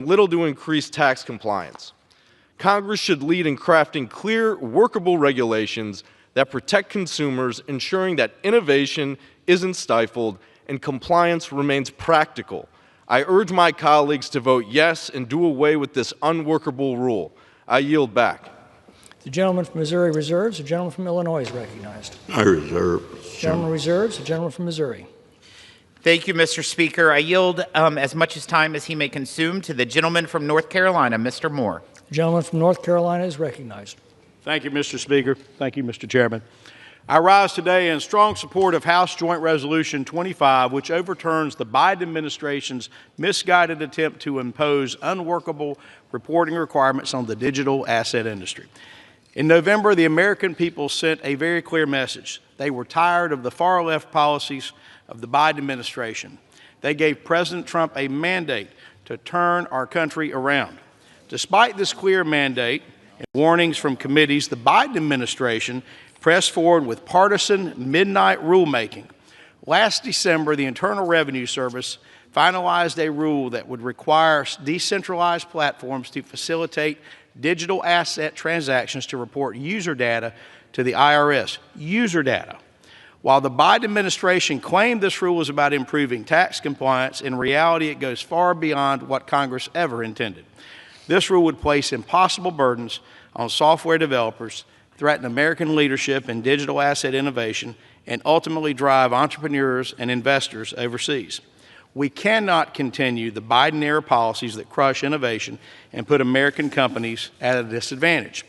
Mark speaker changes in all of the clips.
Speaker 1: little to increase tax compliance. Congress should lead in crafting clear, workable regulations that protect consumers, ensuring that innovation isn't stifled and compliance remains practical. I urge my colleagues to vote yes and do away with this unworkable rule. I yield back.
Speaker 2: The gentleman from Missouri reserves. The gentleman from Illinois is recognized.
Speaker 3: I reserve.
Speaker 2: The gentleman reserves. The gentleman from Missouri.
Speaker 4: Thank you, Mr. Speaker. I yield as much time as he may consume to the gentleman from North Carolina, Mr. Moore.
Speaker 2: The gentleman from North Carolina is recognized.
Speaker 5: Thank you, Mr. Speaker. Thank you, Mr. Chairman. I rise today in strong support of House Joint Resolution 25, which overturns the Biden administration's misguided attempt to impose unworkable reporting requirements on the digital asset industry. In November, the American people sent a very clear message. They were tired of the far-left policies of the Biden administration. They gave President Trump a mandate to turn our country around. Despite this clear mandate and warnings from committees, the Biden administration pressed forward with partisan midnight rulemaking. Last December, the Internal Revenue Service finalized a rule that would require decentralized platforms to facilitate digital asset transactions to report user data to the IRS. User data. While the Biden administration claimed this rule was about improving tax compliance, in reality it goes far beyond what Congress ever intended. This rule would place impossible burdens on software developers, threaten American leadership in digital asset innovation, and ultimately drive entrepreneurs and investors overseas. We cannot continue the Biden-era policies that crush innovation and put American companies at a disadvantage.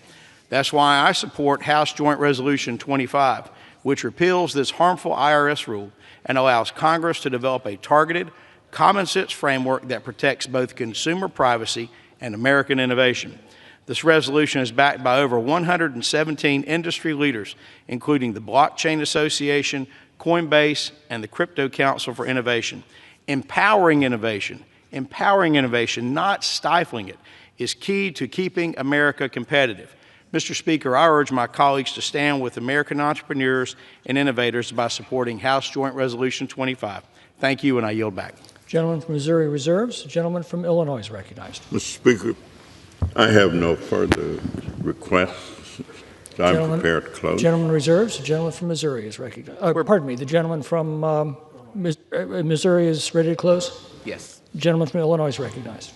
Speaker 5: That's why I support House Joint Resolution 25, which repeals this harmful IRS rule and allows Congress to develop a targeted, common-sense framework that protects both consumer privacy and American innovation. This resolution is backed by over 117 industry leaders, including the Blockchain Association, Coinbase, and the Crypto Council for Innovation. Empowering innovation, not stifling it, is key to keeping America competitive. Mr. Speaker, I urge my colleagues to stand with American entrepreneurs and innovators by supporting House Joint Resolution 25. Thank you, and I yield back.
Speaker 2: Gentleman from Missouri reserves. The gentleman from Illinois is recognized.
Speaker 3: Mr. Speaker, I have no further requests. So I'm prepared to close.
Speaker 2: Gentleman reserves. The gentleman from Missouri is recognized. Pardon me. The gentleman from Missouri is ready to close?
Speaker 4: Yes.
Speaker 2: The gentleman from Illinois is recognized.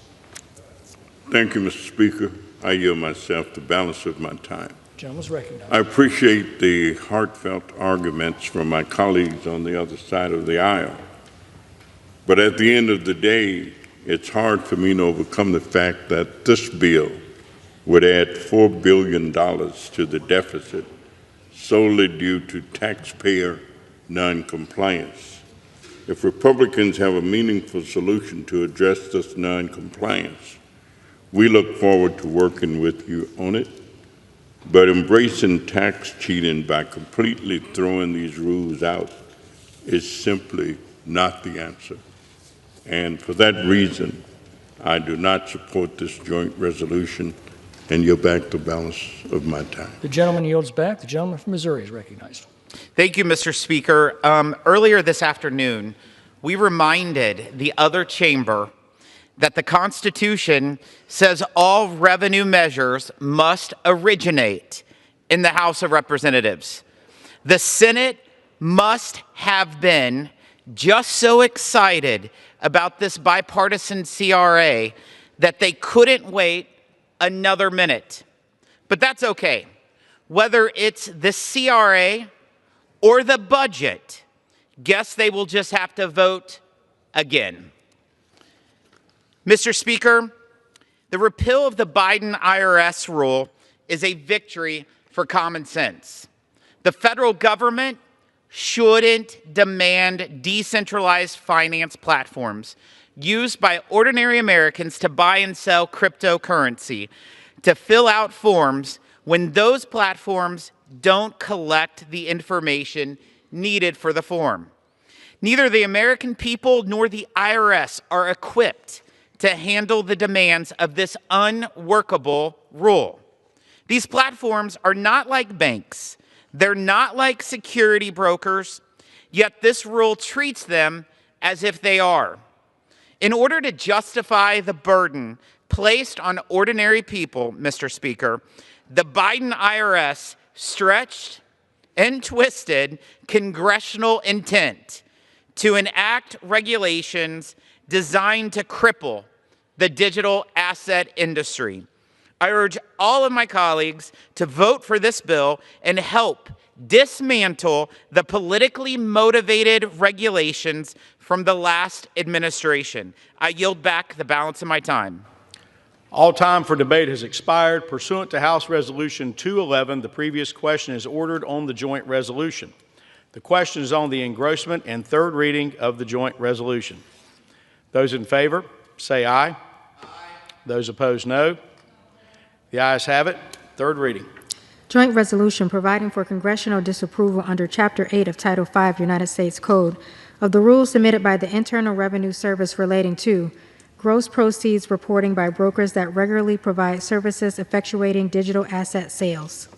Speaker 3: Thank you, Mr. Speaker. I yield myself the balance of my time.
Speaker 2: The gentleman is recognized.
Speaker 3: I appreciate the heartfelt arguments from my colleagues on the other side of the aisle. But at the end of the day, it's hard for me to overcome the fact that this bill would add $4 billion to the deficit solely due to taxpayer noncompliance. If Republicans have a meaningful solution to address this noncompliance, we look forward to working with you on it. But embracing tax cheating by completely throwing these rules out is simply not the answer. And for that reason, I do not support this joint resolution and yield back the balance of my time.
Speaker 2: The gentleman yields back. The gentleman from Missouri is recognized.
Speaker 4: Thank you, Mr. Speaker. Earlier this afternoon, we reminded the other chamber that the Constitution says all revenue measures must originate in the House of Representatives. The Senate must have been just so excited about this bipartisan CRA that they couldn't wait another minute. But that's okay. Whether it's the CRA or the budget, guess they will just have to vote again. Mr. Speaker, the repeal of the Biden IRS rule is a victory for common sense. The federal government shouldn't demand decentralized finance platforms used by ordinary Americans to buy and sell cryptocurrency to fill out forms when those platforms don't collect the information needed for the form. Neither the American people nor the IRS are equipped to handle the demands of this unworkable rule. These platforms are not like banks. They're not like security brokers, yet this rule treats them as if they are. In order to justify the burden placed on ordinary people, Mr. Speaker, the Biden IRS stretched and twisted congressional intent to enact regulations designed to cripple the digital asset industry. I urge all of my colleagues to vote for this bill and help dismantle the politically motivated regulations from the last administration. I yield back the balance of my time.
Speaker 5: All time for debate has expired. Pursuant to House Resolution 211, the previous question is ordered on the joint resolution. The question is on the engrossment and third reading of the joint resolution. Those in favor, say aye. Aye. Those opposed, no. The ayes have it. Third reading.
Speaker 6: Joint resolution providing for congressional disapproval under Chapter 8 of Title 5 United States Code of the rules submitted by the Internal Revenue Service relating to gross proceeds reporting by brokers that regularly provide services effectuating digital asset sales.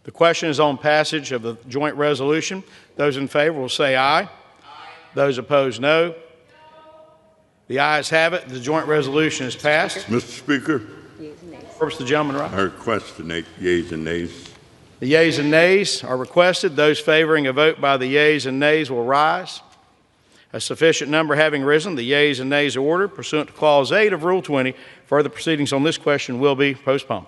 Speaker 5: The question is on passage of the joint resolution. Those in favor will say aye. Aye. Those opposed, no. The ayes have it. The joint resolution is passed.
Speaker 3: Mr. Speaker,
Speaker 5: Purpose the gentleman right.
Speaker 3: I request the yeas and nays.
Speaker 5: The yeas and nays are requested. Those favoring a vote by the yeas and nays will rise. A sufficient number having risen, the yeas and nays are ordered. Pursuant to Clause 8 of Rule 20, further proceedings on this question will be postponed.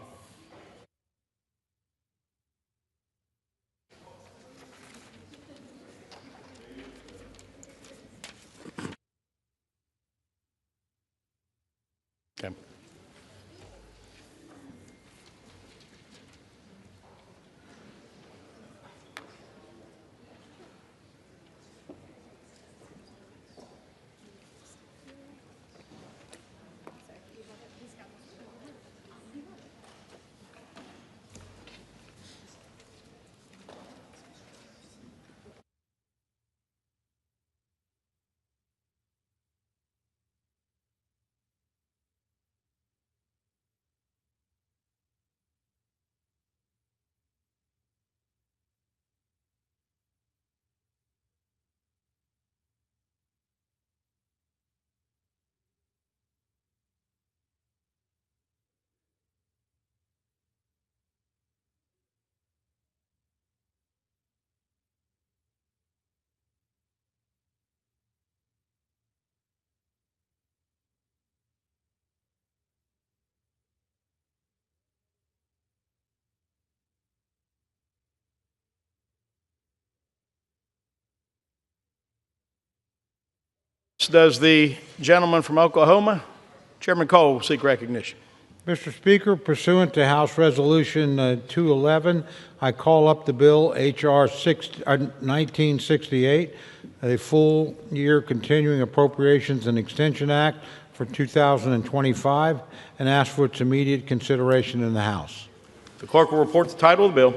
Speaker 5: Okay. Does the gentleman from Oklahoma, Chairman Cole, seek recognition?
Speaker 7: Mr. Speaker, pursuant to House Resolution 211, I call up the bill H.R. 1968, a full year continuing appropriations and extension act for 2025, and ask for its immediate consideration in the House.
Speaker 5: The clerk will report the title of the bill.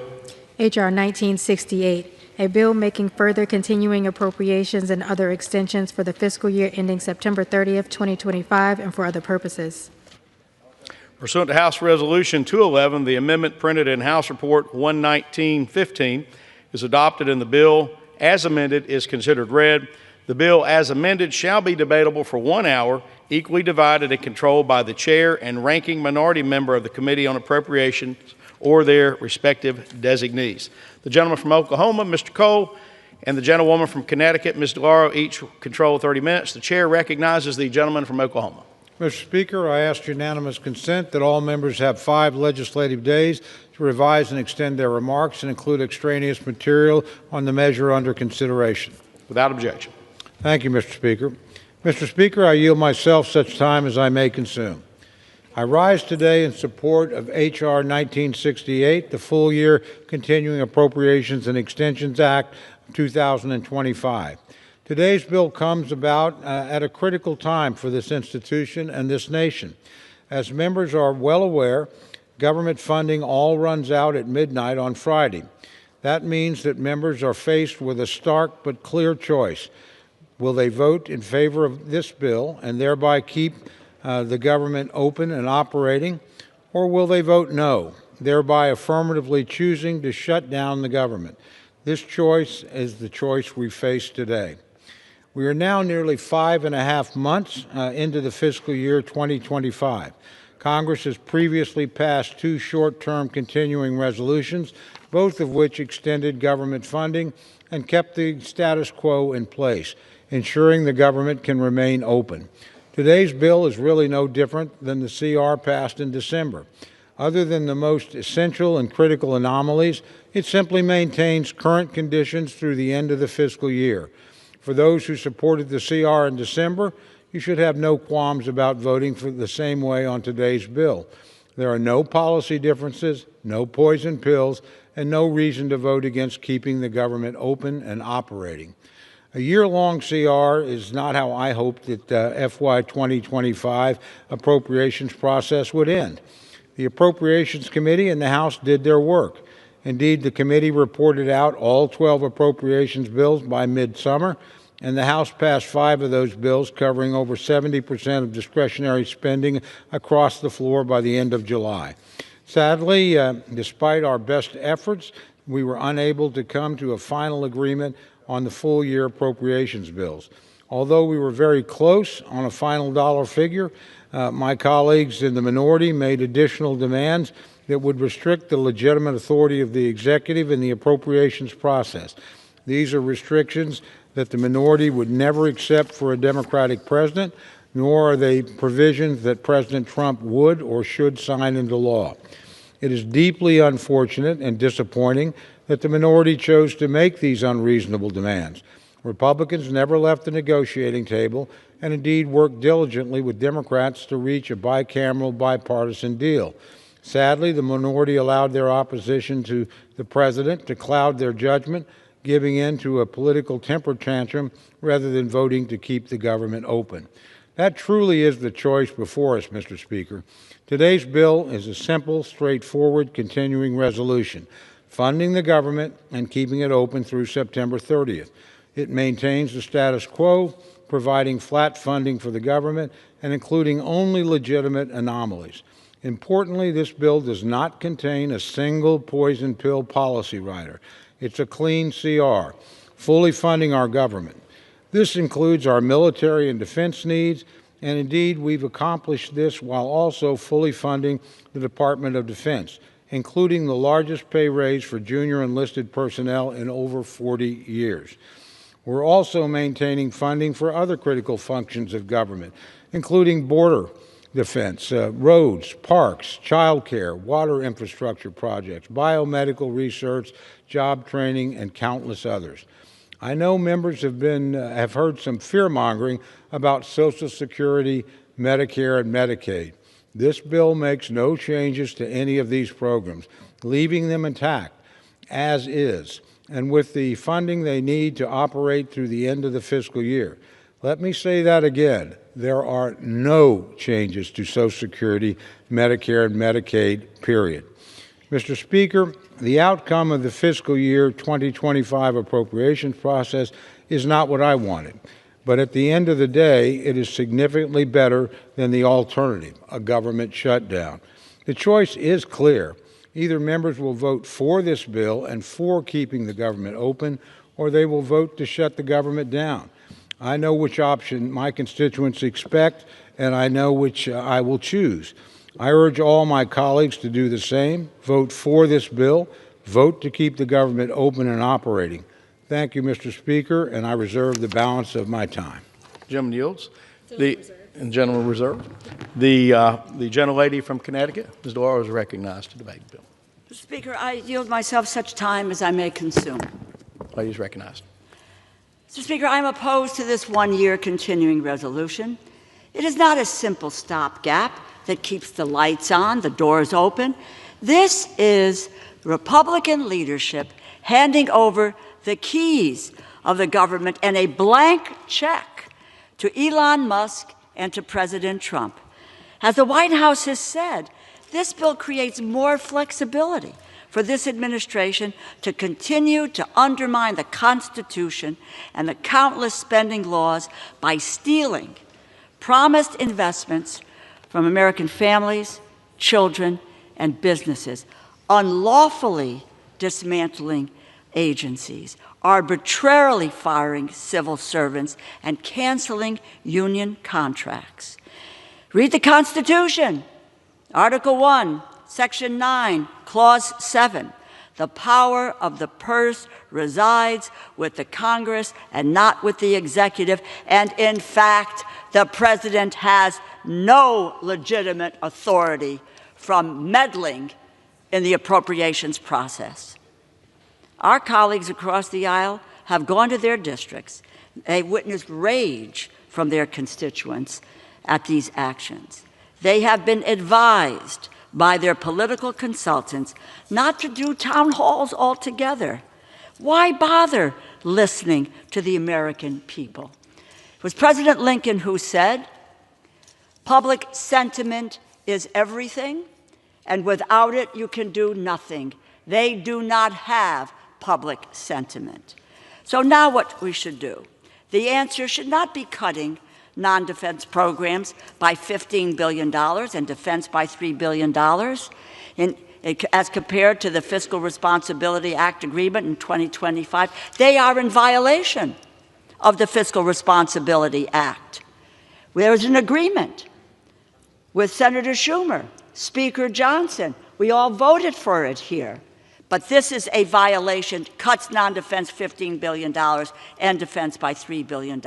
Speaker 6: H.R. 1968, a bill making further continuing appropriations and other extensions for the fiscal year ending September 30th, 2025, and for other purposes.
Speaker 5: Pursuant to House Resolution 211, the amendment printed in House Report 11915 is adopted and the bill as amended is considered read. The bill as amended shall be debatable for 1 hour, equally divided and controlled by the chair and ranking minority member of the Committee on Appropriations or their respective designees. The gentleman from Oklahoma, Mr. Cole, and the gentlewoman from Connecticut, Ms. DeLauro, each control 30 minutes. The chair recognizes the gentleman from Oklahoma.
Speaker 7: Mr. Speaker, I ask unanimous consent that all members have 5 legislative days to revise and extend their remarks and include extraneous material on the measure under consideration.
Speaker 5: Without objection.
Speaker 7: Thank you, Mr. Speaker. Mr. Speaker, I yield myself such time as I may consume. I rise today in support of H.R. 1968, the full year Continuing Appropriations and Extensions Act of 2025. Today's bill comes about at a critical time for this institution and this nation. As members are well aware, government funding all runs out at midnight on Friday. That means that members are faced with a stark but clear choice. Will they vote in favor of this bill and thereby keep the government open and operating, or will they vote no, thereby affirmatively choosing to shut down the government? This choice is the choice we face today. We are now nearly 5.5 months into the fiscal year 2025. Congress has previously passed 2 short-term continuing resolutions, both of which extended government funding and kept the status quo in place, ensuring the government can remain open. Today's bill is really no different than the CR passed in December. Other than the most essential and critical anomalies, it simply maintains current conditions through the end of the fiscal year. For those who supported the CR in December, you should have no qualms about voting for the same way on today's bill. There are no policy differences, no poison pills, and no reason to vote against keeping the government open and operating. A year-long CR is not how I hoped that FY 2025 appropriations process would end. The Appropriations Committee and the House did their work. Indeed, the committee reported out all 12 appropriations bills by midsummer, and the House passed 5 of those bills, covering over 70% of discretionary spending across the floor by the end of July. Sadly, despite our best efforts, we were unable to come to a final agreement on the full-year appropriations bills. Although we were very close on a final dollar figure, my colleagues in the minority made additional demands that would restrict the legitimate authority of the executive in the appropriations process. These are restrictions that the minority would never accept for a Democratic president, nor are they provisions that President Trump would or should sign into law. It is deeply unfortunate and disappointing that the minority chose to make these unreasonable demands. Republicans never left the negotiating table and indeed worked diligently with Democrats to reach a bicameral bipartisan deal. Sadly, the minority allowed their opposition to the president to cloud their judgment, giving in to a political temper tantrum rather than voting to keep the government open. That truly is the choice before us, Mr. Speaker. Today's bill is a simple, straightforward, continuing resolution, funding the government and keeping it open through September 30th. It maintains the status quo, providing flat funding for the government and including only legitimate anomalies. Importantly, this bill does not contain a single poison pill policy rider. It's a clean CR, fully funding our government. This includes our military and defense needs, and indeed we've accomplished this while also fully funding the Department of Defense, including the largest pay raise for junior enlisted personnel in over 40 years. We're also maintaining funding for other critical functions of government, including border defense, roads, parks, child care, water infrastructure projects, biomedical research, job training, and countless others. I know members have heard some fear-mongering about Social Security, Medicare, and Medicaid. This bill makes no changes to any of these programs, leaving them intact, as is, and with the funding they need to operate through the end of the fiscal year. Let me say that again. There are no changes to Social Security, Medicare, and Medicaid, period. Mr. Speaker, the outcome of the fiscal year 2025 appropriations process is not what I wanted, but at the end of the day, it is significantly better than the alternative, a government shutdown. The choice is clear. Either members will vote for this bill and for keeping the government open, or they will vote to shut the government down. I know which option my constituents expect, and I know which I will choose. I urge all my colleagues to do the same. Vote for this bill. Vote to keep the government open and operating. Thank you, Mr. Speaker, and I reserve the balance of my time.
Speaker 5: Gentleman yields. The gentleman reserved. The gentlelady from Connecticut, Ms. Doyle, is recognized to debate the bill.
Speaker 8: Mr. Speaker, I yield myself such time as I may consume.
Speaker 5: Lady is recognized.
Speaker 8: Mr. Speaker, I am opposed to this one-year continuing resolution. It is not a simple stopgap that keeps the lights on, the doors open. This is Republican leadership handing over the keys of the government and a blank check to Elon Musk and to President Trump. As the White House has said, this bill creates more flexibility for this administration to continue to undermine the Constitution and the countless spending laws by stealing promised investments from American families, children, and businesses, unlawfully dismantling agencies, arbitrarily firing civil servants, and canceling union contracts. Read the Constitution, Article 1, Section 9, Clause 7. The power of the purse resides with the Congress and not with the executive, and in fact, the president has no legitimate authority from meddling in the appropriations process. Our colleagues across the aisle have gone to their districts. They witnessed rage from their constituents at these actions. They have been advised by their political consultants not to do town halls altogether. Why bother listening to the American people? It was President Lincoln who said, "Public sentiment is everything, and without it you can do nothing." They do not have public sentiment. So now what we should do? The answer should not be cutting non-defense programs by $15 billion and defense by $3 billion as compared to the Fiscal Responsibility Act agreement in 2025. They are in violation of the Fiscal Responsibility Act. There was an agreement with Senator Schumer, Speaker Johnson. We all voted for it here. But this is a violation, cuts non-defense $15 billion and defense by $3 billion.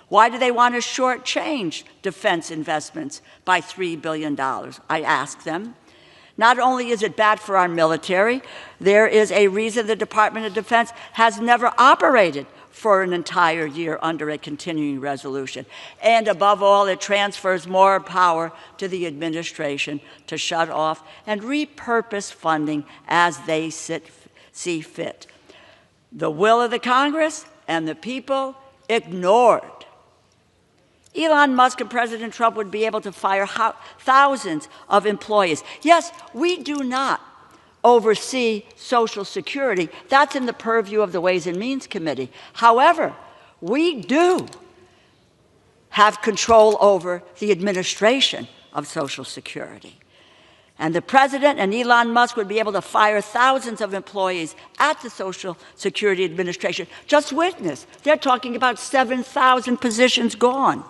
Speaker 8: Why do they want to shortchange defense investments by $3 billion? I ask them. Not only is it bad for our military, there is a reason the Department of Defense has never operated for an entire year under a continuing resolution. And above all, it transfers more power to the administration to shut off and repurpose funding as they see fit. The will of the Congress and the people ignored. Elon Musk and President Trump would be able to fire thousands of employees. Yes, we do not oversee Social Security. That's in the purview of the Ways and Means Committee. However, we do have control over the administration of Social Security. And the President and Elon Musk would be able to fire thousands of employees at the Social Security Administration. Just witness, they're talking about 7,000 positions gone.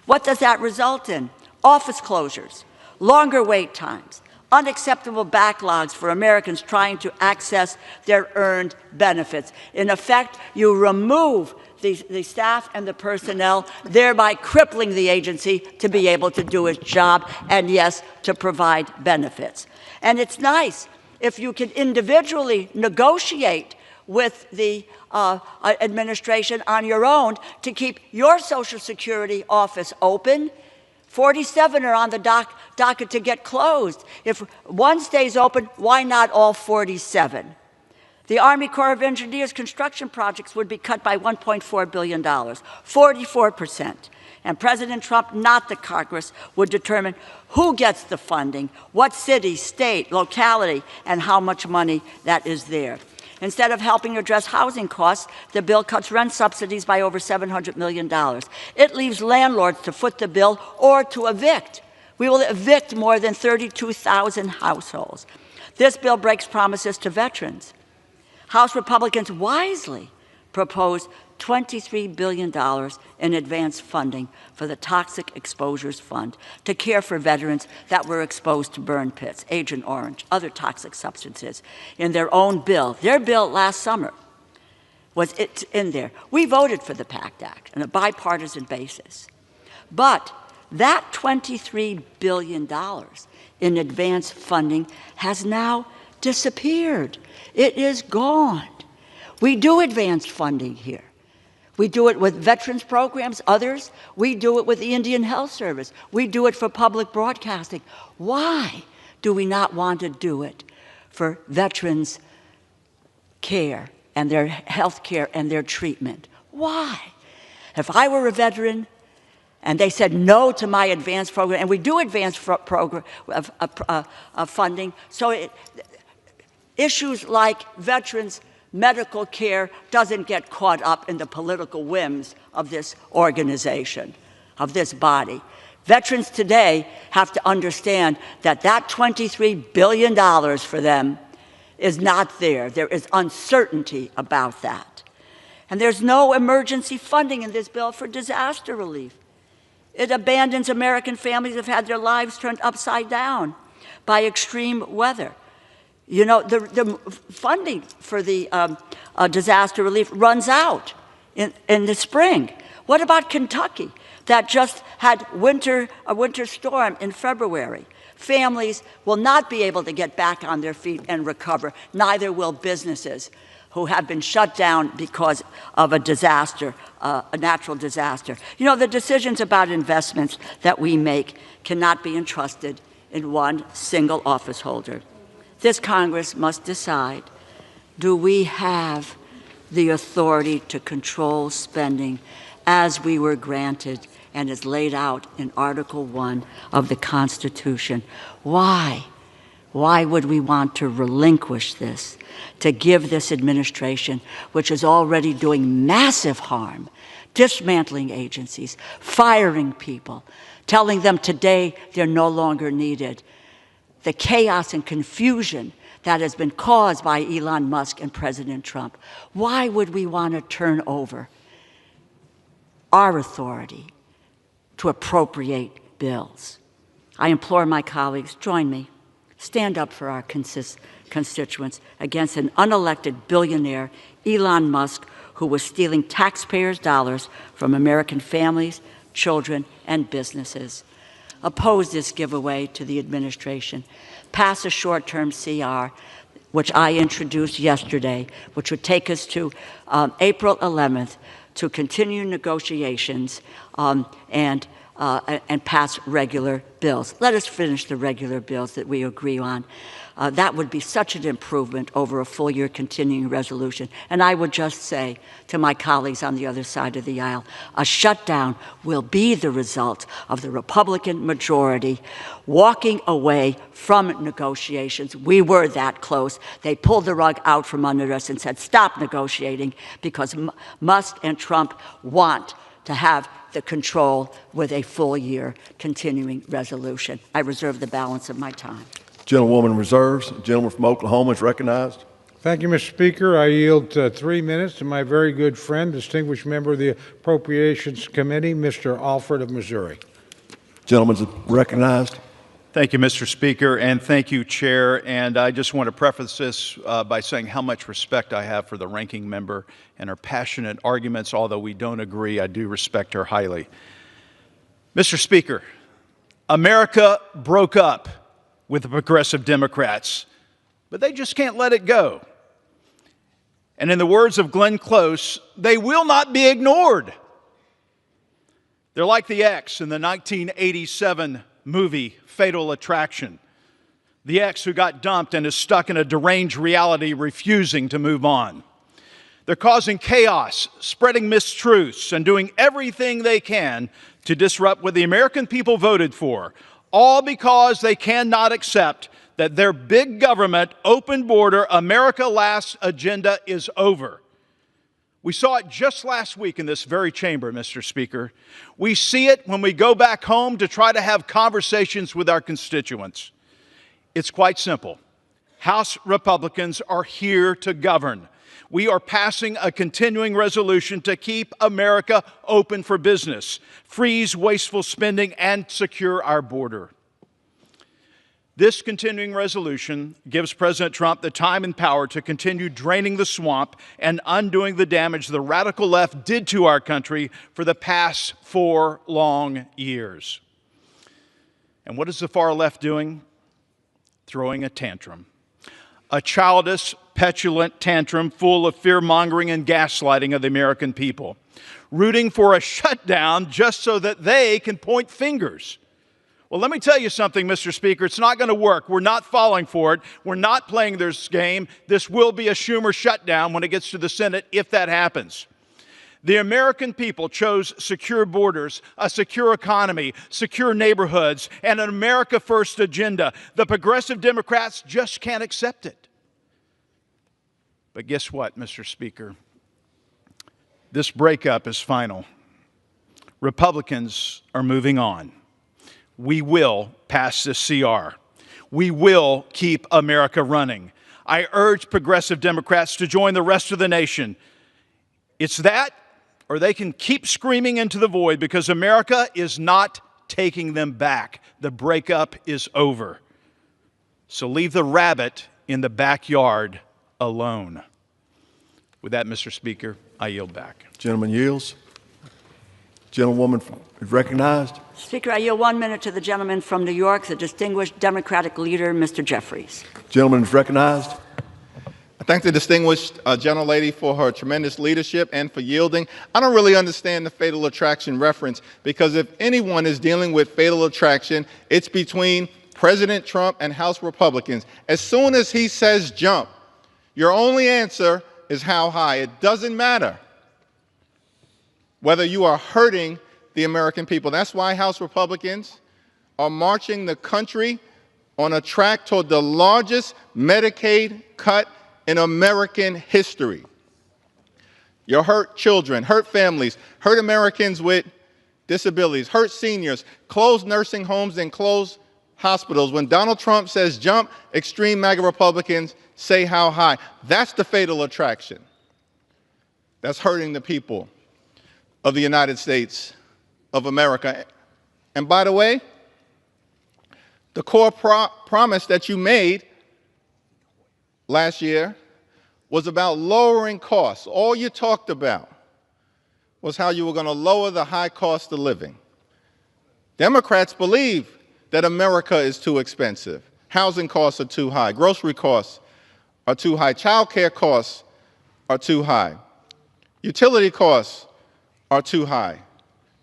Speaker 8: What does that result in? Office closures, longer wait times, unacceptable backlogs for Americans trying to access their earned benefits. In effect, you remove the staff and the personnel, thereby crippling the agency to be able to do its job and, yes, to provide benefits. And it's nice if you can individually negotiate with the administration on your own to keep your Social Security office open. 47 are on the docket to get closed. If one stays open, why not all 47? The Army Corps of Engineers construction projects would be cut by $1.4 billion, 44%. And President Trump, not the Congress, would determine who gets the funding, what city, state, locality, and how much money that is there. Instead of helping address housing costs, the bill cuts rent subsidies by over $700 million. It leaves landlords to foot the bill or to evict. We will evict more than 32,000 households. This bill breaks promises to veterans. House Republicans wisely proposed $23 billion in advance funding for the Toxic Exposures Fund to care for veterans that were exposed to burn pits, Agent Orange, other toxic substances in their own bill. Their bill last summer was in there. We voted for the PACT Act on a bipartisan basis. But that $23 billion in advance funding has now disappeared. It is gone. We do advanced funding here. We do it with veterans programs, others. We do it with the Indian Health Service. We do it for public broadcasting. Why do we not want to do it for veterans' care and their health care and their treatment? Why? If I were a veteran and they said no to my advanced program, and we do advanced program funding, so issues like veterans' medical care doesn't get caught up in the political whims of this organization, of this body. Veterans today have to understand that that $23 billion for them is not there. There is uncertainty about that. And there's no emergency funding in this bill for disaster relief. It abandons American families who have had their lives turned upside down by extreme weather. You know, the funding for the disaster relief runs out in the spring. What about Kentucky that just had a winter storm in February? Families will not be able to get back on their feet and recover. Neither will businesses who have been shut down because of a disaster, a natural disaster. You know, the decisions about investments that we make cannot be entrusted in one single office holder. This Congress must decide, do we have the authority to control spending as we were granted and is laid out in Article 1 of the Constitution? Why? Why would we want to relinquish this, to give this administration, which is already doing massive harm, dismantling agencies, firing people, telling them today they're no longer needed, the chaos and confusion that has been caused by Elon Musk and President Trump? Why would we want to turn over our authority to appropriate bills? I implore my colleagues, join me. Stand up for our constituents against an unelected billionaire, Elon Musk, who was stealing taxpayers' dollars from American families, children, and businesses. Oppose this giveaway to the administration. Pass a short-term CR, which I introduced yesterday, which would take us to April 11th to continue negotiations and pass regular bills. Let us finish the regular bills that we agree on. That would be such an improvement over a full-year continuing resolution. And I would just say to my colleagues on the other side of the aisle, a shutdown will be the result of the Republican majority walking away from negotiations. We were that close. They pulled the rug out from under us and said, stop negotiating, because Musk and Trump want to have the control with a full-year continuing resolution. I reserve the balance of my time.
Speaker 9: Gentlewoman reserves. The gentleman from Oklahoma is recognized.
Speaker 7: Thank you, Mr. Speaker. I yield 3 minutes to my very good friend, distinguished member of the Appropriations Committee, Mr. Alford of Missouri.
Speaker 9: Gentleman's recognized.
Speaker 5: Thank you, Mr. Speaker, and thank you, Chair. And I just want to preface this by saying how much respect I have for the ranking member and her passionate arguments. Although we don't agree, I do respect her highly. Mr. Speaker, America broke up with the progressive Democrats, but they just can't let it go. And in the words of Glenn Close, they will not be ignored. They're like the X in the 1987 movie Fatal Attraction. The X who got dumped and is stuck in a deranged reality, refusing to move on. They're causing chaos, spreading mistruths, and doing everything they can to disrupt what the American people voted for, all because they cannot accept that their big government, open border, America Last agenda is over. We saw it just last week in this very chamber, Mr. Speaker. We see it when we go back home to try to have conversations with our constituents. It's quite simple. House Republicans are here to govern. We are passing a continuing resolution to keep America open for business, freeze wasteful spending, and secure our border. This continuing resolution gives President Trump the time and power to continue draining the swamp and undoing the damage the radical left did to our country for the past 4 long years. And what is the far left doing? Throwing a tantrum. A childish, petulant tantrum full of fear-mongering and gaslighting of the American people, rooting for a shutdown just so that they can point fingers. Well, let me tell you something, Mr. Speaker. It's not going to work. We're not falling for it. We're not playing this game. This will be a Schumer shutdown when it gets to the Senate, if that happens. The American people chose secure borders, a secure economy, secure neighborhoods, and an America First agenda. The progressive Democrats just can't accept it. But guess what, Mr. Speaker? This breakup is final. Republicans are moving on. We will pass this CR. We will keep America running. I urge progressive Democrats to join the rest of the nation. It's that, or they can keep screaming into the void, because America is not taking them back. The breakup is over. So leave the rabbit in the backyard alone. With that, Mr. Speaker, I yield back.
Speaker 9: Gentleman yields. Gentlewoman is recognized.
Speaker 8: Speaker, I yield 1 minute to the gentleman from New York, the distinguished Democratic leader, Mr. Jeffries.
Speaker 9: Gentleman is recognized.
Speaker 10: I thank the distinguished gentlelady for her tremendous leadership and for yielding. I don't really understand the fatal attraction reference, because if anyone is dealing with fatal attraction, it's between President Trump and House Republicans. As soon as he says jump, your only answer is how high. It doesn't matter whether you are hurting the American people. That's why House Republicans are marching the country on a track toward the largest Medicaid cut in American history. You hurt children, hurt families, hurt Americans with disabilities, hurt seniors, close nursing homes and close hospitals. When Donald Trump says jump, extreme MAGA Republicans say how high. That's the fatal attraction. That's hurting the people of the United States of America. And by the way, the core promise that you made last year was about lowering costs. All you talked about was how you were going to lower the high cost of living. Democrats believe that America is too expensive. Housing costs are too high. Grocery costs are too high. Child care costs are too high. Utility costs are too high.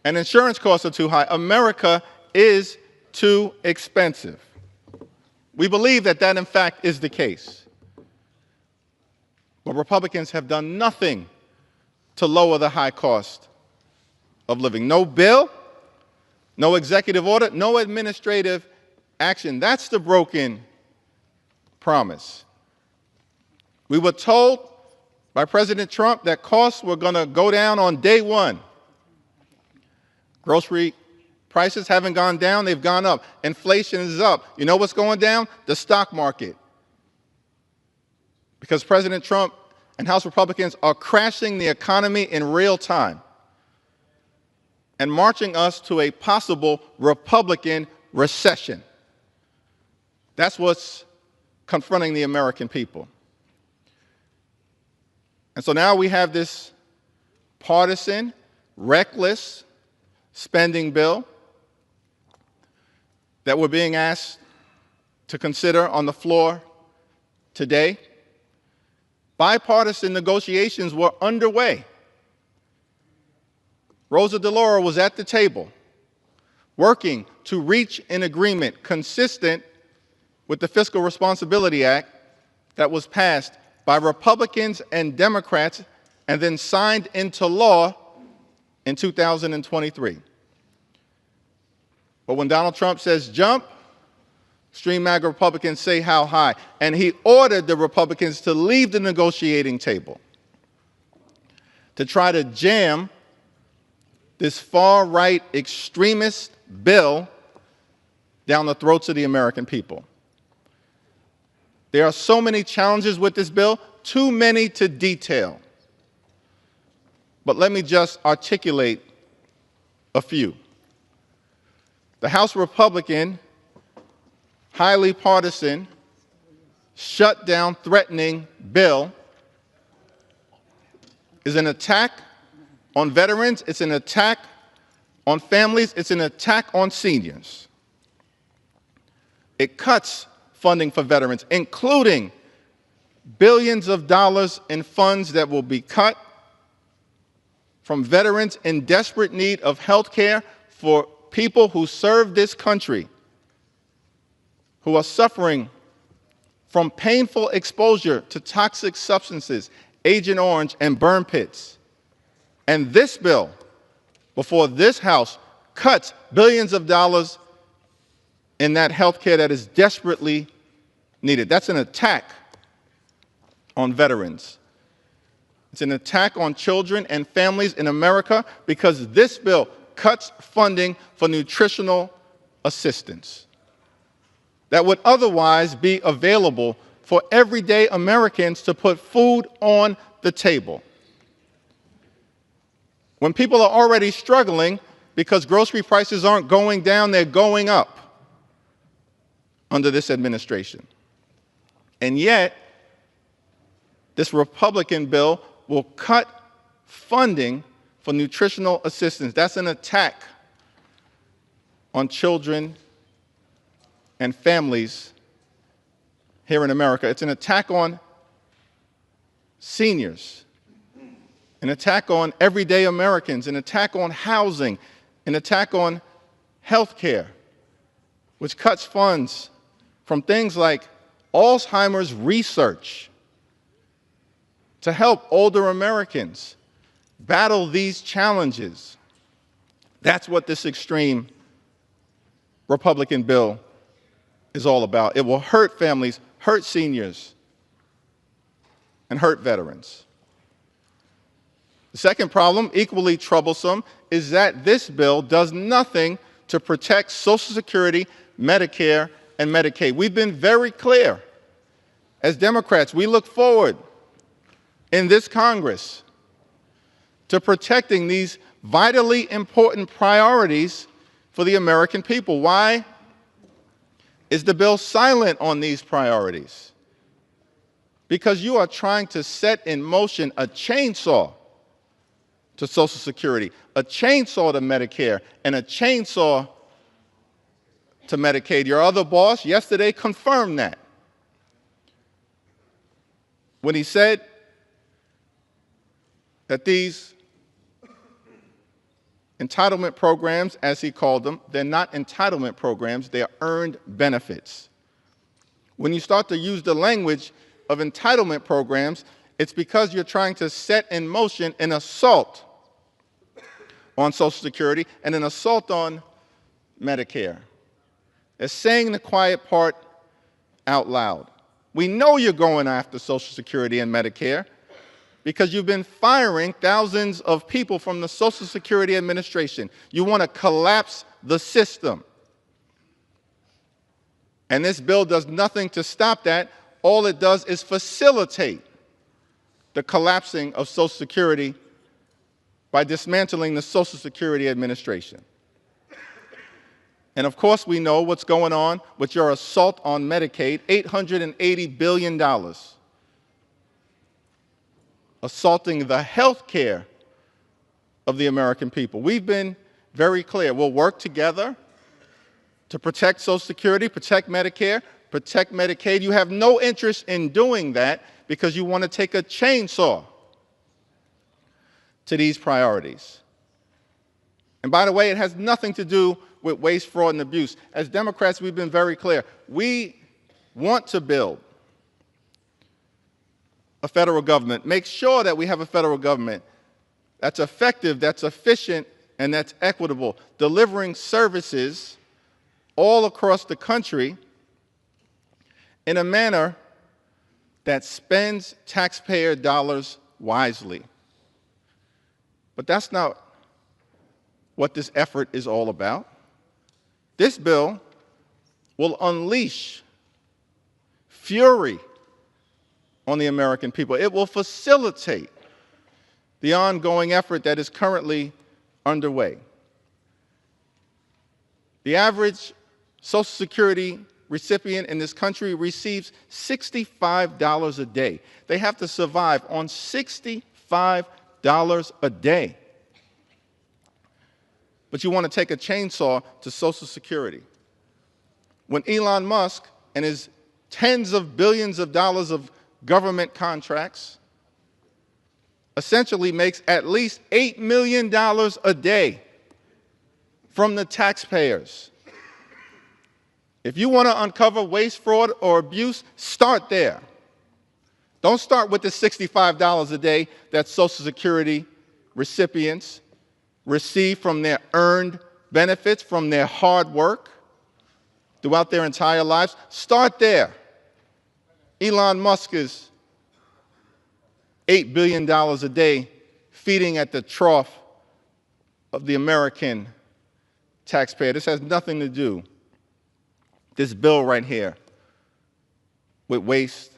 Speaker 10: And insurance costs are too high. America is too expensive. We believe that that, in fact, is the case. But Republicans have done nothing to lower the high cost of living. No bill, no executive order, no administrative action. That's the broken promise. We were told by President Trump that costs were going to go down on day one. Grocery prices haven't gone down, they've gone up. Inflation is up. You know what's going down? The stock market. Because President Trump and House Republicans are crashing the economy in real time and marching us to a possible Republican recession. That's what's confronting the American people. And so now we have this partisan, reckless spending bill that we're being asked to consider on the floor today. Bipartisan negotiations were underway. Rosa DeLauro was at the table, working to reach an agreement consistent with the Fiscal Responsibility Act that was passed by Republicans and Democrats and then signed into law in 2023. But when Donald Trump says jump, extreme MAGA Republicans say how high. And he ordered the Republicans to leave the negotiating table to try to jam this far-right extremist bill down the throats of the American people. There are so many challenges with this bill, too many to detail. But let me just articulate a few. The House Republican, highly partisan, shutdown threatening bill is an attack on veterans, it's an attack on families, it's an attack on seniors. It cuts funding for veterans, including billions of dollars in funds that will be cut from veterans in desperate need of health care for people who serve this country, who are suffering from painful exposure to toxic substances, Agent Orange, and burn pits. And this bill, before this House, cuts billions of dollars in that health care that is desperately needed. That's an attack on veterans. It's an attack on children and families in America because this bill cuts funding for nutritional assistance that would otherwise be available for everyday Americans to put food on the table. When people are already struggling because grocery prices aren't going down, they're going up under this administration. And yet, this Republican bill will cut funding for nutritional assistance. That's an attack on children and families here in America. It's an attack on seniors, an attack on everyday Americans, an attack on housing, an attack on health care, which cuts funds from things like Alzheimer's research to help older Americans battle these challenges. That's what this extreme Republican bill is all about. It will hurt families, hurt seniors, and hurt veterans. The second problem, equally troublesome, is that this bill does nothing to protect Social Security, Medicare, and Medicaid. We've been very clear. As Democrats, we look forward in this Congress to protecting these vitally important priorities for the American people. Why is the bill silent on these priorities? Because you are trying to set in motion a chainsaw to Social Security, a chainsaw to Medicare, and a chainsaw to Medicaid. Your other boss yesterday confirmed that when he said that these entitlement programs, as he called them, they're not entitlement programs, they are earned benefits. When you start to use the language of entitlement programs, it's because you're trying to set in motion an assault on Social Security and an assault on Medicare. They're saying the quiet part out loud. We know you're going after Social Security and Medicare because you've been firing thousands of people from the Social Security Administration. You want to collapse the system. And this bill does nothing to stop that. All it does is facilitate the collapsing of Social Security by dismantling the Social Security Administration. And of course, we know what's going on with your assault on Medicaid, $880 billion. Assaulting the health care of the American people. We've been very clear. We'll work together to protect Social Security, protect Medicare, protect Medicaid. You have no interest in doing that because you want to take a chainsaw to these priorities. And by the way, it has nothing to do with waste, fraud, and abuse. As Democrats, we've been very clear. We want to build a federal government, make sure that we have a federal government that's effective, that's efficient, and that's equitable, delivering services all across the country in a manner that spends taxpayer dollars wisely. But that's not what this effort is all about. This bill will unleash fury on the American people. It will facilitate the ongoing effort that is currently underway. The average Social Security recipient in this country receives $65 a day. They have to survive on $65 a day. But you want to take a chainsaw to Social Security. When Elon Musk and his tens of billions of dollars of government contracts essentially makes at least $8 million a day from the taxpayers. If you want to uncover waste, fraud, or abuse, start there. Don't start with the $65 a day that Social Security recipients receive from their earned benefits, from their hard work throughout their entire lives. Start there. Elon Musk is $8 billion a day feeding at the trough of the American taxpayer. This has nothing to do, this bill right here, with waste,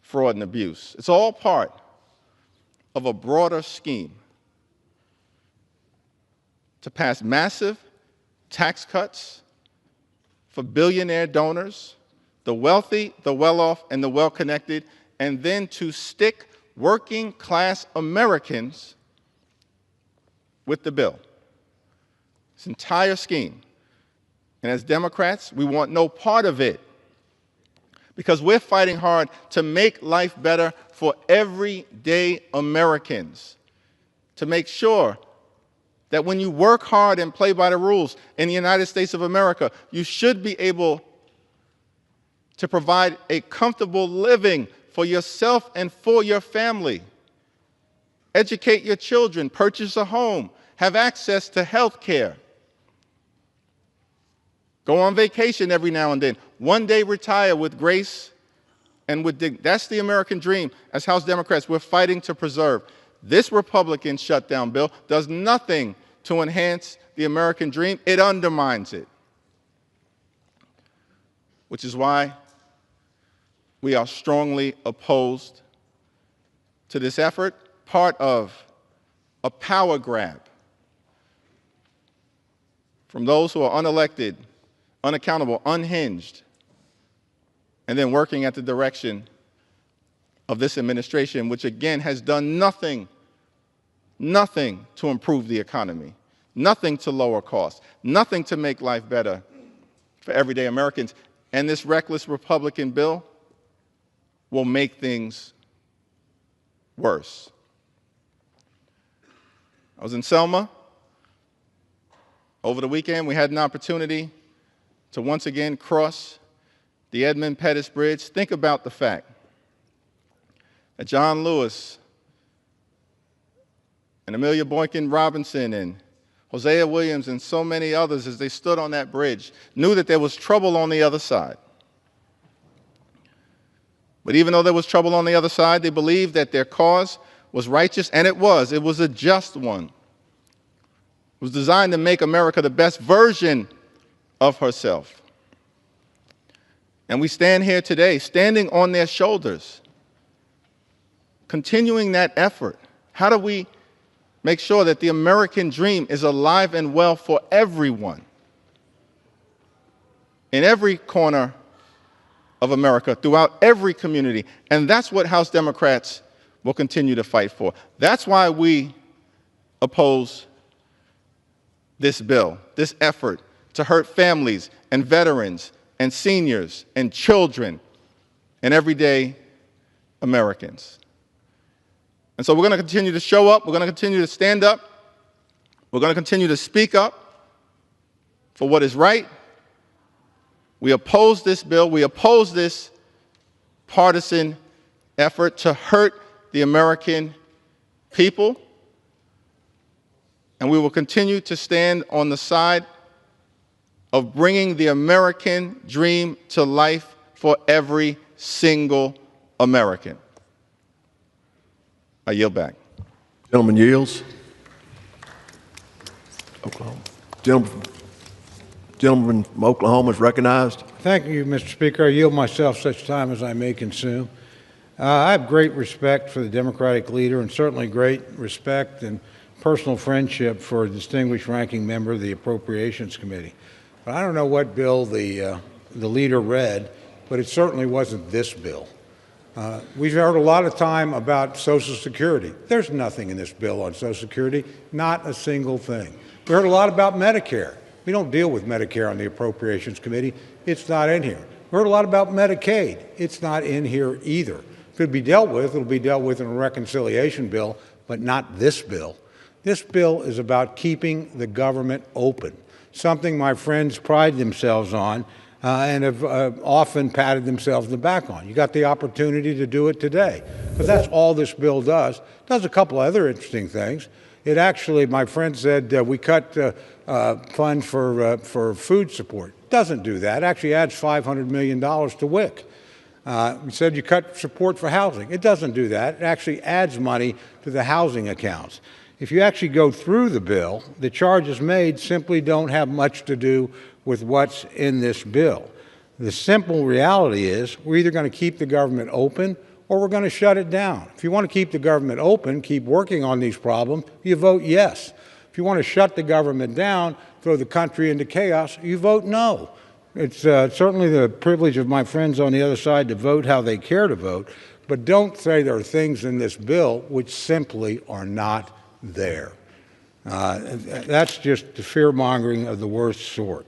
Speaker 10: fraud, and abuse. It's all part of a broader scheme to pass massive tax cuts for billionaire donors, the wealthy, the well-off, and the well-connected, and then to stick working-class Americans with the bill. This entire scheme. And as Democrats, we want no part of it because we're fighting hard to make life better for everyday Americans, to make sure that when you work hard and play by the rules in the United States of America, you should be able to provide a comfortable living for yourself and for your family. Educate your children, purchase a home, have access to health care. Go on vacation every now and then. One day retire with grace and with dignity. That's the American dream. As House Democrats, we're fighting to preserve. This Republican shutdown bill does nothing to enhance the American dream. It undermines it. Which is why we are strongly opposed to this effort, part of a power grab from those who are unelected, unaccountable, unhinged, and then working at the direction of this administration, which again has done nothing to improve the economy, nothing to lower costs, nothing to make life better for everyday Americans. And this reckless Republican bill will make things worse. I was in Selma over the weekend. We had an opportunity to once again cross the Edmund Pettus Bridge. Think about the fact that John Lewis and Amelia Boykin Robinson and Hosea Williams and so many others, as they stood on that bridge, knew that there was trouble on the other side. But even though there was trouble on the other side, they believed that their cause was righteous, and it was. It was a just one. It was designed to make America the best version of herself. And we stand here today, standing on their shoulders, continuing that effort. How do we make sure that the American dream is alive and well for everyone in every corner of America, throughout every community? And that's what House Democrats will continue to fight for. That's why we oppose this bill, this effort to hurt families and veterans and seniors and children and everyday Americans. And so we're going to continue to show up. We're going to continue to stand up. We're going to continue to speak up for what is right. We oppose this bill. We oppose this partisan effort to hurt the American people. And we will continue to stand on the side of bringing the American dream to life for every single American. I yield back.
Speaker 9: Gentleman yields. Oklahoma. Gentleman from Oklahoma is recognized.
Speaker 7: Thank you, Mr. Speaker. I yield myself such time as I may consume. I have great respect for the Democratic leader and certainly great respect and personal friendship for a distinguished ranking member of the Appropriations Committee. But I don't know what bill the leader read, but it certainly wasn't this bill. We've heard a lot of time about Social Security. There's nothing in this bill on Social Security, not a single thing. We heard a lot about Medicare. We don't deal with Medicare on the Appropriations Committee. It's not in here. We heard a lot about Medicaid. It's not in here either. If it'll be dealt with, it'll be dealt with in a reconciliation bill, but not this bill. This bill is about keeping the government open, something my friends pride themselves on and have often patted themselves on the back on. You got the opportunity to do it today, because that's all this bill does. It does a couple other interesting things. It actually, my friend said, we cut funds for food support. It doesn't do that. It actually adds $500 million to WIC. We said you cut support for housing. It doesn't do that. It actually adds money to the housing accounts. If you actually go through the bill, the charges made simply don't have much to do with what's in this bill. The simple reality is we're either going to keep the government open or we're going to shut it down. If you want to keep the government open, keep working on these problems, you vote yes. If you want to shut the government down, throw the country into chaos, you vote no. It's certainly the privilege of my friends on the other side to vote how they care to vote, but don't say there are things in this bill which simply are not there. That's just the fear-mongering of the worst sort.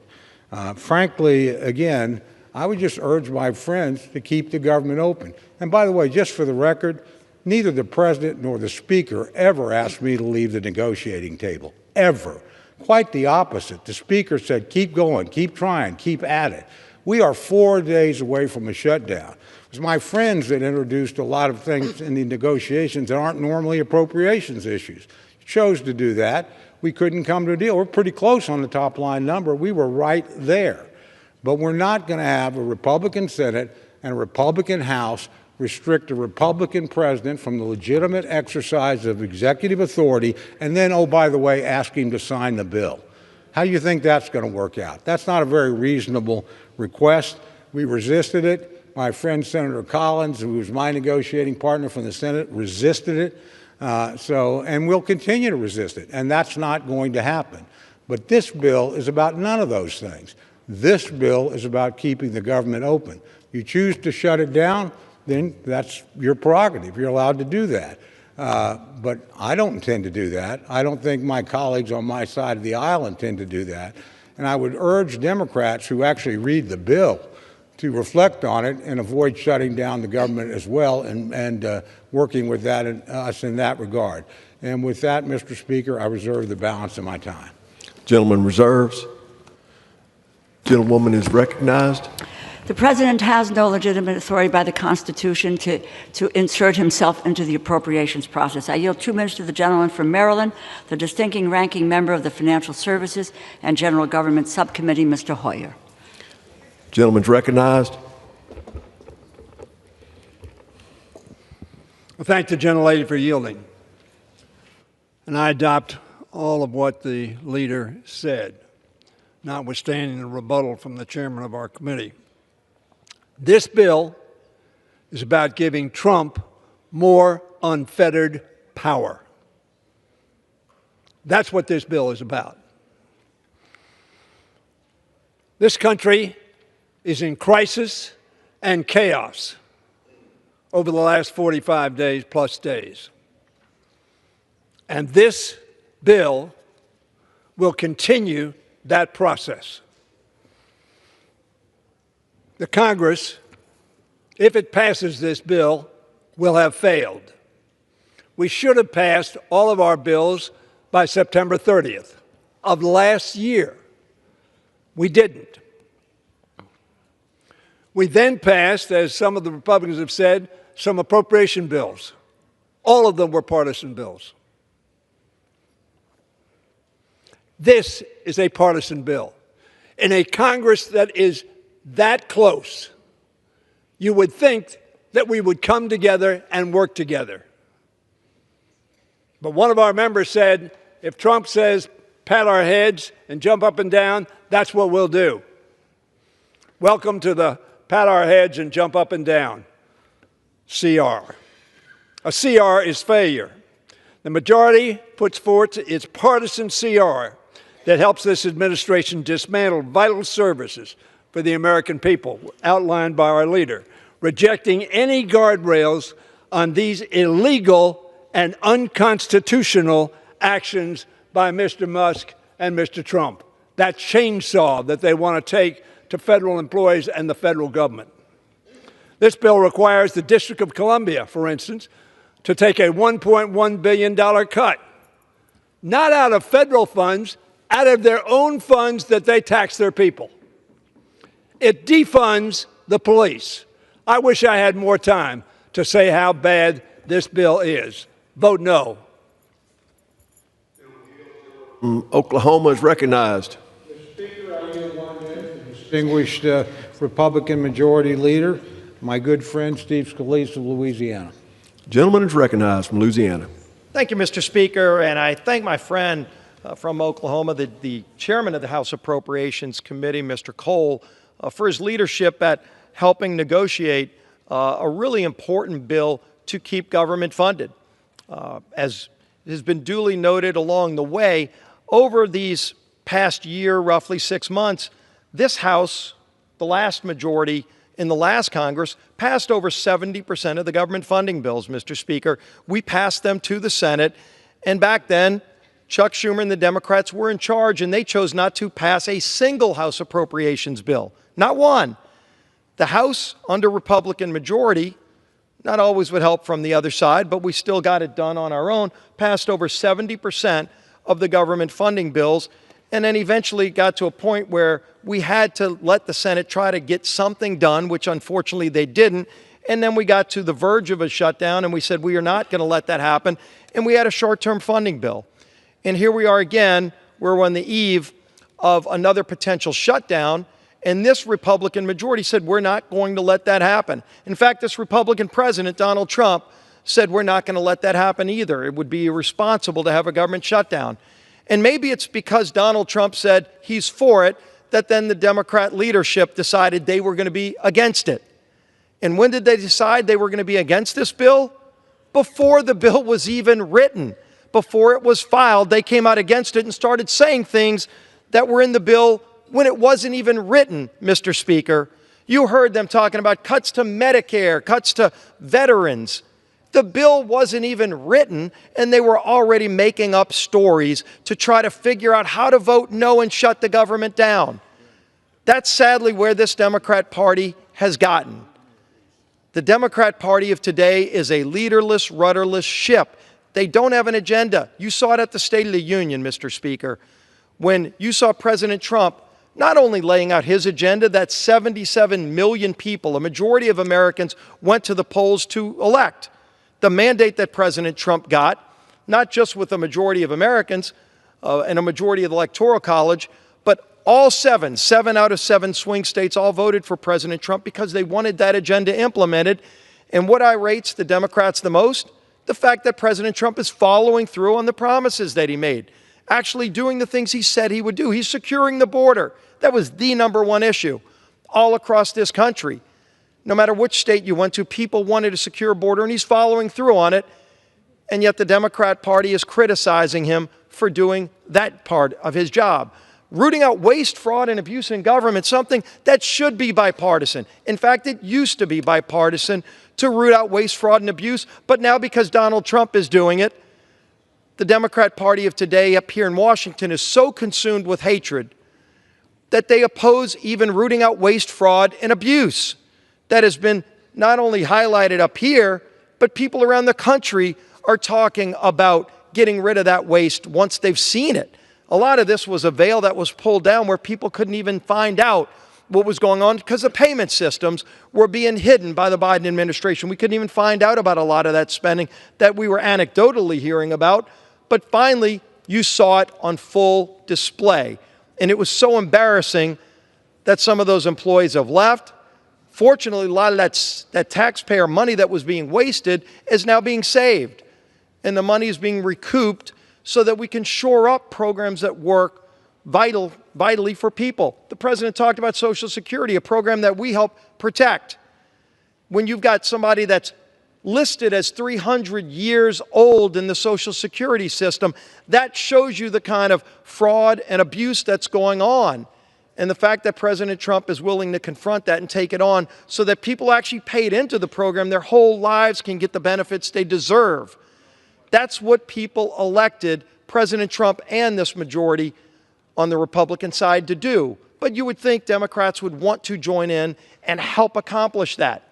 Speaker 7: Frankly, again, I would just urge my friends to keep the government open. And by the way, just for the record, neither the President nor the Speaker ever asked me to leave the negotiating table, ever. Quite the opposite. The Speaker said, keep going, keep trying, keep at it. We are 4 days away from a shutdown. It was my friends that introduced a lot of things in the negotiations that aren't normally appropriations issues. Chose to do that. We couldn't come to a deal. We're pretty close on the top line number. We were right there. But we're not going to have a Republican Senate and a Republican House restrict a Republican president from the legitimate exercise of executive authority and then, oh, by the way, ask him to sign the bill. How do you think that's going to work out? That's not a very reasonable request. We resisted it. My friend Senator Collins, who was my negotiating partner from the Senate, resisted it. And we'll continue to resist it, and that's not going to happen. But this bill is about none of those things. This bill is about keeping the government open. You choose to shut it down, then that's your prerogative. You're allowed to do that. But I don't intend to do that. I don't think my colleagues on my side of the aisle intend to do that. And I would urge Democrats who actually read the bill to reflect on it and avoid shutting down the government as well and working with us in that regard. And with that, Mr. Speaker, I reserve the balance of my time.
Speaker 9: Gentleman reserves. Gentlewoman is recognized.
Speaker 8: The President has no legitimate authority by the Constitution to insert himself into the appropriations process. I yield 2 minutes to the gentleman from Maryland, the distinguished ranking member of the Financial Services and General Government Subcommittee, Mr. Hoyer.
Speaker 9: Gentleman's recognized.
Speaker 11: I thank the gentlelady for yielding. And I adopt all of what the leader said, notwithstanding the rebuttal from the chairman of our committee. This bill is about giving Trump more unfettered power. That's what this bill is about. This country is in crisis and chaos over the last 45 days plus days. And this bill will continue that process. The Congress, if it passes this bill, will have failed. We should have passed all of our bills by September 30th of last year. We didn't. We then passed, as some of the Republicans have said, some appropriation bills. All of them were partisan bills. This is a partisan bill. In a Congress that is that close, you would think that we would come together and work together. But one of our members said, if Trump says, pat our heads and jump up and down, that's what we'll do. Welcome to the pat our heads and jump up and down. CR. A CR is failure. The majority puts forth its partisan CR that helps this administration dismantle vital services for the American people, outlined by our leader, rejecting any guardrails on these illegal and unconstitutional actions by Mr. Musk and Mr. Trump. That chainsaw that they want to take to federal employees and the federal government. This bill requires the District of Columbia, for instance, to take a $1.1 billion cut, not out of federal funds, out of their own funds that they tax their people. It defunds the police. I wish I had more time to say how bad this bill is. Vote no.
Speaker 9: Oklahoma is recognized.
Speaker 7: Mr. Speaker, I yield 1 minute to distinguished Republican Majority Leader, my good friend Steve Scalise of Louisiana.
Speaker 9: Gentleman is recognized from Louisiana.
Speaker 12: Thank you, Mr. Speaker, and I thank my friend from Oklahoma, the chairman of the House Appropriations Committee, Mr. Cole, for his leadership at helping negotiate a really important bill to keep government funded. As has been duly noted along the way, over these past year, roughly 6 months, this House, the last majority in the last Congress, passed over 70% of the government funding bills, Mr. Speaker. We passed them to the Senate, and back then, Chuck Schumer and the Democrats were in charge, and they chose not to pass a single House Appropriations bill, not one. The House, under Republican majority, not always with help from the other side, but we still got it done on our own, passed over 70% of the government funding bills, and then eventually got to a point where we had to let the Senate try to get something done, which unfortunately they didn't, and then we got to the verge of a shutdown, and we said we are not going to let that happen, and we had a short-term funding bill. And here we are again, we're on the eve of another potential shutdown, and this Republican majority said we're not going to let that happen. In fact, this Republican president, Donald Trump, said we're not going to let that happen either. It would be irresponsible to have a government shutdown. And maybe it's because Donald Trump said he's for it that then the Democrat leadership decided they were going to be against it. And when did they decide they were going to be against this bill? Before the bill was even written. Before it was filed, they came out against it and started saying things that were in the bill when it wasn't even written, Mr. Speaker. You heard them talking about cuts to Medicare, cuts to veterans. The bill wasn't even written, and they were already making up stories to try to figure out how to vote no and shut the government down. That's sadly where this Democrat Party has gotten. The Democrat Party of today is a leaderless, rudderless ship. They don't have an agenda. You saw it at the State of the Union, Mr. Speaker, when you saw President Trump not only laying out his agenda that 77 million people, a majority of Americans, went to the polls to elect. The mandate that President Trump got, not just with a majority of Americans and a majority of the Electoral College, but all seven out of 7 swing states all voted for President Trump because they wanted that agenda implemented. And what irrates the Democrats the most? The fact that President Trump is following through on the promises that he made, actually doing the things he said he would do. He's securing the border. That was the #1 issue all across this country. No matter which state you went to, people wanted a secure border, and he's following through on it. And yet the Democrat Party is criticizing him for doing that part of his job. Rooting out waste, fraud, and abuse in government, something that should be bipartisan. In fact, it used to be bipartisan to root out waste, fraud, and abuse, but now because Donald Trump is doing it, the Democrat Party of today up here in Washington is so consumed with hatred that they oppose even rooting out waste, fraud, and abuse. That has been not only highlighted up here, but people around the country are talking about getting rid of that waste once they've seen it. A lot of this was a veil that was pulled down where people couldn't even find out what was going on because the payment systems were being hidden by the Biden administration. We couldn't even find out about a lot of that spending that we were anecdotally hearing about. But finally, you saw it on full display. And it was so embarrassing that some of those employees have left. Fortunately, a lot of that taxpayer money that was being wasted is now being saved. And the money is being recouped so that we can shore up programs that work vitally for people. The president talked about Social Security, a program that we help protect. When you've got somebody that's listed as 300 years old in the Social Security system, that shows you the kind of fraud and abuse that's going on. And the fact that President Trump is willing to confront that and take it on so that people actually paid into the program their whole lives can get the benefits they deserve. That's what people elected President Trump and this majority on the Republican side to do. But you would think Democrats would want to join in and help accomplish that.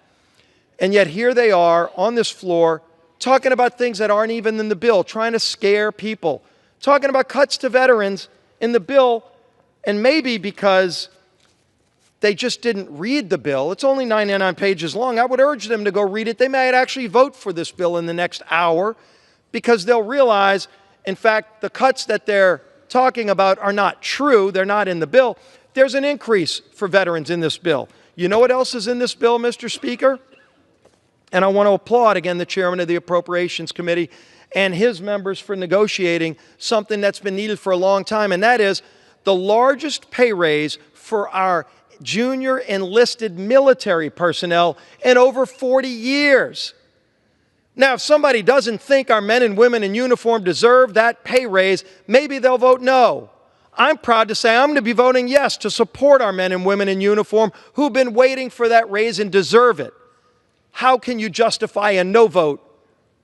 Speaker 12: And yet here they are on this floor talking about things that aren't even in the bill, trying to scare people, talking about cuts to veterans in the bill. And maybe because they just didn't read the bill, it's only 99 pages long, I would urge them to go read it. They might actually vote for this bill in the next hour because they'll realize, in fact, the cuts that they're talking about are not true. They're not in the bill. There's an increase for veterans in this bill. You know what else is in this bill, Mr. Speaker? And I want to applaud, again, the chairman of the Appropriations Committee and his members for negotiating something that's been needed for a long time, and that is the largest pay raise for our junior enlisted military personnel in over 40 years. Now, if somebody doesn't think our men and women in uniform deserve that pay raise, maybe they'll vote no. I'm proud to say I'm going to be voting yes to support our men and women in uniform who've been waiting for that raise and deserve it. How can you justify a no vote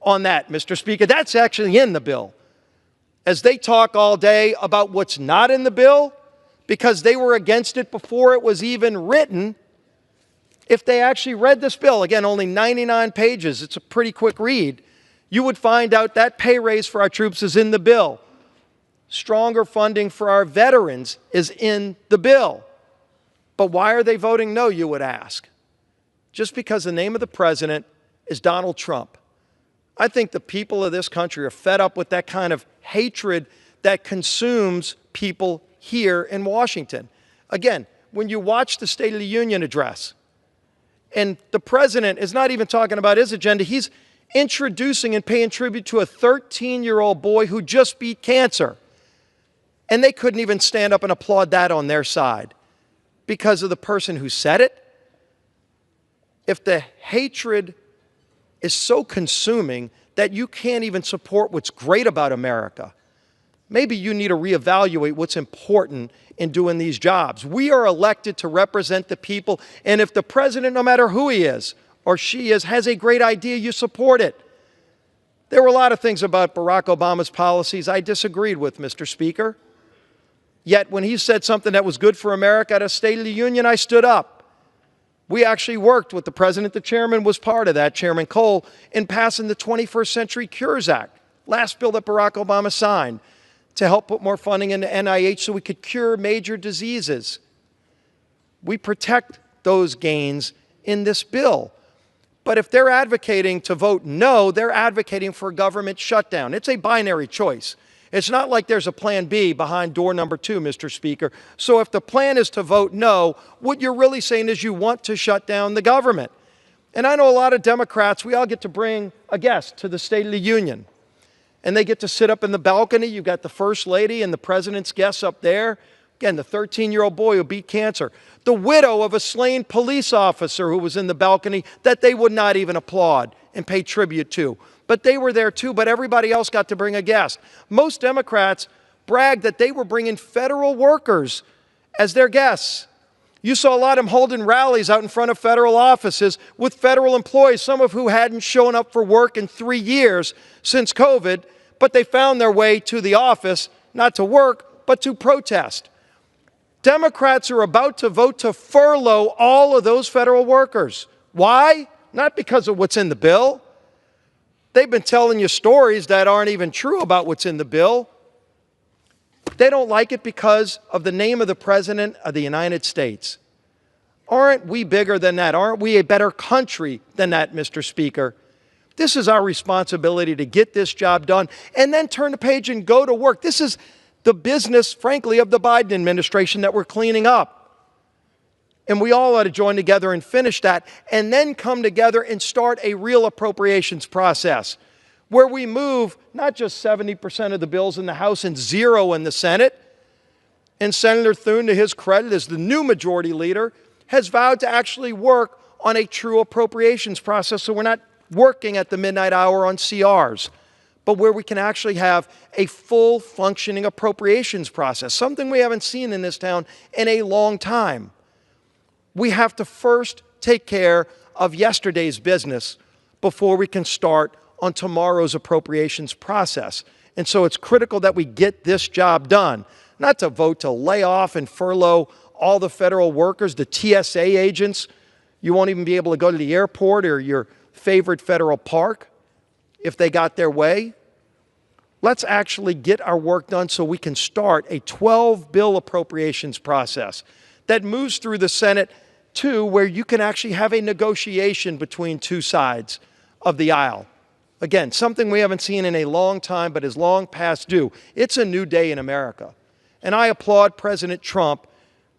Speaker 12: on that, Mr. Speaker? That's actually in the bill. As they talk all day about what's not in the bill, because they were against it before it was even written, if they actually read this bill, again, only 99 pages, it's a pretty quick read, you would find out that pay raise for our troops is in the bill. Stronger funding for our veterans is in the bill. But why are they voting no, you would ask? Just because the name of the president is Donald Trump. I think the people of this country are fed up with that kind of hatred that consumes people here in Washington. Again, when you watch the State of the Union address, and the president is not even talking about his agenda, he's introducing and paying tribute to a 13-year-old boy who just beat cancer. And they couldn't even stand up and applaud that on their side because of the person who said it. If the hatred is so consuming that you can't even support what's great about America, maybe you need to reevaluate what's important in doing these jobs. We are elected to represent the people, and if the president, no matter who he is or she is, has a great idea, you support it. There were a lot of things about Barack Obama's policies I disagreed with, Mr. Speaker. Yet when he said something that was good for America at a State of the Union, I stood up. We actually worked with the president. The chairman was part of that, Chairman Cole, in passing the 21st Century Cures Act, last bill that Barack Obama signed, to help put more funding into NIH so we could cure major diseases. We protect those gains in this bill. But if they're advocating to vote no, they're advocating for a government shutdown. It's a binary choice. It's not like there's a plan B behind door number 2, Mr. Speaker. So if the plan is to vote no, what you're really saying is you want to shut down the government. And I know a lot of Democrats, we all get to bring a guest to the State of the Union. And they get to sit up in the balcony. You've got the First Lady and the President's guests up there. Again, the 13-year-old boy who beat cancer. The widow of a slain police officer who was in the balcony that they would not even applaud and pay tribute to. But they were there too, but everybody else got to bring a guest. Most Democrats bragged that they were bringing federal workers as their guests. You saw a lot of them holding rallies out in front of federal offices with federal employees, some of who hadn't shown up for work in 3 years since COVID, but they found their way to the office, not to work, but to protest. Democrats are about to vote to furlough all of those federal workers. Why? Not because of what's in the bill. They've been telling you stories that aren't even true about what's in the bill. They don't like it because of the name of the President of the United States. Aren't we bigger than that? Aren't we a better country than that, Mr. Speaker? This is our responsibility to get this job done and then turn the page and go to work. This is the business, frankly, of the Biden administration that we're cleaning up. And we all ought to join together and finish that and then come together and start a real appropriations process where we move not just 70% of the bills in the House and 0 in the Senate. And Senator Thune, to his credit, as the new majority leader, has vowed to actually work on a true appropriations process so we're not working at the midnight hour on CRs, but where we can actually have a full functioning appropriations process, something we haven't seen in this town in a long time. We have to first take care of yesterday's business before we can start on tomorrow's appropriations process. And so it's critical that we get this job done, not to vote to lay off and furlough all the federal workers, the TSA agents. You won't even be able to go to the airport or your favorite federal park if they got their way. Let's actually get our work done so we can start a 12-bill appropriations process that moves through the Senate too, where you can actually have a negotiation between two sides of the aisle. Again, something we haven't seen in a long time, but is long past due. It's a new day in America. And I applaud President Trump.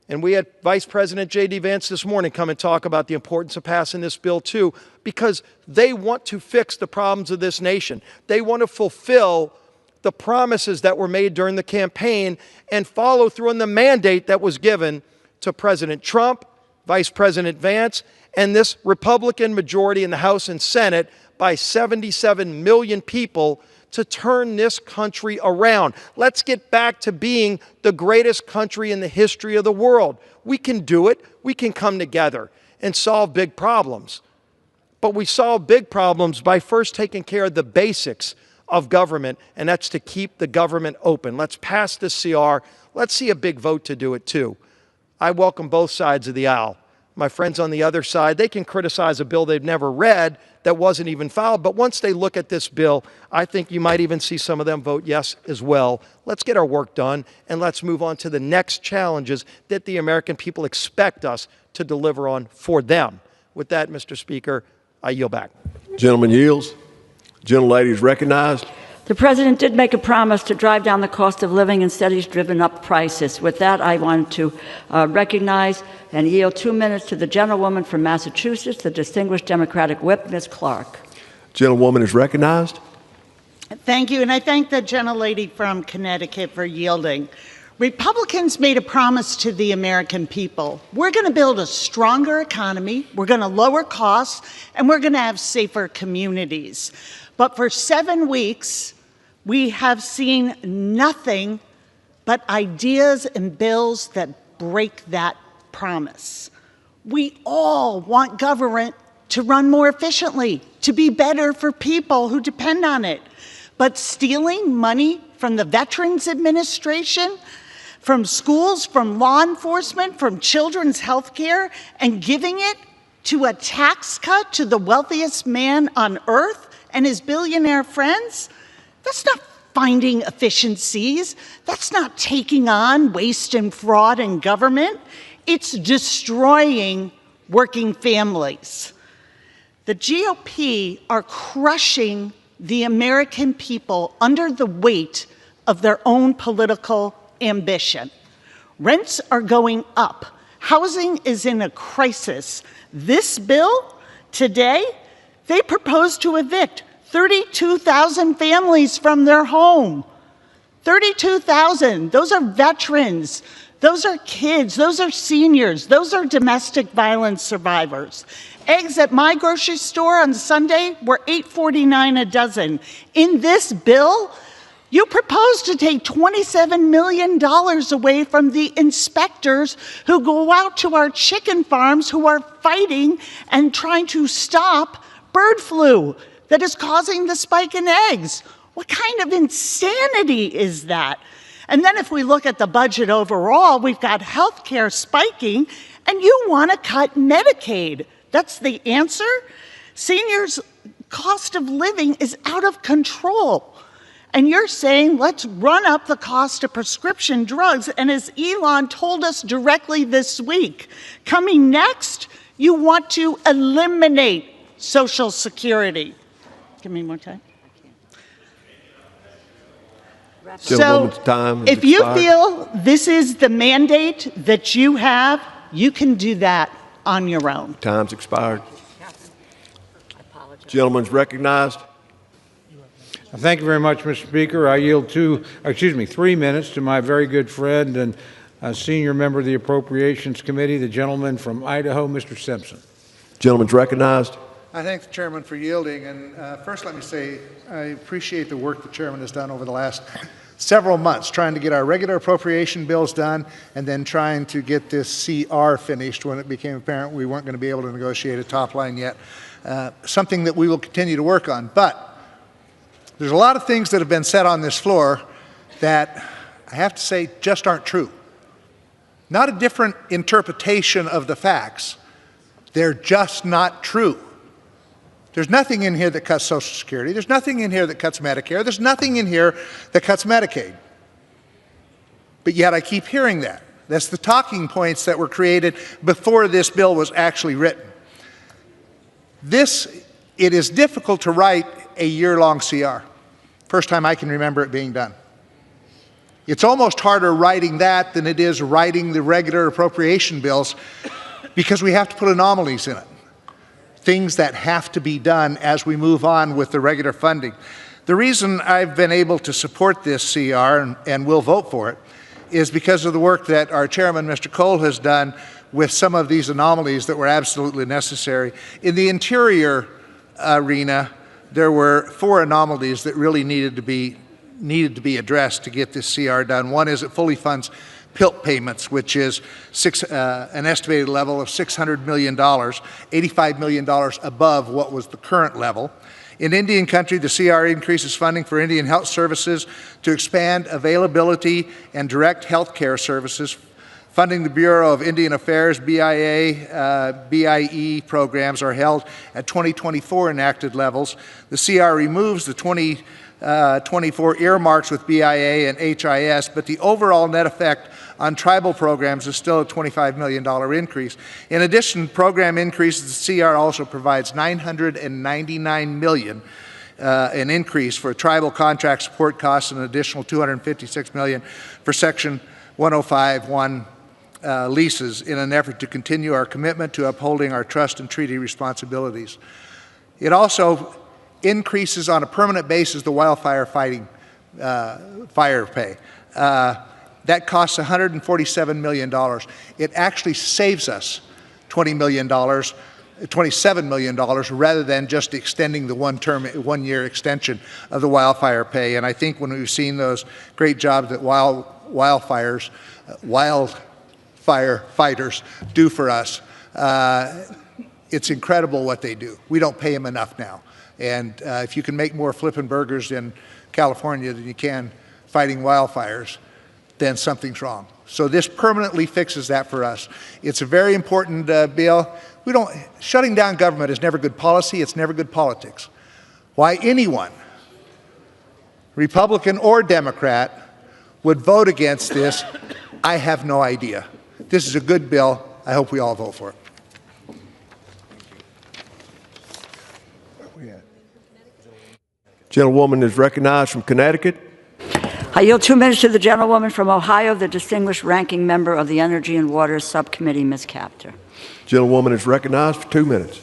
Speaker 12: And we had Vice President J.D. Vance this morning come and talk about the importance of passing this bill too, because they want to fix the problems of this nation. They want to fulfill the promises that were made during the campaign and follow through on the mandate that was given to President Trump, Vice President Vance, and this Republican majority in the House and Senate by 77 million people to turn this country around. Let's get back to being the greatest country in the history of the world. We can do it. We can come together and solve big problems. But we solve big problems by first taking care of the basics of government, and that's to keep the government open. Let's pass this CR. Let's see a big vote to do it too. I welcome both sides of the aisle. My friends on the other side, they can criticize a bill they've never read that wasn't even filed, but once they look at this bill, I think you might even see some of them vote yes as well. Let's get our work done, and let's move on to the next challenges that the American people expect us to deliver on for them. With that, Mr. Speaker, I yield back.
Speaker 9: Gentleman yields. Gentlelady is recognized.
Speaker 8: The President did make a promise to drive down the cost of living. Instead, he's driven up prices. With that, I want to recognize and yield 2 minutes to the gentlewoman from Massachusetts, the distinguished Democratic whip, Ms. Clark.
Speaker 9: Gentlewoman is recognized.
Speaker 13: Thank you, and I thank the gentlelady from Connecticut for yielding. Republicans made a promise to the American people. We're going to build a stronger economy, we're going to lower costs, and we're going to have safer communities. But for 7 weeks, we have seen nothing but ideas and bills that break that promise. We all want government to run more efficiently, to be better for people who depend on it. But stealing money from the Veterans Administration, from schools, from law enforcement, from children's health care, and giving it to a tax cut to the wealthiest man on earth and his billionaire friends, that's not finding efficiencies. That's not taking on waste and fraud in government. It's destroying working families. The GOP are crushing the American people under the weight of their own political ambition. Rents are going up. Housing is in a crisis. This bill today, they propose to evict 32,000 families from their home. 32,000. Those are veterans. Those are kids. Those are seniors. Those are domestic violence survivors. Eggs at my grocery store on Sunday were $8.49 a dozen. In this bill, you propose to take $27 million away from the inspectors who go out to our chicken farms who are fighting and trying to stop bird flu that is causing the spike in eggs. What kind of insanity is that? And then if we look at the budget overall, we've got health care spiking, and you want to cut Medicaid. That's the answer? Seniors' cost of living is out of control. And you're saying, let's run up the cost of prescription drugs. And as Elon told us directly this week, coming next, you want to eliminate Social Security. Give me more time. So if you feel this is the mandate that you have, you can do that on your own.
Speaker 9: Time's expired. Gentleman's recognized.
Speaker 7: Thank you very much, Mr. Speaker. I yield 3 minutes to my very good friend and senior member of the Appropriations Committee, the gentleman from Idaho, Mr. Simpson.
Speaker 9: Gentleman's recognized.
Speaker 14: I thank the chairman for yielding. And first, let me say I appreciate the work the chairman has done over the last several months, trying to get our regular appropriation bills done and then trying to get this CR finished when it became apparent we weren't going to be able to negotiate a top line yet. Something that we will continue to work on. But there's a lot of things that have been said on this floor that I have to say just aren't true. Not a different interpretation of the facts. They're just not true. There's nothing in here that cuts Social Security. There's nothing in here that cuts Medicare. There's nothing in here that cuts Medicaid. But yet I keep hearing that. That's the talking points that were created before this bill was actually written. It is difficult to write a year-long CR. First time I can remember it being done. It's almost harder writing that than it is writing the regular appropriation bills because we have to put anomalies in it. Things that have to be done as we move on with the regular funding. The reason I've been able to support this CR and will vote for it is because of the work that our chairman, Mr. Cole, has done with some of these anomalies that were absolutely necessary. In the interior arena, there were 4 anomalies that really needed to be addressed to get this CR done. One is it fully funds PILT payments, which is an estimated level of $600 million, $85 million above what was the current level. In Indian country, the CR increases funding for Indian health services to expand availability and direct health care services, funding the Bureau of Indian Affairs, BIA, BIE programs are held at 2024 enacted levels. The CR removes the 2024 earmarks with BIA and HIS, but the overall net effect on tribal programs is still a $25 million increase. In addition, program increases, the CR also provides $999 million an increase for tribal contract support costs and an additional $256 million for Section 105(1) leases in an effort to continue our commitment to upholding our trust and treaty responsibilities. It also increases on a permanent basis the wildfire fighting fire pay. That costs $147 million. It actually saves us $20 million, $27 million, rather than just extending the one-year extension of the wildfire pay. And I think when we've seen those great jobs that wildfire fighters do for us, it's incredible what they do. We don't pay them enough now. And if you can make more flippin' burgers in California than you can fighting wildfires, then something's wrong. So this permanently fixes that for us. It's a very important bill. Shutting down government is never good policy. It's never good politics. Why anyone, Republican or Democrat, would vote against this, I have no idea. This is a good bill. I hope we all vote for it.
Speaker 9: Gentlewoman is recognized from Connecticut.
Speaker 8: I yield 2 minutes to the gentlewoman from Ohio, the distinguished ranking member of the Energy and Water Subcommittee, Ms. Capter.
Speaker 9: Gentlewoman is recognized for 2 minutes.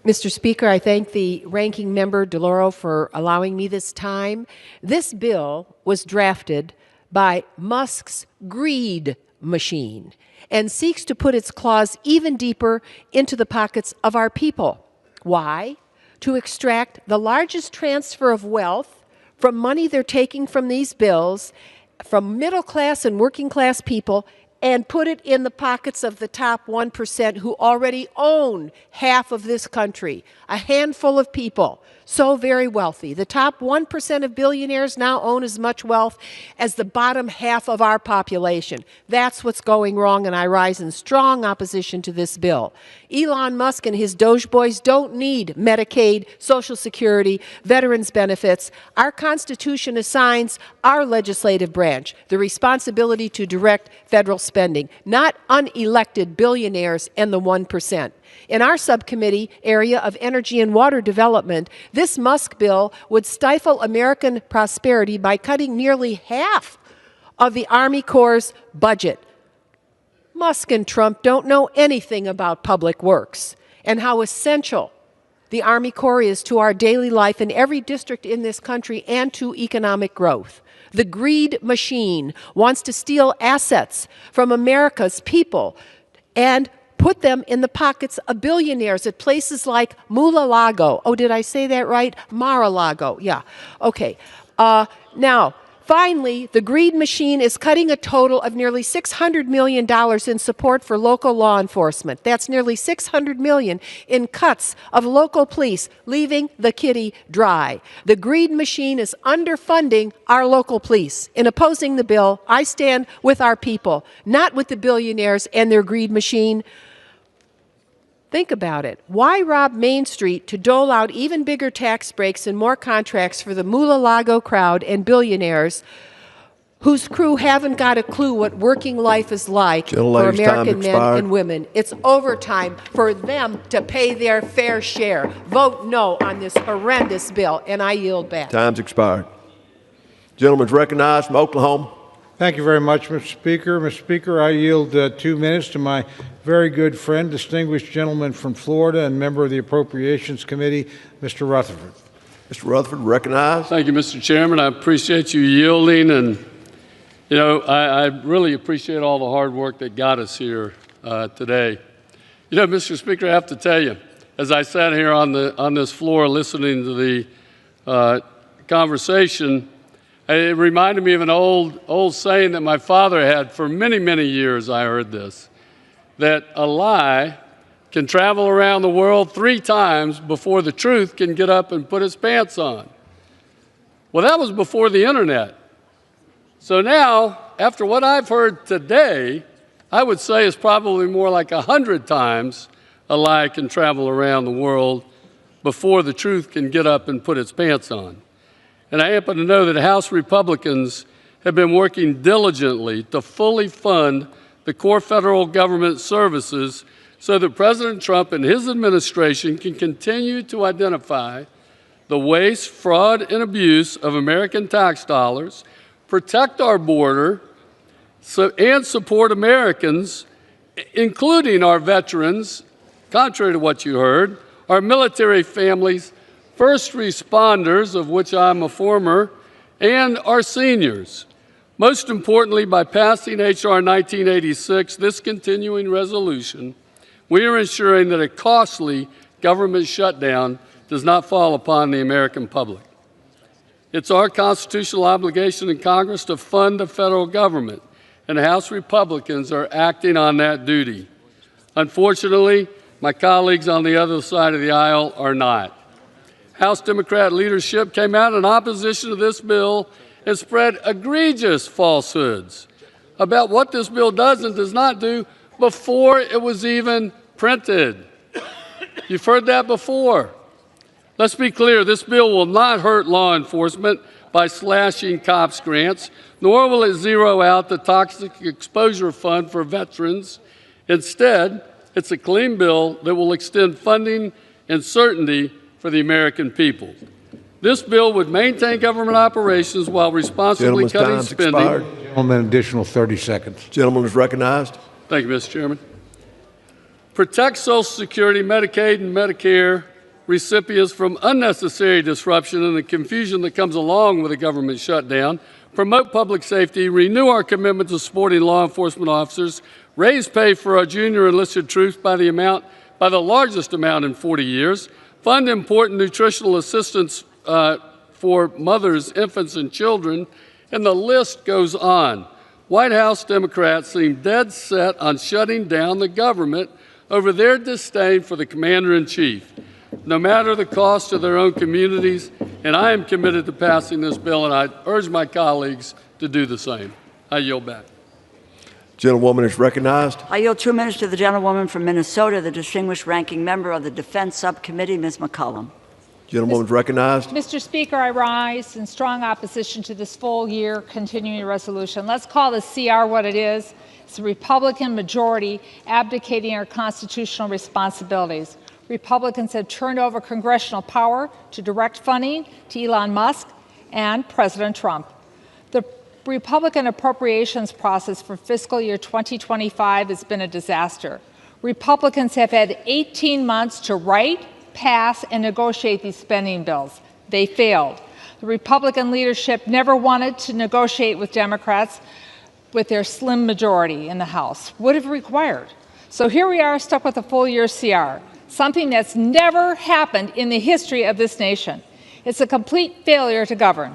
Speaker 15: Mr. Speaker, I thank the ranking member, DeLauro, for allowing me this time. This bill was drafted by Musk's greed machine and seeks to put its claws even deeper into the pockets of our people. Why? To extract the largest transfer of wealth from money they're taking from these bills, from middle class and working class people, and put it in the pockets of the top 1% who already own half of this country, a handful of people, so very wealthy. The top 1% of billionaires now own as much wealth as the bottom half of our population. That's what's going wrong, and I rise in strong opposition to this bill. Elon Musk and his Doge boys don't need Medicaid, Social Security, veterans benefits. Our Constitution assigns our legislative branch the responsibility to direct federal spending, not unelected billionaires and the 1%. In our subcommittee area of energy and water development, this Musk bill would stifle American prosperity by cutting nearly half of the Army Corps' budget. Musk and Trump don't know anything about public works and how essential the Army Corps is to our daily life in every district in this country and to economic growth. The greed machine wants to steal assets from America's people and put them in the pockets of billionaires at places like Mar-a-Lago. Oh, did I say that right? Mar-a-Lago, yeah. Okay. Now, finally, the greed machine is cutting a total of nearly $600 million in support for local law enforcement. That's nearly $600 million in cuts of local police, leaving the kitty dry. The greed machine is underfunding our local police. In opposing the bill, I stand with our people, not with the billionaires and their greed machine. Think about it. Why rob Main Street to dole out even bigger tax breaks and more contracts for the Mar-a-Lago crowd and billionaires whose crew haven't got a clue what working life is like for American men and women? It's overtime for them to pay their fair share. Vote no on this horrendous bill, and I yield back.
Speaker 9: Time's expired. Gentleman's recognized from Oklahoma.
Speaker 7: Thank you very much, Mr. Speaker. Mr. Speaker, I yield 2 minutes to my very good friend, distinguished gentleman from Florida and member of the Appropriations Committee, Mr. Rutherford.
Speaker 9: Mr. Rutherford, recognized.
Speaker 16: Thank you, Mr. Chairman. I appreciate you yielding, and I really appreciate all the hard work that got us here today. Mr. Speaker, I have to tell you, as I sat here on this floor listening to the conversation, it reminded me of an old saying that my father had for many, many years. I heard this, that a lie can travel around the world 3 times before the truth can get up and put its pants on. Well, that was before the internet. So now, after what I've heard today, I would say it's probably more like 100 times a lie can travel around the world before the truth can get up and put its pants on. And I happen to know that House Republicans have been working diligently to fully fund the core federal government services so that President Trump and his administration can continue to identify the waste, fraud, and abuse of American tax dollars, protect our border, and support Americans, including our veterans, contrary to what you heard, our military families, first responders, of which I'm a former, and our seniors. Most importantly, by passing H.R. 1986, this continuing resolution, we are ensuring that a costly government shutdown does not fall upon the American public. It's our constitutional obligation in Congress to fund the federal government, and House Republicans are acting on that duty. Unfortunately, my colleagues on the other side of the aisle are not. House Democrat leadership came out in opposition to this bill and spread egregious falsehoods about what this bill does and does not do before it was even printed. You've heard that before. Let's be clear, this bill will not hurt law enforcement by slashing cops' grants, nor will it zero out the Toxic Exposure Fund for veterans. Instead, it's a clean bill that will extend funding and certainty for the American people. This bill would maintain government operations while responsibly cutting spending.
Speaker 9: Expired.
Speaker 7: Gentleman, additional 30 seconds.
Speaker 9: Gentleman is recognized.
Speaker 16: Thank you, Mr. Chairman. Protect Social Security, Medicaid, and Medicare recipients from unnecessary disruption and the confusion that comes along with a government shutdown, promote public safety, renew our commitment to supporting law enforcement officers, raise pay for our junior enlisted troops by the largest amount in 40 years, fund important nutritional assistance for mothers, infants, and children, and the list goes on. White House Democrats seem dead set on shutting down the government over their disdain for the commander-in-chief, no matter the cost to their own communities, and I am committed to passing this bill, and I urge my colleagues to do the same. I yield back.
Speaker 9: Gentlewoman is recognized.
Speaker 8: I yield 2 minutes to the gentlewoman from Minnesota, the distinguished ranking member of the Defense Subcommittee, Ms. McCollum.
Speaker 9: Gentlewoman is recognized.
Speaker 17: Mr. Speaker, I rise in strong opposition to this full-year continuing resolution. Let's call the CR what it is. It's a Republican majority abdicating our constitutional responsibilities. Republicans have turned over congressional power to direct funding to Elon Musk and President Trump. The Republican appropriations process for fiscal year 2025 has been a disaster. Republicans have had 18 months to write, pass, and negotiate these spending bills. They failed. The Republican leadership never wanted to negotiate with Democrats with their slim majority in the House. Would have required. So here we are stuck with a full-year CR, something that's never happened in the history of this nation. It's a complete failure to govern.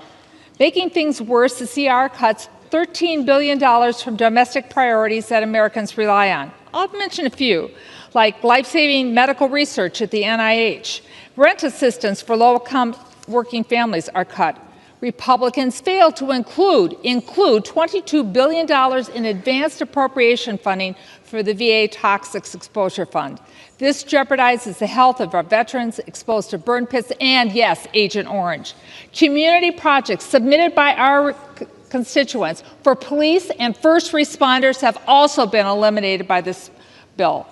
Speaker 17: Making things worse, the CR cuts $13 billion from domestic priorities that Americans rely on. I'll mention a few, like life-saving medical research at the NIH. Rent assistance for low-income working families are cut. Republicans failed to include $22 billion in advanced appropriation funding for the VA Toxic Exposure Fund. This jeopardizes the health of our veterans exposed to burn pits and, yes, Agent Orange. Community projects submitted by our constituents for police and first responders have also been eliminated by this bill.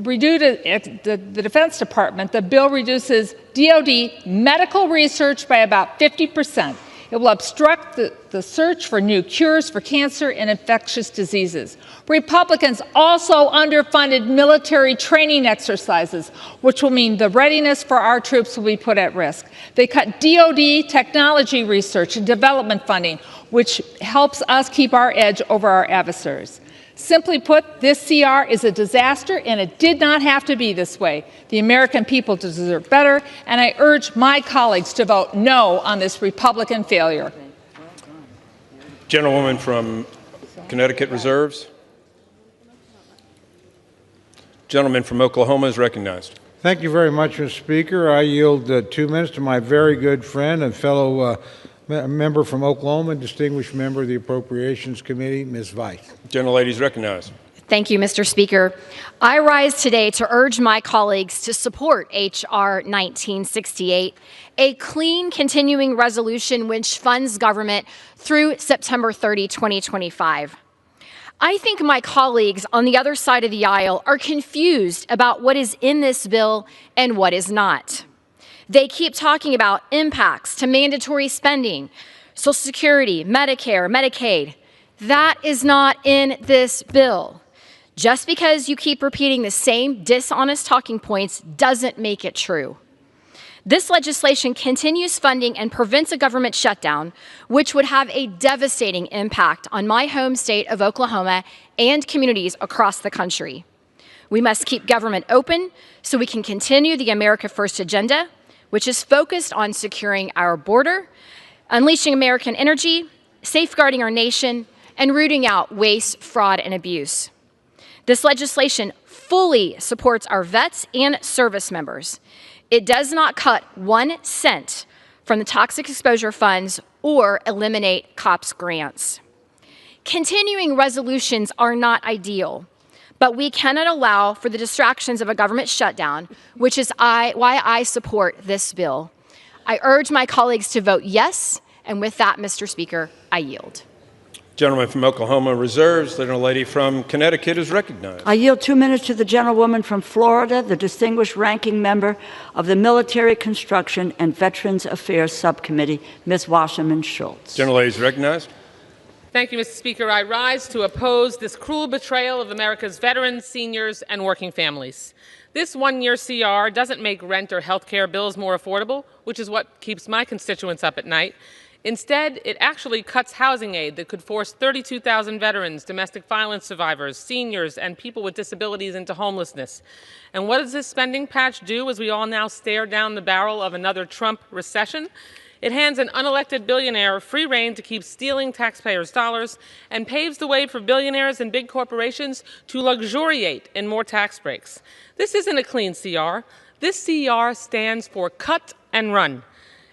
Speaker 17: Due to the Defense Department, the bill reduces DoD medical research by about 50%. It will obstruct the search for new cures for cancer and infectious diseases. Republicans also underfunded military training exercises, which will mean the readiness for our troops will be put at risk. They cut DoD technology research and development funding, which helps us keep our edge over our adversaries. Simply put, this CR is a disaster, and it did not have to be this way. The American people deserve better, and I urge my colleagues to vote no on this Republican failure.
Speaker 18: Gentlewoman from Connecticut reserves. Gentleman from Oklahoma is recognized.
Speaker 7: Thank you very much, Mr. Speaker. I yield 2 minutes to my very good friend and fellow member from Oklahoma and distinguished member of the Appropriations Committee, Ms. Weiss.
Speaker 18: Gentlelady is recognized.
Speaker 19: Thank you, Mr. Speaker. I rise today to urge my colleagues to support H.R. 1968, a clean continuing resolution which funds government through September 30, 2025. I think my colleagues on the other side of the aisle are confused about what is in this bill and what is not. They keep talking about impacts to mandatory spending, Social Security, Medicare, Medicaid. That is not in this bill. Just because you keep repeating the same dishonest talking points doesn't make it true. This legislation continues funding and prevents a government shutdown, which would have a devastating impact on my home state of Oklahoma and communities across the country. We must keep government open so we can continue the America First agenda, which is focused on securing our border, unleashing American energy, safeguarding our nation, and rooting out waste, fraud, and abuse. This legislation fully supports our vets and service members. It does not cut 1 cent from the toxic exposure funds or eliminate COPS grants. Continuing resolutions are not ideal, but we cannot allow for the distractions of a government shutdown, which is why I support this bill. I urge my colleagues to vote yes, and with that, Mr. Speaker, I yield.
Speaker 18: Gentleman from Oklahoma reserves. The gentlelady from Connecticut is recognized.
Speaker 8: I yield 2 minutes to the gentlewoman from Florida, the distinguished ranking member of the Military Construction and Veterans Affairs Subcommittee, Ms. Wasserman Schultz.
Speaker 18: Gentlelady is recognized.
Speaker 20: Thank you, Mr. Speaker. I rise to oppose this cruel betrayal of America's veterans, seniors, and working families. This one-year CR doesn't make rent or health care bills more affordable, which is what keeps my constituents up at night. Instead, it actually cuts housing aid that could force 32,000 veterans, domestic violence survivors, seniors, and people with disabilities into homelessness. And what does this spending patch do as we all now stare down the barrel of another Trump recession? It hands an unelected billionaire free rein to keep stealing taxpayers' dollars and paves the way for billionaires and big corporations to luxuriate in more tax breaks. This isn't a clean CR. This CR stands for cut and run.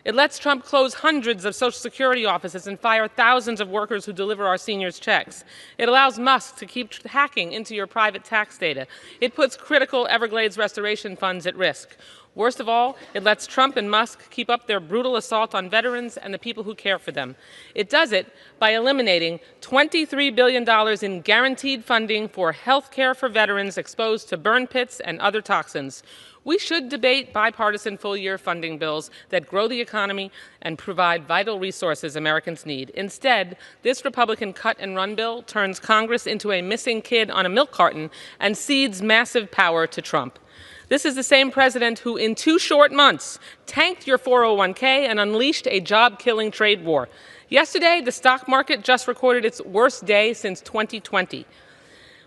Speaker 20: It lets Trump close hundreds of Social Security offices and fire thousands of workers who deliver our seniors' checks. It allows Musk to keep hacking into your private tax data. It puts critical Everglades restoration funds at risk. Worst of all, it lets Trump and Musk keep up their brutal assault on veterans and the people who care for them. It does it by eliminating $23 billion in guaranteed funding for health care for veterans exposed to burn pits and other toxins. We should debate bipartisan full-year funding bills that grow the economy and provide vital resources Americans need. Instead, this Republican cut-and-run bill turns Congress into a missing kid on a milk carton and cedes massive power to Trump. This is the same president who, in 2 short months, tanked your 401k and unleashed a job-killing trade war. Yesterday, the stock market just recorded its worst day since 2020.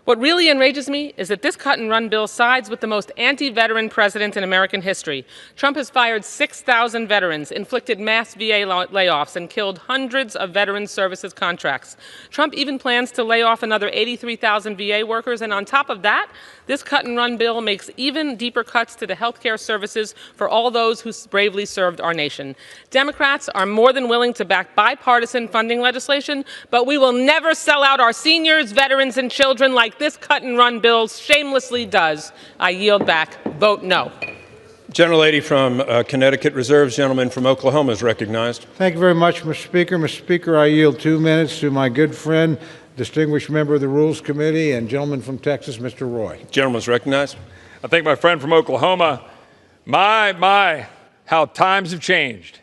Speaker 20: What really enrages me is that this cut-and-run bill sides with the most anti-veteran president in American history. Trump has fired 6,000 veterans, inflicted mass VA layoffs, and killed hundreds of veteran services contracts. Trump even plans to lay off another 83,000 VA workers, and on top of that, this cut-and-run bill makes even deeper cuts to the health care services for all those who bravely served our nation. Democrats are more than willing to back bipartisan funding legislation, but we will never sell out our seniors, veterans, and children like this cut-and-run bill shamelessly does. I yield back. Vote no.
Speaker 18: Gentlelady from Connecticut reserves. Gentleman from Oklahoma is recognized.
Speaker 7: Thank you very much, Mr. Speaker. Mr. Speaker, I yield 2 minutes to my good friend, distinguished member of the Rules Committee, and gentleman from Texas, Mr. Roy.
Speaker 18: Gentleman is recognized.
Speaker 21: I thank my friend from Oklahoma. My, how times have changed.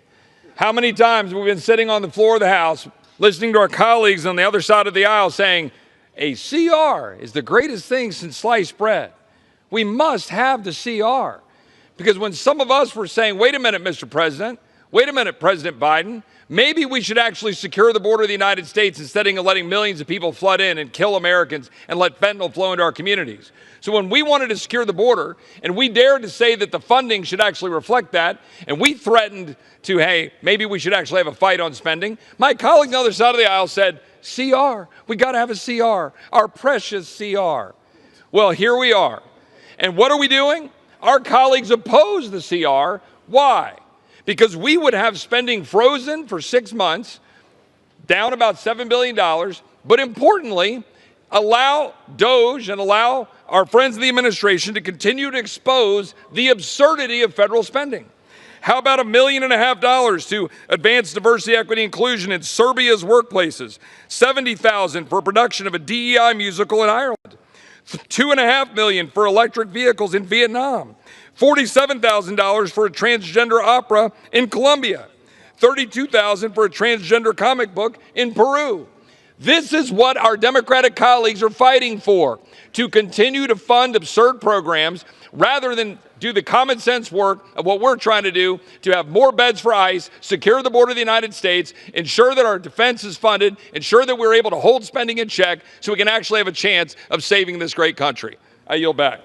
Speaker 21: How many times have we been sitting on the floor of the House listening to our colleagues on the other side of the aisle saying, a CR is the greatest thing since sliced bread. We must have the CR. Because when some of us were saying, wait a minute, Mr. President, wait a minute, President Biden, maybe we should actually secure the border of the United States instead of letting millions of people flood in and kill Americans and let fentanyl flow into our communities. So when we wanted to secure the border and we dared to say that the funding should actually reflect that, and we threatened to, hey, maybe we should actually have a fight on spending, my colleague on the other side of the aisle said, CR, we got to have a CR, our precious CR. Well, here we are. And what are we doing? Our colleagues oppose the CR. Why? Because we would have spending frozen for 6 months, down about $7 billion, but importantly, allow DOGE and allow our friends in the administration to continue to expose the absurdity of federal spending. How about $1.5 million to advance diversity, equity, inclusion in Serbia's workplaces? $70,000 for production of a DEI musical in Ireland. $2.5 million for electric vehicles in Vietnam. $47,000 for a transgender opera in Colombia. $32,000 for a transgender comic book in Peru. This is what our Democratic colleagues are fighting for, to continue to fund absurd programs rather than do the common sense work of what we're trying to do, to have more beds for ICE, secure the border of the United States, ensure that our defense is funded, ensure that we're able to hold spending in check so we can actually have a chance of saving this great country. I yield back.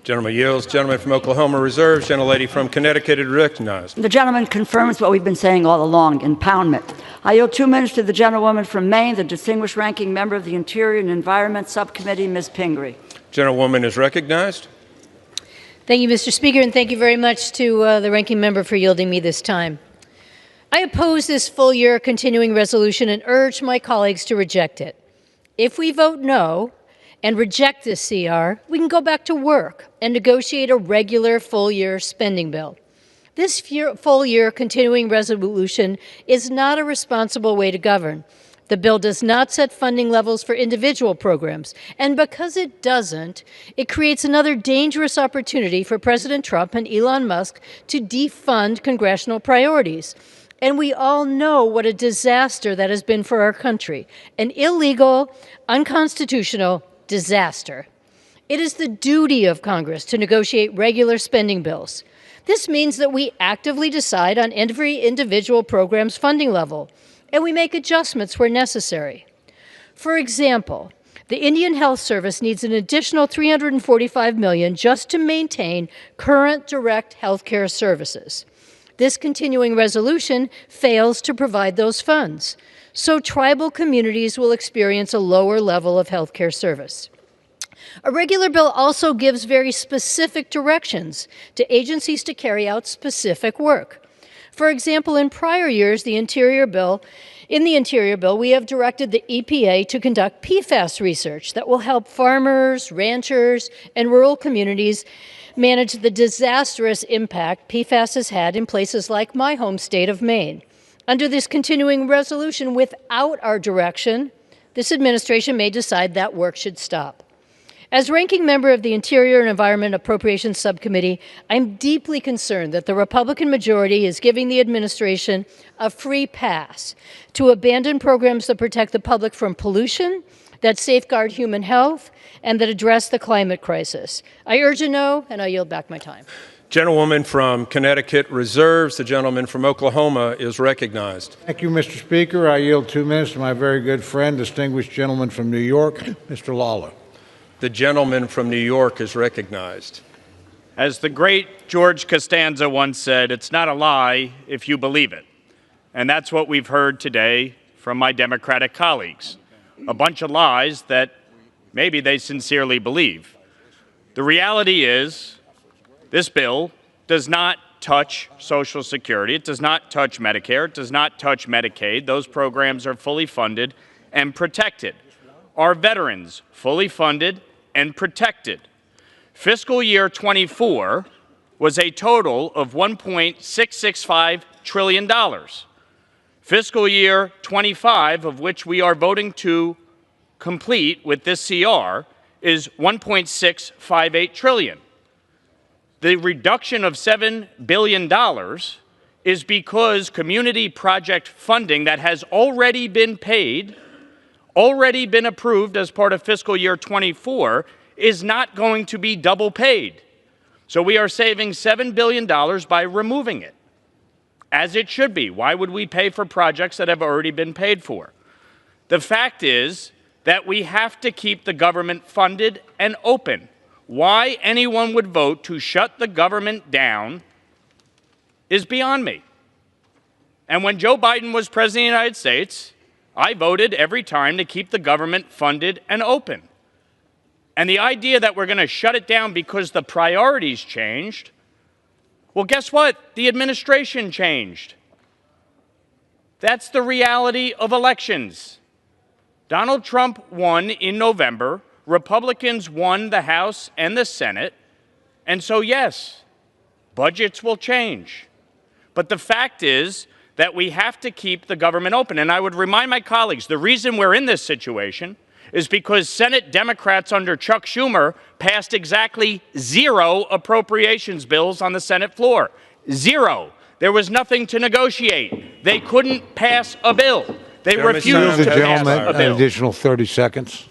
Speaker 18: Gentleman yields. Gentleman from Oklahoma reserves. Gentlelady from Connecticut is recognized.
Speaker 8: The gentleman confirms what we've been saying all along, impoundment. I yield 2 minutes to the gentlewoman from Maine, the distinguished ranking member of the Interior and Environment Subcommittee, Ms. Pingree.
Speaker 18: Gentlewoman is recognized.
Speaker 22: Thank you, Mr. Speaker, and thank you very much to the ranking member for yielding me this time. I oppose this full-year continuing resolution and urge my colleagues to reject it. If we vote no and reject this CR, we can go back to work and negotiate a regular full-year spending bill. This full-year continuing resolution is not a responsible way to govern. The bill does not set funding levels for individual programs, and because it doesn't, it creates another dangerous opportunity for President Trump and Elon Musk to defund congressional priorities. And we all know what a disaster that has been for our country, an illegal, unconstitutional disaster. It is the duty of Congress to negotiate regular spending bills. This means that we actively decide on every individual program's funding level, and we make adjustments where necessary. For example, the Indian Health Service needs an additional $345 million just to maintain current direct health care services. This continuing resolution fails to provide those funds, so tribal communities will experience a lower level of health care service. A regular bill also gives very specific directions to agencies to carry out specific work. For example, in prior years, in the Interior Bill, we have directed the EPA to conduct PFAS research that will help farmers, ranchers, and rural communities manage the disastrous impact PFAS has had in places like my home state of Maine. Under this continuing resolution, without our direction, this administration may decide that work should stop. As ranking member of the Interior and Environment Appropriations Subcommittee, I'm deeply concerned that the Republican majority is giving the administration a free pass to abandon programs that protect the public from pollution, that safeguard human health, and that address the climate crisis. I urge a no, and I yield back my time.
Speaker 18: Gentlewoman from Connecticut reserves. The gentleman from Oklahoma is recognized.
Speaker 7: Thank you, Mr. Speaker. I yield 2 minutes to my very good friend, distinguished gentleman from New York, Mr. Lawler.
Speaker 18: The gentleman from New York is recognized.
Speaker 23: As the great George Costanza once said, it's not a lie if you believe it. And that's what we've heard today from my Democratic colleagues. A bunch of lies that maybe they sincerely believe. The reality is this bill does not touch Social Security. It does not touch Medicare. It does not touch Medicaid. Those programs are fully funded and protected. Our veterans fully funded and protected. Fiscal year 24 was a total of $1.665 trillion. Fiscal year 25, of which we are voting to complete with this CR, is $1.658 trillion. The reduction of $7 billion is because community project funding that has already been paid, already been approved as part of fiscal year 24, is not going to be double paid. So we are saving $7 billion by removing it, as it should be. Why would we pay for projects that have already been paid for? The fact is that we have to keep the government funded and open. Why anyone would vote to shut the government down is beyond me. And when Joe Biden was president of the United States, I voted every time to keep the government funded and open. And the idea that we're going to shut it down because the priorities changed, well, guess what? The administration changed. That's the reality of elections. Donald Trump won in November. Republicans won the House and the Senate. And so, yes, budgets will change. But the fact is that we have to keep the government open. And I would remind my colleagues, the reason we're in this situation is because Senate Democrats under Chuck Schumer passed exactly 0 appropriations bills on the Senate floor. 0. There was nothing to negotiate. They couldn't pass a bill. They refused to pass a bill.
Speaker 7: An additional 30 seconds.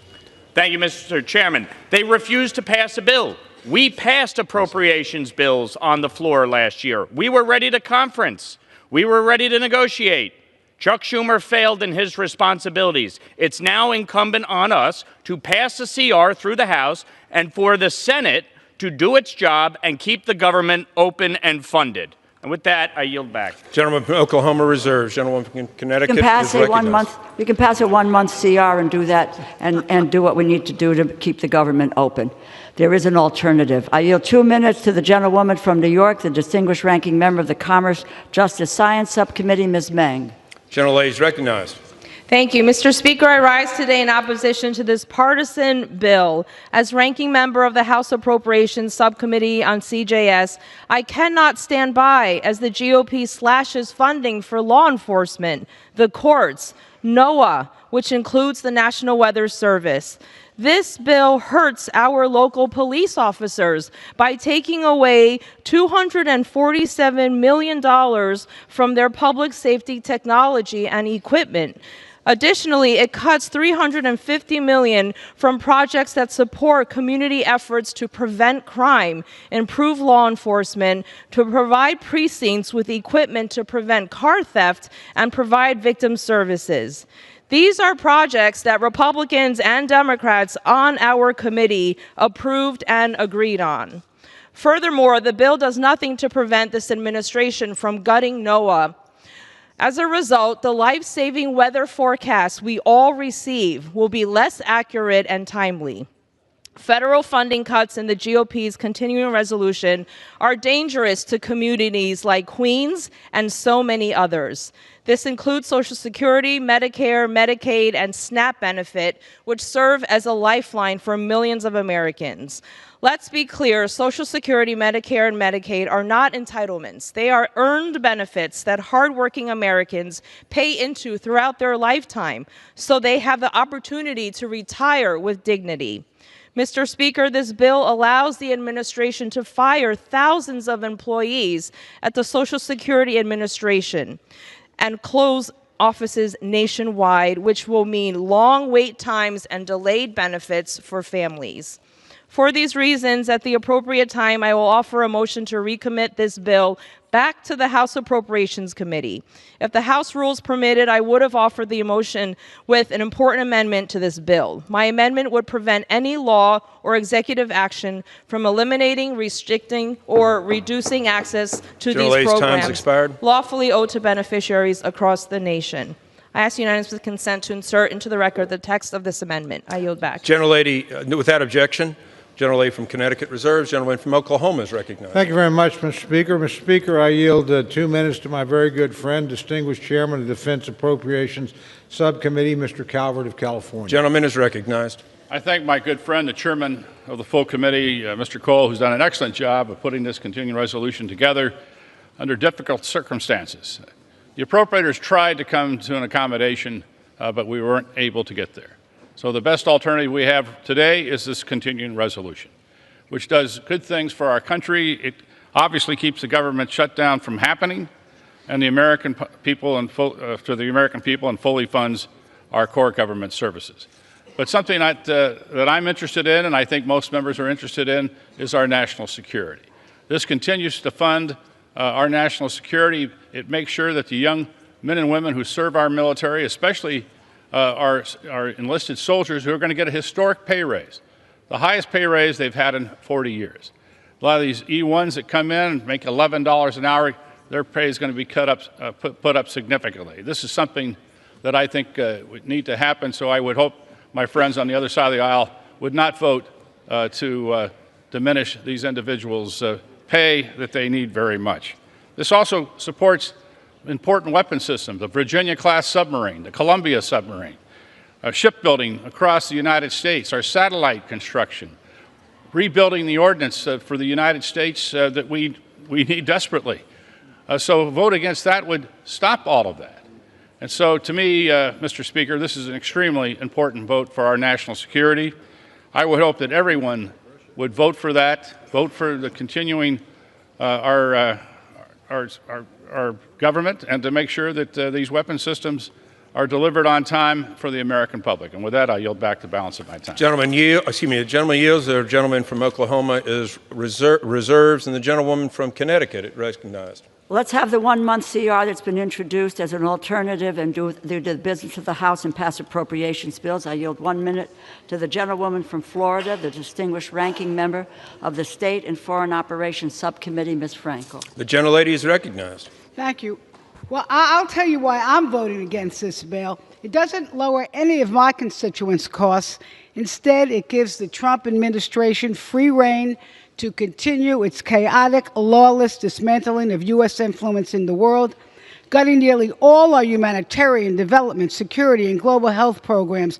Speaker 23: Thank you, Mr. Chairman. They refused to pass a bill. We passed appropriations bills on the floor last year. We were ready to conference. We were ready to negotiate. Chuck Schumer failed in his responsibilities. It's now incumbent on us to pass a CR through the House and for the Senate to do its job and keep the government open and funded. And with that, I yield back.
Speaker 18: Gentleman from Oklahoma reserves. Gentleman from Connecticut
Speaker 8: We can pass
Speaker 18: is
Speaker 8: a 1 month. We can pass a 1 month CR and do that, and do what we need to do to keep the government open. There is an alternative. I yield 2 minutes to the gentlewoman from New York, the distinguished ranking member of the Commerce, Justice, Science Subcommittee, Ms. Meng.
Speaker 18: Gentlelady is recognized.
Speaker 1: Thank you. Mr. Speaker, I rise today in opposition to this partisan bill. As ranking member of the House Appropriations Subcommittee on CJS, I cannot stand by as the GOP slashes funding for law enforcement, the courts, NOAA, which includes the National Weather Service. This bill hurts our local police officers by taking away $247 million from their public safety technology and equipment. Additionally, it cuts $350 million from projects that support community efforts to prevent crime, improve law enforcement, to provide precincts with equipment to prevent car theft, and provide victim services. These are projects that Republicans and Democrats on our committee approved and agreed on. Furthermore, the bill does nothing to prevent this administration from gutting NOAA. As a result, the life-saving weather forecasts we all receive will be less accurate and timely. Federal funding cuts in the GOP's continuing resolution are dangerous to communities like Queens and so many others. This includes Social Security, Medicare, Medicaid, and SNAP benefit, which serve as a lifeline for millions of Americans. Let's be clear, Social Security, Medicare, and Medicaid are not entitlements. They are earned benefits that hardworking Americans pay into throughout their lifetime, so they have the opportunity to retire with dignity. Mr. Speaker, this bill allows the administration to fire thousands of employees at the Social Security Administration and close offices nationwide, which will mean long wait times and delayed benefits for families. For these reasons, at the appropriate time, I will offer a motion to recommit this bill back to the House Appropriations Committee. If the House rules permitted, I would have offered the motion with an important amendment to this bill. My amendment would prevent any law or executive action from eliminating, restricting, or reducing access to these programs lawfully owed to beneficiaries across the nation. I ask unanimous consent to insert into the record the text of this amendment. I yield back.
Speaker 18: Gentlelady, without objection. Gentlelady from Connecticut reserves. Gentleman from Oklahoma is recognized.
Speaker 7: Thank you very much, Mr. Speaker. Mr. Speaker, I yield 2 minutes to my very good friend, distinguished chairman of the Defense Appropriations Subcommittee, Mr. Calvert of California.
Speaker 18: Gentleman is recognized.
Speaker 2: I thank my good friend, the chairman of the full committee, Mr. Cole, who's done an excellent job of putting this continuing resolution together under difficult circumstances. The appropriators tried to come to an accommodation, but we weren't able to get there. So the best alternative we have today is this continuing resolution, which does good things for our country. It obviously keeps the government shutdown from happening. and the American people and to the American people and fully funds our core government services. But something that I'm interested in, and I think most members are interested in, is our national security. This continues to fund our national security. It makes sure that the young men and women who serve our military, especially our enlisted soldiers, who are going to get a historic pay raise, the highest pay raise they've had in 40 years. A lot of these E1s that come in and make $11 an hour, their pay is going to be put up significantly. This is something that I think would need to happen, so I would hope my friends on the other side of the aisle would not vote to diminish these individuals' pay that they need very much. This also supports important weapon systems, the Virginia-class submarine, the Columbia submarine, shipbuilding across the United States, our satellite construction, rebuilding the ordnance for the United States that we need desperately. So a vote against that would stop all of that. And so to me, Mr. Speaker, this is an extremely important vote for our national security. I would hope that everyone would vote for that, vote for the continuing our government, and to make sure that these weapon systems are delivered on time for the American public. And with that, I yield back the balance of my time.
Speaker 18: The gentleman yields. The gentleman from Oklahoma is reserves, and the gentlewoman from Connecticut is recognized.
Speaker 8: Let's have the 1-month CR that's been introduced as an alternative and do the business of the House and pass appropriations bills. I yield 1 minute to the gentlewoman from Florida, the distinguished ranking member of the State and Foreign Operations Subcommittee, Ms. Frankel.
Speaker 18: The gentlelady is recognized.
Speaker 3: Thank you. Well, I'll tell you why I'm voting against this bill. It doesn't lower any of my constituents' costs. Instead, it gives the Trump administration free rein to continue its chaotic, lawless dismantling of U.S. influence in the world, gutting nearly all our humanitarian development, security, and global health programs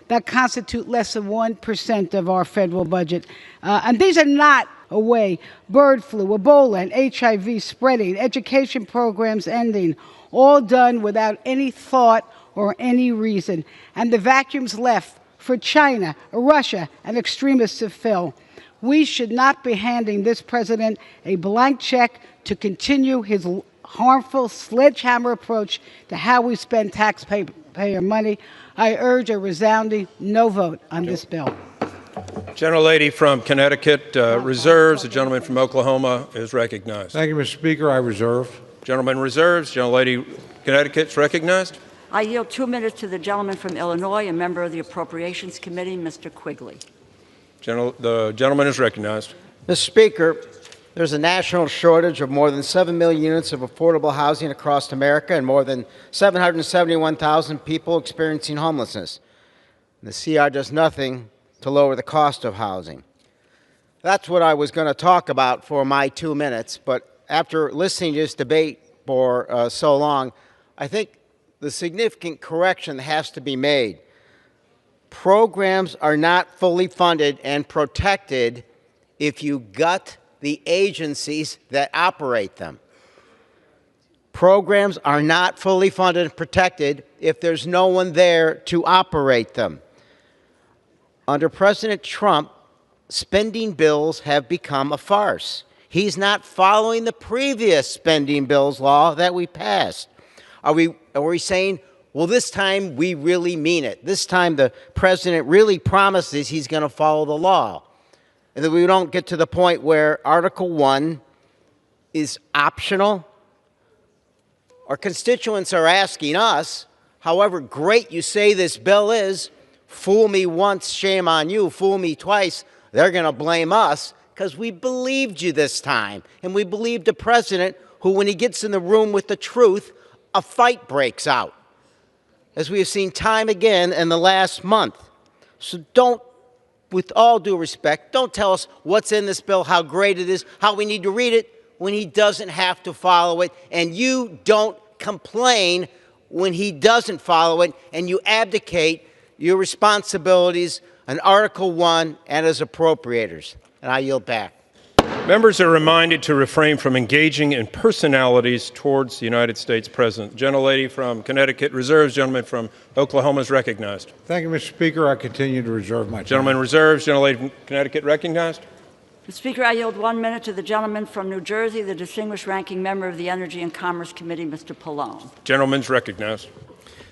Speaker 3: that constitute less than 1% of our federal budget. And these are not away. Bird flu, Ebola, and HIV spreading, education programs ending, all done without any thought or any reason. And the vacuums left for China, Russia, and extremists to fill. We should not be handing this president a blank check to continue his harmful sledgehammer approach to how we spend taxpayer money. I urge a resounding no vote on this bill.
Speaker 18: Gentlelady from Connecticut reserves. The gentleman from Oklahoma is recognized.
Speaker 7: Thank you, Mr. Speaker. I reserve.
Speaker 18: Gentleman reserves. Gentlelady Connecticut is recognized.
Speaker 8: I yield 2 minutes to the gentleman from Illinois, a member of the Appropriations Committee, Mr. Quigley.
Speaker 18: The gentleman is recognized.
Speaker 4: Mr. Speaker, there's a national shortage of more than 7 million units of affordable housing across America and more than 771,000 people experiencing homelessness. The CR does nothing to lower the cost of housing. That's what I was going to talk about for my 2 minutes, but after listening to this debate for so long, I think the significant correction that has to be made. Programs are not fully funded and protected if you gut the agencies that operate them. Programs are not fully funded and protected if there's no one there to operate them. Under President Trump, spending bills have become a farce. He's not following the previous spending bills law that we passed. Are we saying, well, this time we really mean it? This time the president really promises he's going to follow the law. And that we don't get to the point where Article 1 is optional. Our constituents are asking us, however great you say this bill is, fool me once, shame on you, fool me twice, they're going to blame us because we believed you this time. And we believed a president who, when he gets in the room with the truth, a fight breaks out, as we have seen time again in the last month. So don't, with all due respect, don't tell us what's in this bill, how great it is, how we need to read it, when he doesn't have to follow it. And you don't complain when he doesn't follow it, and you abdicate your responsibilities on Article 1 and as appropriators. And I yield back.
Speaker 18: Members are reminded to refrain from engaging in personalities towards the United States President. Gentlelady from Connecticut reserves. Gentleman from Oklahoma is recognized.
Speaker 7: Thank you, Mr. Speaker. I continue to reserve my time.
Speaker 18: Gentleman reserves. Gentlelady from Connecticut recognized.
Speaker 8: Mr. Speaker, I yield 1 minute to the gentleman from New Jersey, the distinguished ranking member of the Energy and Commerce Committee, Mr. Pallone.
Speaker 18: Gentleman's recognized.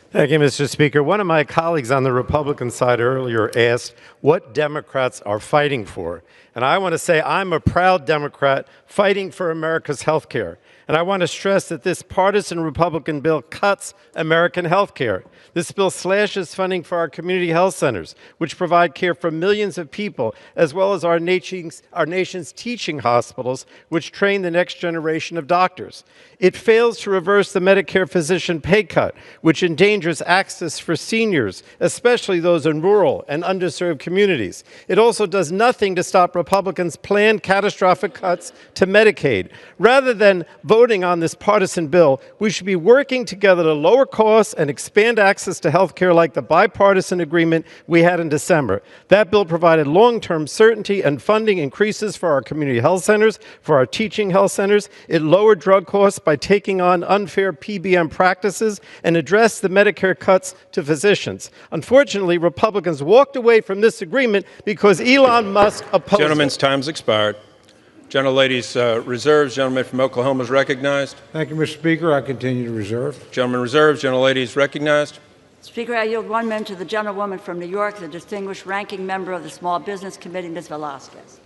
Speaker 5: Thank you, Mr. Speaker. One of my colleagues on the Republican side earlier asked what Democrats are fighting for. And I want to say I'm a proud Democrat fighting for America's health care. And I want to stress that this partisan Republican bill cuts American health care. This bill slashes funding for our community health centers, which provide care for millions of people, as well as our nation's teaching hospitals, which train the next generation of doctors. It fails to reverse the Medicare physician pay cut, which endangers access for seniors, especially those in rural and underserved communities. It also does nothing to stop Republicans' planned catastrophic cuts to Medicaid. Rather than voting on this partisan bill, we should be working together to lower costs and expand access to health care like the bipartisan agreement we had in December. That bill provided long-term certainty and funding increases for our community health centers, for our teaching health centers. It lowered drug costs by taking on unfair PBM practices and addressed the Medicare cuts to physicians. Unfortunately, Republicans walked away from this agreement because Elon Musk opposed
Speaker 18: Gentleman's
Speaker 5: it.
Speaker 18: time's expired. Gentlelady's reserves. Gentleman from Oklahoma is recognized.
Speaker 7: Thank you, Mr. Speaker. I continue to reserve.
Speaker 18: Gentleman reserves. Gentlelady is recognized.
Speaker 8: Speaker, I yield 1 minute to the gentlewoman from New York, the distinguished ranking member of the Small Business Committee, Ms. Velasquez.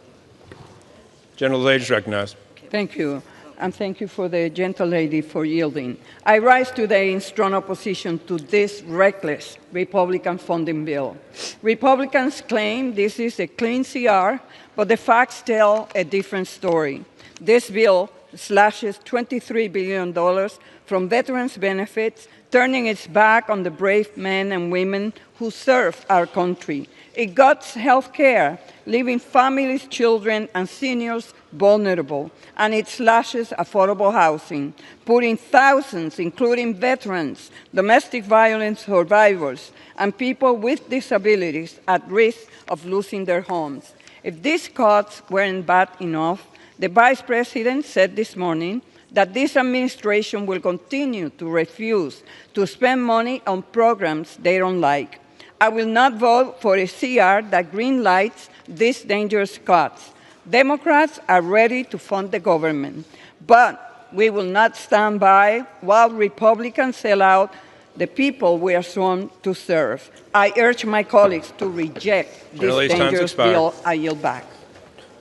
Speaker 18: Gentlelady is recognized.
Speaker 6: Thank you. And thank you for the gentlelady for yielding. I rise today in strong opposition to this reckless Republican funding bill. Republicans claim this is a clean CR, but the facts tell a different story. This bill slashes $23 billion from veterans' benefits, turning its back on the brave men and women who serve our country. It guts health care, leaving families, children, and seniors vulnerable, and it slashes affordable housing, putting thousands, including veterans, domestic violence survivors, and people with disabilities at risk of losing their homes. If these cuts weren't bad enough, the Vice President said this morning that this administration will continue to refuse to spend money on programs they don't like. I will not vote for a CR that greenlights these dangerous cuts. Democrats are ready to fund the government, but we will not stand by while Republicans sell out the people we are sworn to serve. I urge my colleagues to reject this dangerous bill. I yield back.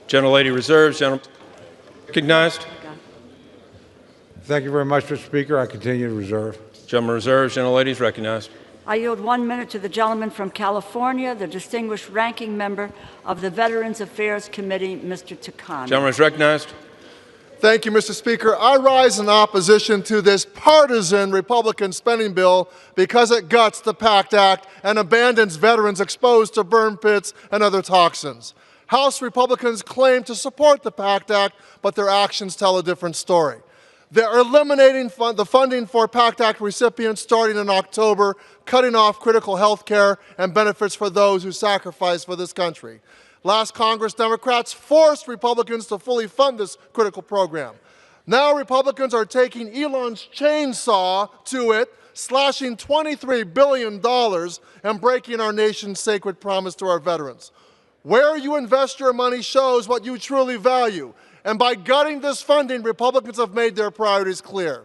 Speaker 18: Gentlelady reserves. Gentleman recognized.
Speaker 7: Thank you very much, Mr. Speaker. I continue to reserve.
Speaker 18: Gentleman reserves. Gentlelady is recognized.
Speaker 8: I yield 1 minute to the gentleman from California, the distinguished ranking member of the Veterans Affairs Committee, Mr. Takano.
Speaker 18: Gentleman is recognized.
Speaker 10: Thank you, Mr. Speaker. I rise in opposition to this partisan Republican spending bill because it guts the PACT Act and abandons veterans exposed to burn pits and other toxins. House Republicans claim to support the PACT Act, but their actions tell a different story. They're eliminating the funding for PACT Act recipients starting in October, cutting off critical health care and benefits for those who sacrifice for this country. Last Congress, Democrats forced Republicans to fully fund this critical program. Now Republicans are taking Elon's chainsaw to it, slashing $23 billion and breaking our nation's sacred promise to our veterans. Where you invest your money shows what you truly value. And by gutting this funding, Republicans have made their priorities clear.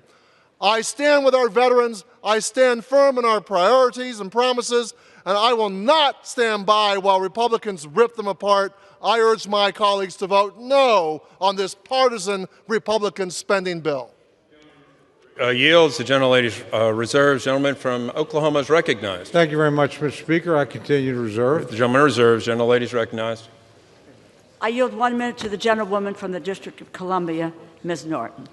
Speaker 10: I stand with our veterans. I stand firm in our priorities and promises, and I will not stand by while Republicans rip them apart. I urge my colleagues to vote no on this partisan Republican spending bill.
Speaker 18: Yields. The gentlelady's reserves. Gentleman from Oklahoma is recognized.
Speaker 7: Thank you very much, Mr. Speaker. I continue to reserve.
Speaker 18: The gentleman reserves. Gentlelady is recognized.
Speaker 8: I yield 1 minute to the gentlewoman from the District of Columbia, Ms. Norton.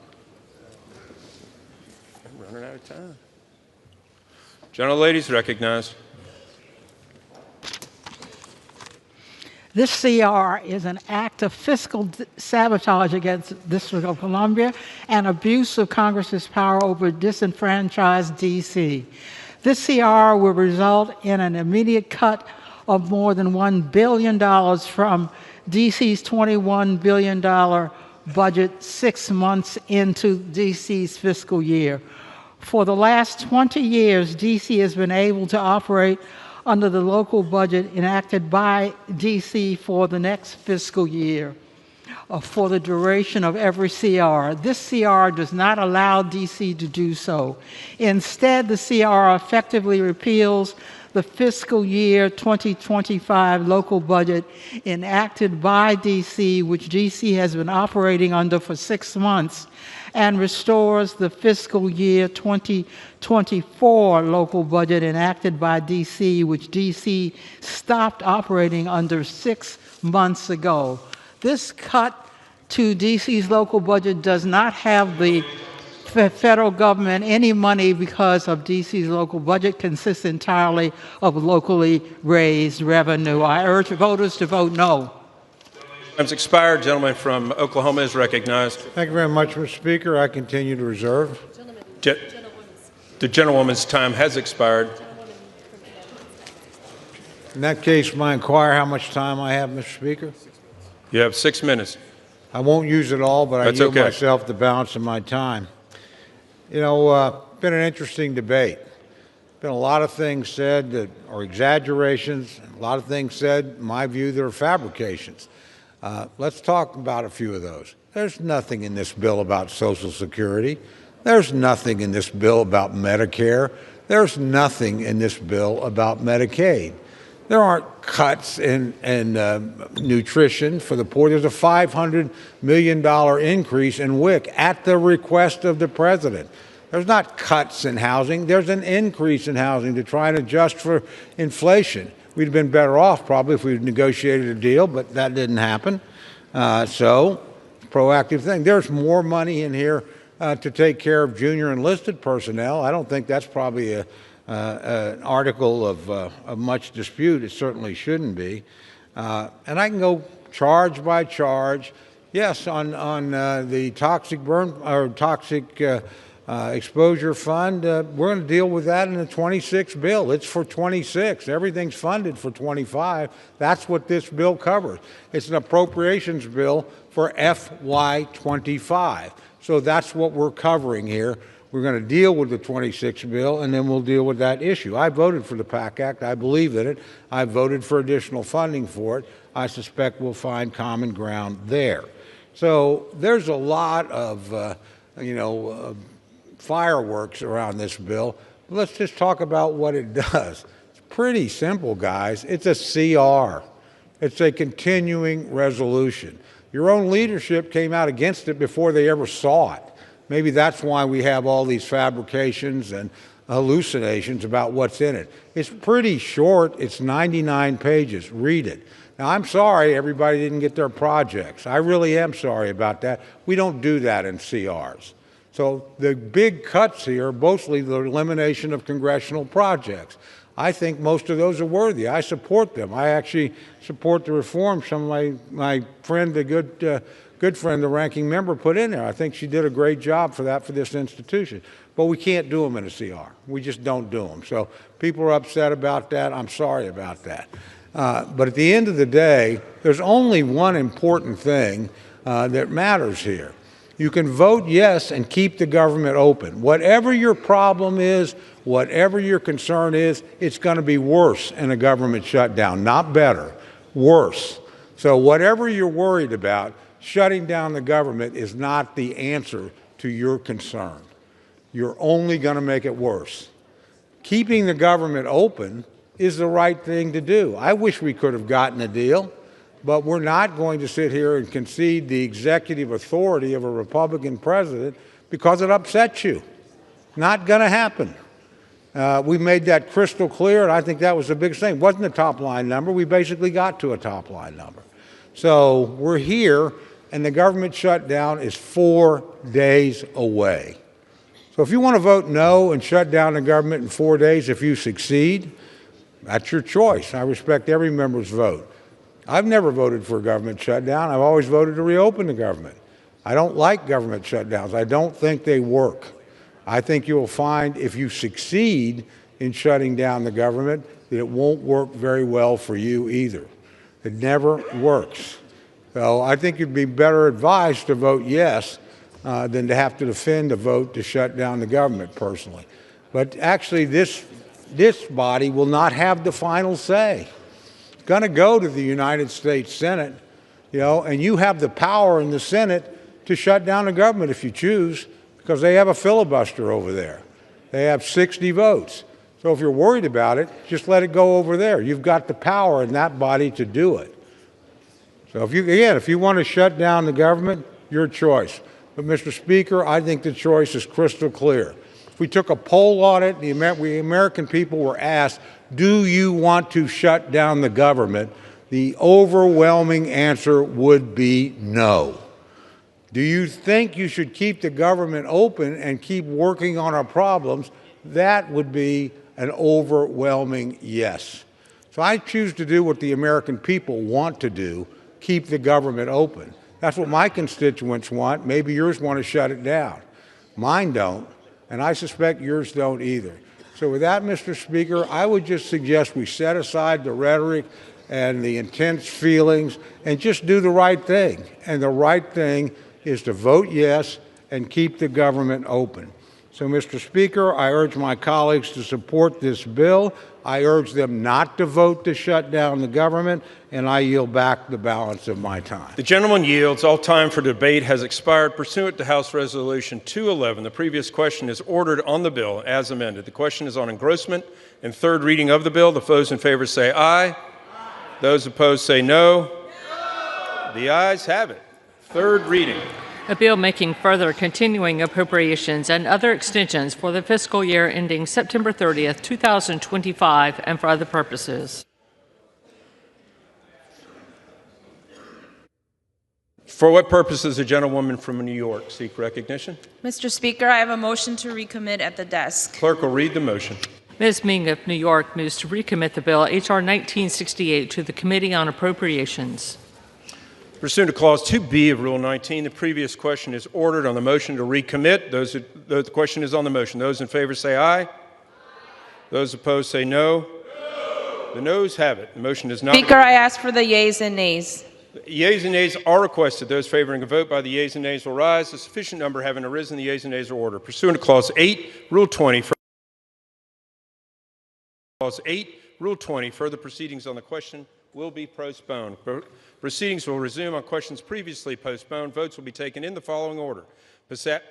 Speaker 18: I'm running out of time. Gentlelady is recognized.
Speaker 24: This CR is an act of fiscal sabotage against the District of Columbia and abuse of Congress's power over disenfranchised D.C. This CR will result in an immediate cut of more than $1 billion from D.C.'s $21 billion budget 6 months into D.C.'s fiscal year. For the last 20 years, D.C. has been able to operate under the local budget enacted by D.C. for the next fiscal year. for the duration of every CR. This CR does not allow DC to do so. Instead, the CR effectively repeals the fiscal year 2025 local budget enacted by DC, which DC has been operating under for 6 months, and restores the fiscal year 2024 local budget enacted by DC, which DC stopped operating under 6 months ago. This cut to DC's local budget does not have the federal government any money because of DC's local budget consists entirely of locally raised revenue. I urge voters to vote no.
Speaker 18: Time's expired. Gentleman from Oklahoma is recognized.
Speaker 7: Thank you very much, Mr. Speaker. I continue to reserve.
Speaker 18: The gentlewoman's time has expired.
Speaker 7: In that case, may I inquire how much time I have, Mr. Speaker?
Speaker 18: You have 6 minutes.
Speaker 7: I won't use it all, but I yield myself the balance of my time. You know, been an interesting debate. Been a lot of things said that are exaggerations, a lot of things said, in my view, that are fabrications. Let's talk about a few of those. There's nothing in this bill about Social Security. There's nothing in this bill about Medicare. There's nothing in this bill about Medicaid. There aren't cuts in nutrition for the poor. There's a $500 million increase in WIC at the request of the president. There's not cuts in housing. There's an increase in housing to try and adjust for inflation. We'd have been better off probably if we'd negotiated a deal, but that didn't happen. So, proactive thing. There's more money in here to take care of junior enlisted personnel. I don't think that's probably an article of much dispute. It certainly shouldn't be. And I can go charge by charge. Yes, on the toxic burn or toxic exposure fund, we're going to deal with that in the 26 bill. It's for 26. Everything's funded for 25. That's what this bill covers. It's an appropriations bill for FY25. So that's what we're covering here. We're going to deal with the 26 bill, and then we'll deal with that issue. I voted for the PAC Act. I believe in it. I voted for additional funding for it. I suspect we'll find common ground there. So there's a lot of, fireworks around this bill. Let's just talk about what it does. It's pretty simple, guys. It's a CR. It's a continuing resolution. Your own leadership came out against it before they ever saw it. Maybe that's why we have all these fabrications and hallucinations about what's in it. It's pretty short. It's 99 pages. Read it. Now, I'm sorry everybody didn't get their projects. I really am sorry about that. We don't do that in CRs. So the big cuts here are mostly the elimination of congressional projects. I think most of those are worthy. I support them. I actually support the reforms some of my friend, the good friend, the ranking member, put in there. I think she did a great job for this institution. But we can't do them in a CR. We just don't do them. So people are upset about that. I'm sorry about that. But at the end of the day, there's only one important thing that matters here. You can vote yes and keep the government open. Whatever your problem is, whatever your concern is, it's going to be worse in a government shutdown, not better, worse. So whatever you're worried about, shutting down the government is not the answer to your concern. You're only going to make it worse. Keeping the government open is the right thing to do. I wish we could have gotten a deal, but we're not going to sit here and concede the executive authority of a Republican president because it upsets you. Not going to happen. We made that crystal clear, and I think that was the biggest thing. It wasn't a top-line number. We basically got to a top-line number. So we're here, and the government shutdown is 4 days away. So if you want to vote no and shut down the government in 4 days if you succeed, that's your choice. I respect every member's vote. I've never voted for a government shutdown. I've always voted to reopen the government. I don't like government shutdowns. I don't think they work. I think you'll find if you succeed in shutting down the government that it won't work very well for you either. It never works. So I think you'd be better advised to vote yes than to have to defend a vote to shut down the government personally. But actually this body will not have the final say. It's going to go to the United States Senate. and you have the power in the Senate to shut down the government if you choose, because they have a filibuster over there. They have 60 votes. So if you're worried about it, just let it go over there. You've got the power in that body to do it. So if you want to shut down the government, your choice. But Mr. Speaker, I think the choice is crystal clear. If we took a poll on it, the American people were asked, do you want to shut down the government? The overwhelming answer would be no. Do you think you should keep the government open and keep working on our problems? That would be an overwhelming yes. So I choose to do what the American people want to do, keep the government open. That's what my constituents want. Maybe yours want to shut it down. Mine don't, and I suspect yours don't either. So with that, Mr. Speaker, I would just suggest we set aside the rhetoric and the intense feelings and just do the right thing. And the right thing is to vote yes and keep the government open. So, Mr. Speaker, I urge my colleagues to support this bill. I urge them not to vote to shut down the government, and I yield back the balance of my time.
Speaker 18: The gentleman yields. All time for debate has expired. Pursuant to House Resolution 211, the previous question is ordered on the bill as amended. The question is on engrossment and third reading of the bill. The those in favor say aye. Aye. Those opposed say no. No. The ayes have it. Third reading.
Speaker 11: A bill making further continuing appropriations and other extensions for the fiscal year ending September 30th, 2025, and for other purposes.
Speaker 18: For what purpose does the gentlewoman from New York seek recognition?
Speaker 1: Mr. Speaker, I have a motion to recommit at the desk.
Speaker 18: Clerk will read the motion.
Speaker 11: Ms. Ming of New York moves to recommit the bill H.R. 1968 to the Committee on Appropriations.
Speaker 18: Pursuant to Clause 2B of Rule 19, the previous question is ordered on the motion to recommit. The question is on the motion. Those in favor say aye. Aye. Those opposed say no. No. The noes have it. The motion is not.
Speaker 1: Speaker, I ask for the yeas and nays.
Speaker 18: Yeas and nays are requested. Those favoring a vote by the yeas and nays will rise. A sufficient number having arisen, the yeas and nays are ordered. Pursuant to Clause 8, Rule 20. Clause 8, Rule 20. Further proceedings on the question will be postponed. Proceedings will resume on questions previously postponed. Votes will be taken in the following order.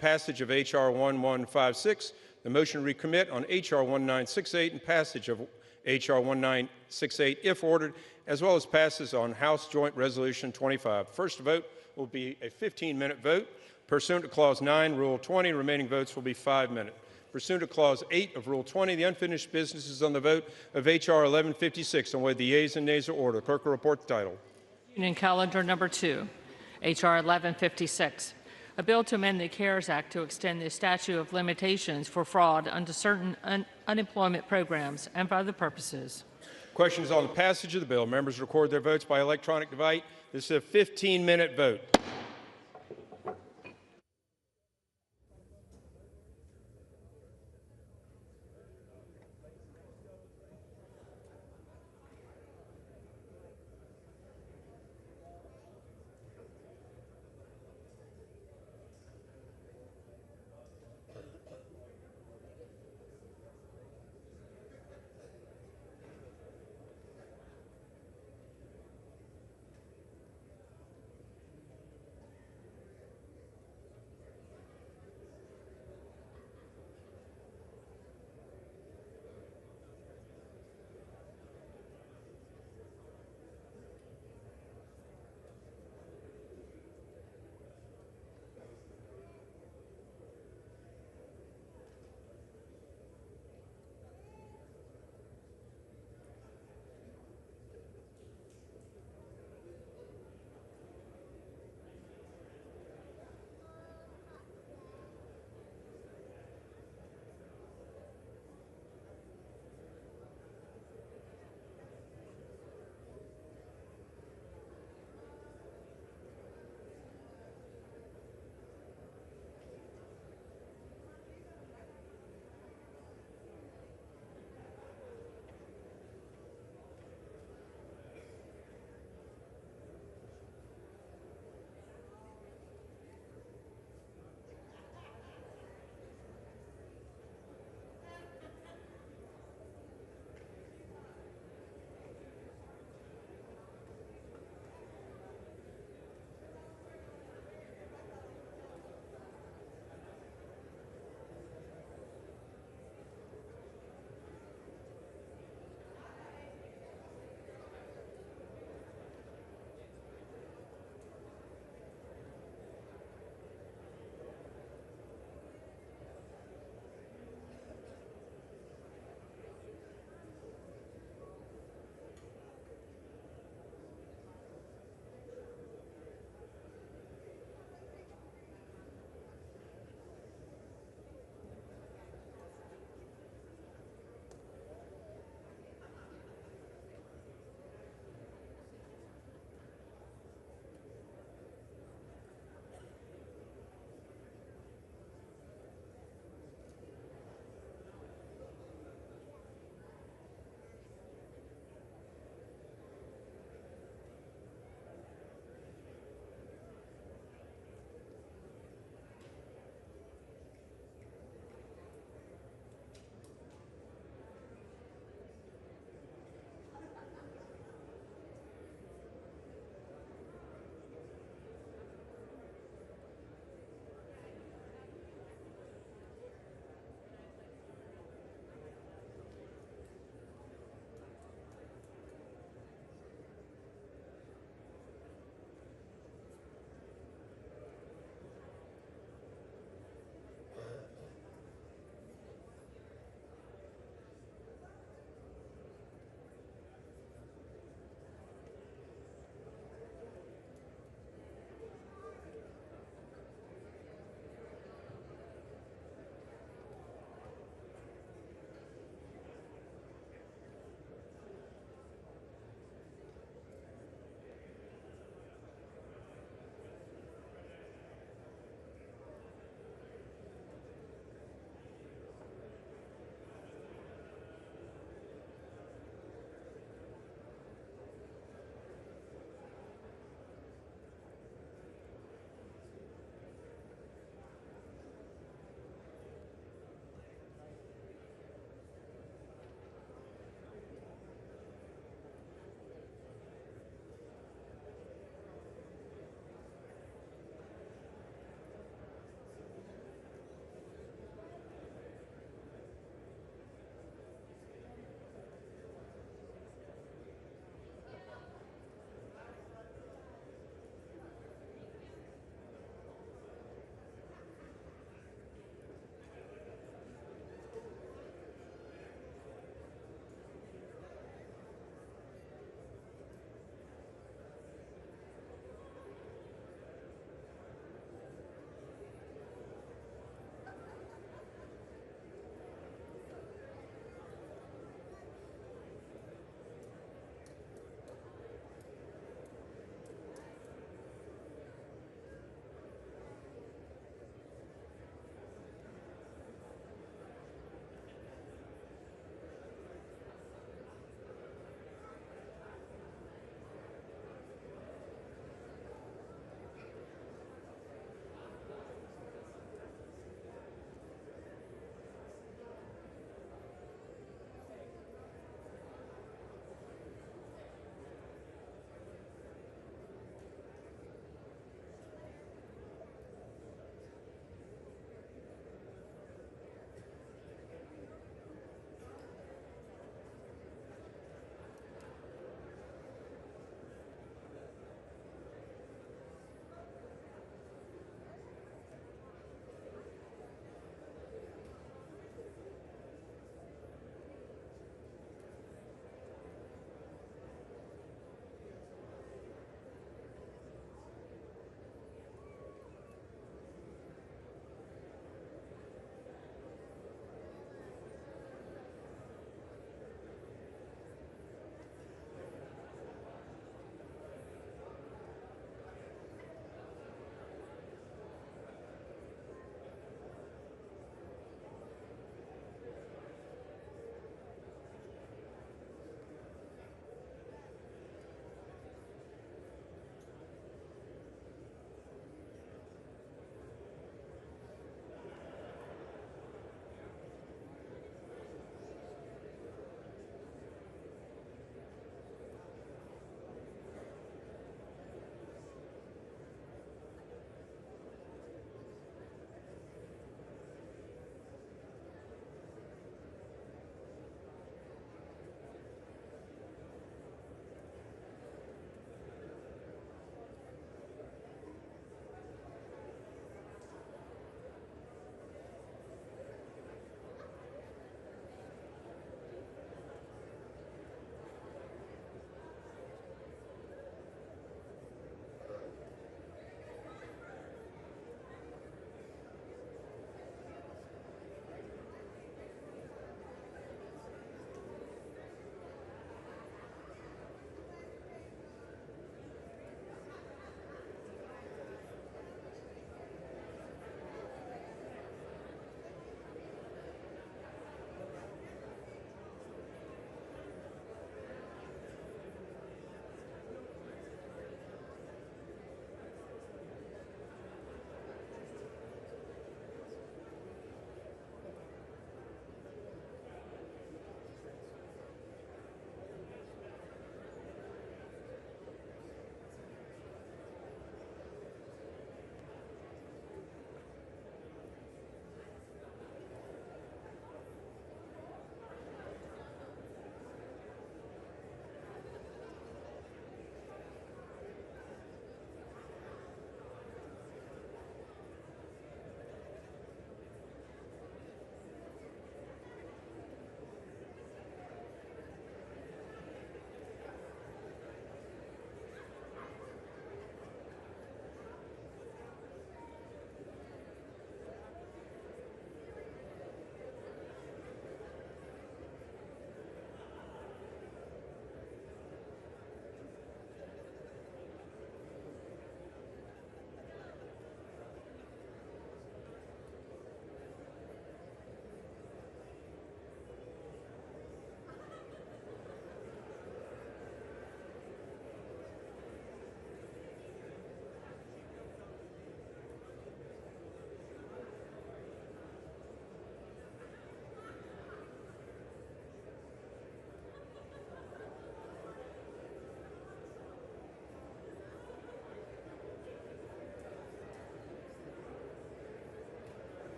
Speaker 18: Passage of H.R. 1156, the motion to recommit on H.R. 1968, and passage of H.R. 1968, if ordered, as well as passes on House Joint Resolution 25. First vote will be a 15-minute vote. Pursuant to Clause 9, Rule 20, remaining votes will be 5 minutes. Pursuant to Clause 8 of Rule 20, the unfinished business is on the vote of H.R. 1156, on whether the yeas and nays are ordered. Clerk will report the title.
Speaker 11: Union Calendar Number 2, H.R. 1156, a bill to amend the CARES Act to extend the statute of limitations for fraud under certain unemployment programs and for other purposes.
Speaker 18: Questions on the passage of the bill. Members record their votes by electronic device. This is a 15-minute vote.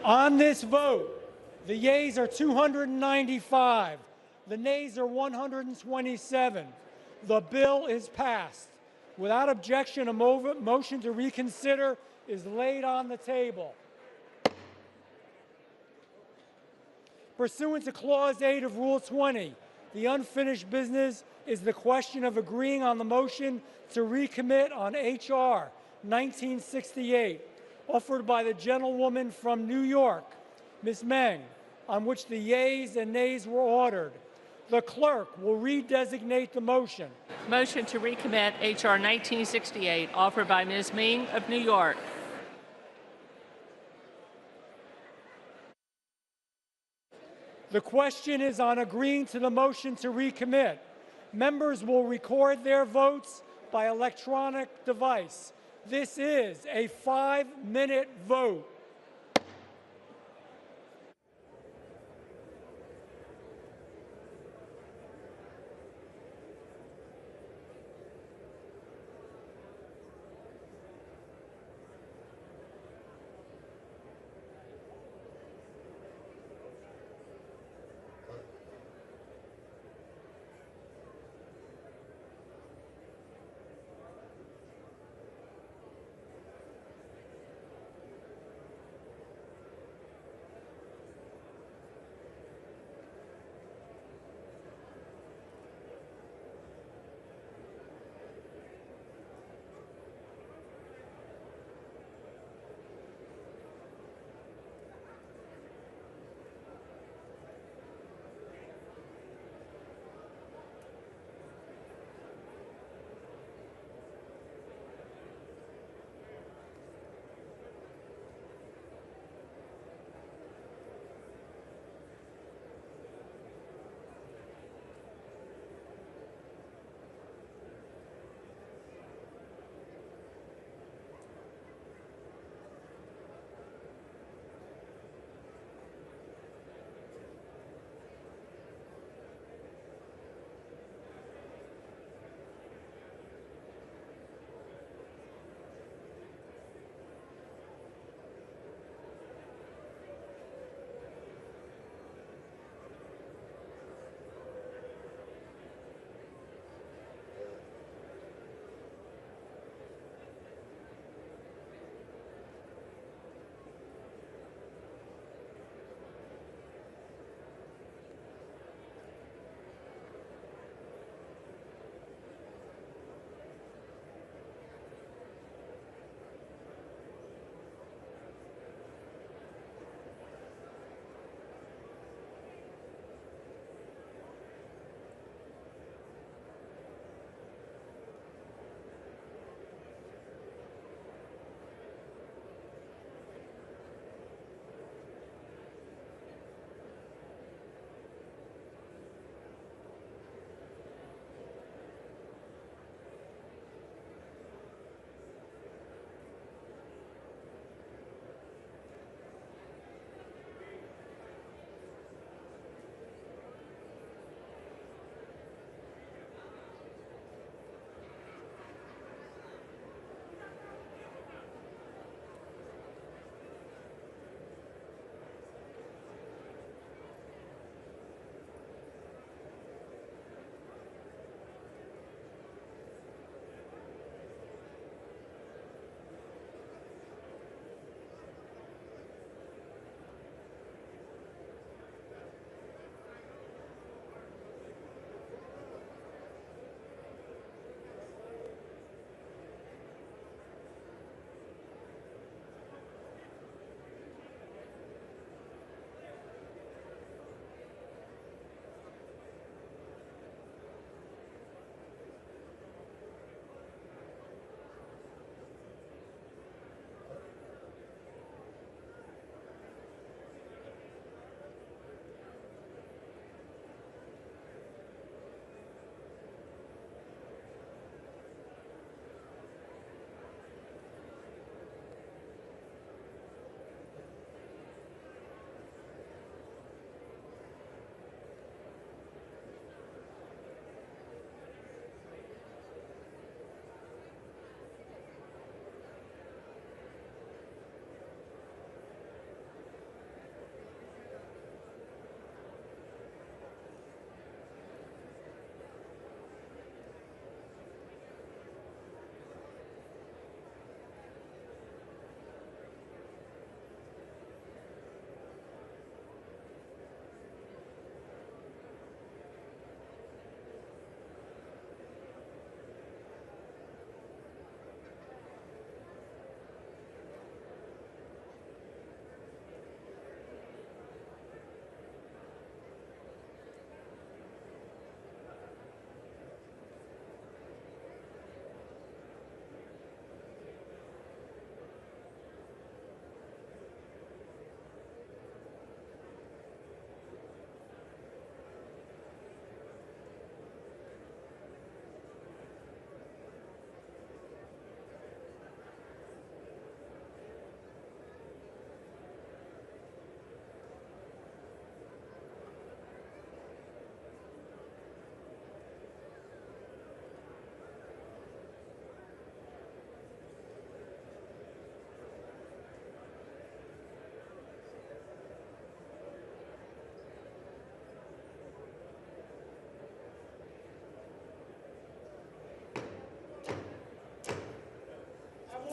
Speaker 12: On this vote, the yeas are 295. The nays are 127. The bill is passed. Without objection, a motion to reconsider is laid on the table. Pursuant to Clause 8 of Rule 20, the unfinished business is the question of agreeing on the motion to recommit on H.R. 1968, offered by the gentlewoman from New York, Ms. Meng, on which the yeas and nays were ordered. The clerk will redesignate the motion.
Speaker 11: Motion to recommit H.R. 1968, offered by Ms. Meng of New York.
Speaker 12: The question is on agreeing to the motion to recommit. Members will record their votes by electronic device. This is a 5-minute vote.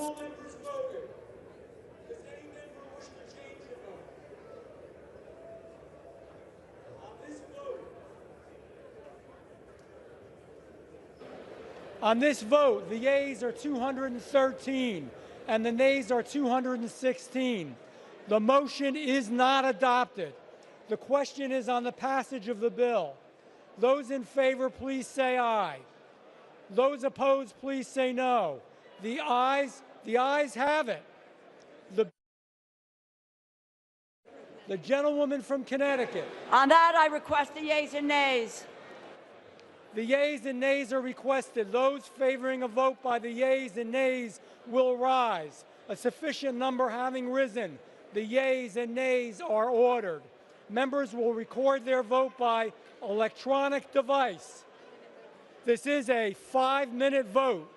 Speaker 12: all members voted? Does any member wish to change their vote? On this vote, the yeas are 213 and the nays are 216. The motion is not adopted. The question is on the passage of the bill. Those in favor, please say aye. Those opposed, please say no. The ayes have it. The gentlewoman from Connecticut.
Speaker 8: On that, I request the yeas and nays.
Speaker 12: The yeas and nays are requested. Those favoring a vote by the yeas and nays will rise. A sufficient number having risen, the yeas and nays are ordered. Members will record their vote by electronic device. This is a 5-minute vote.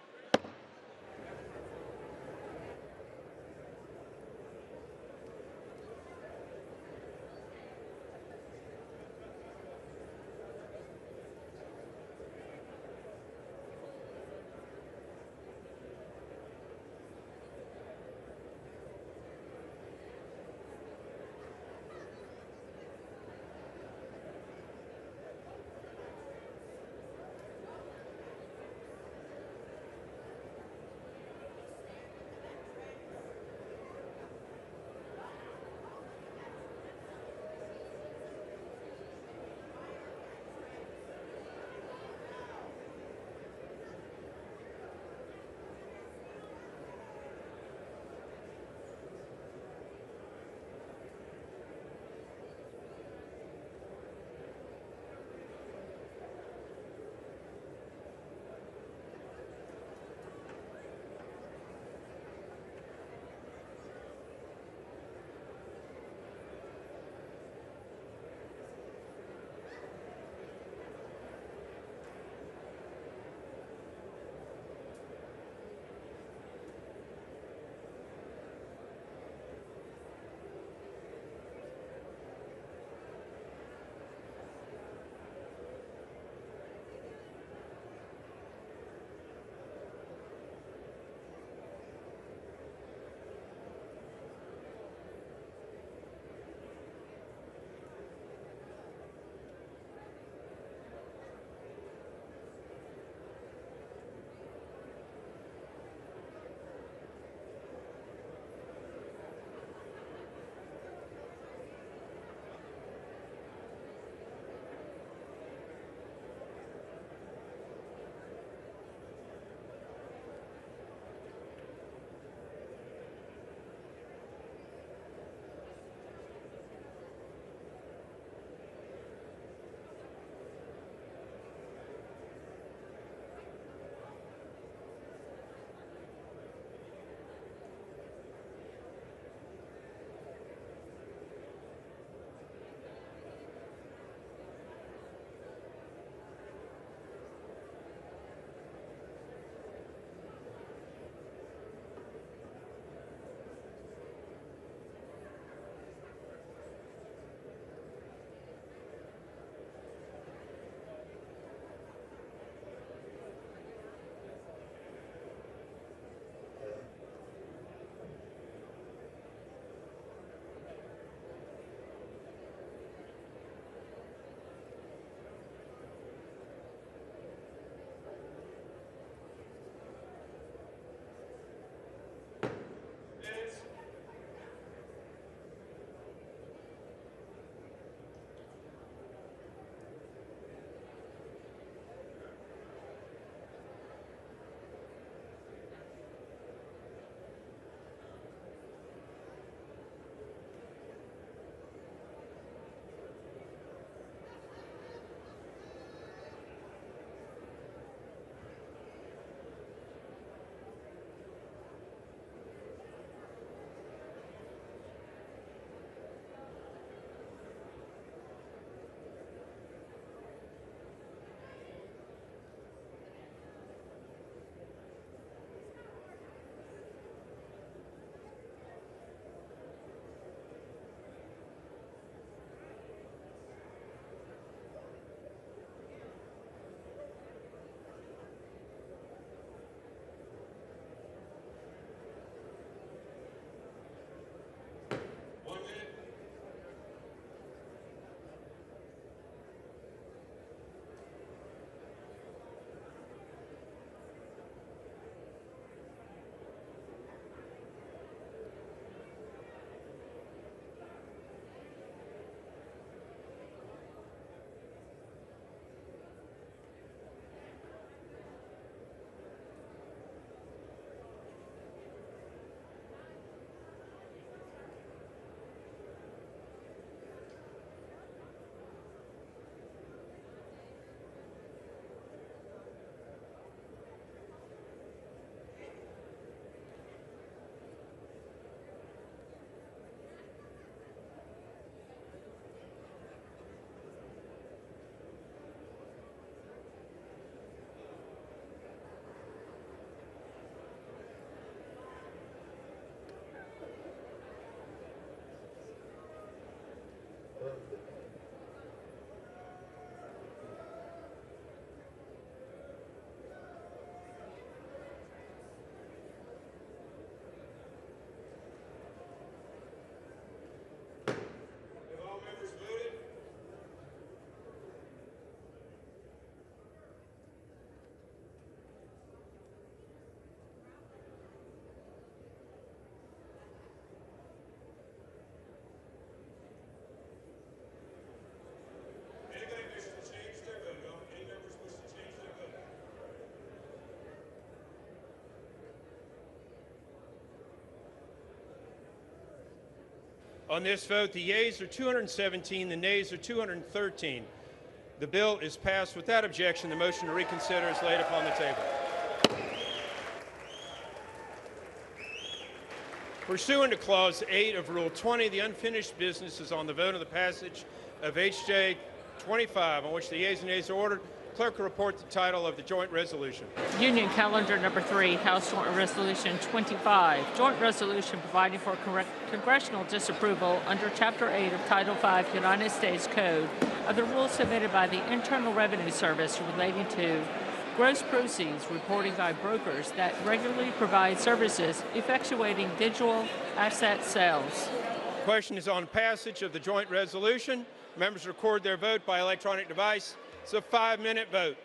Speaker 18: On this vote, the yeas are 217, the nays are 213. The bill is passed without objection. The motion to reconsider is laid upon the table. Pursuant to Clause 8 of Rule 20, the unfinished business is on the vote of the passage of H.J. 25, on which the yeas and nays are ordered. Clerk will report the title of the joint resolution.
Speaker 11: Union Calendar Number 3, House Joint Resolution 25, Joint Resolution providing for congressional disapproval under Chapter 8 of Title 5 United States Code of the rules submitted by the Internal Revenue Service relating to gross proceeds reporting by brokers that regularly provide services effectuating digital asset sales.
Speaker 18: The question is on passage of the joint resolution. Members record their vote by electronic device. It's a 5-minute vote.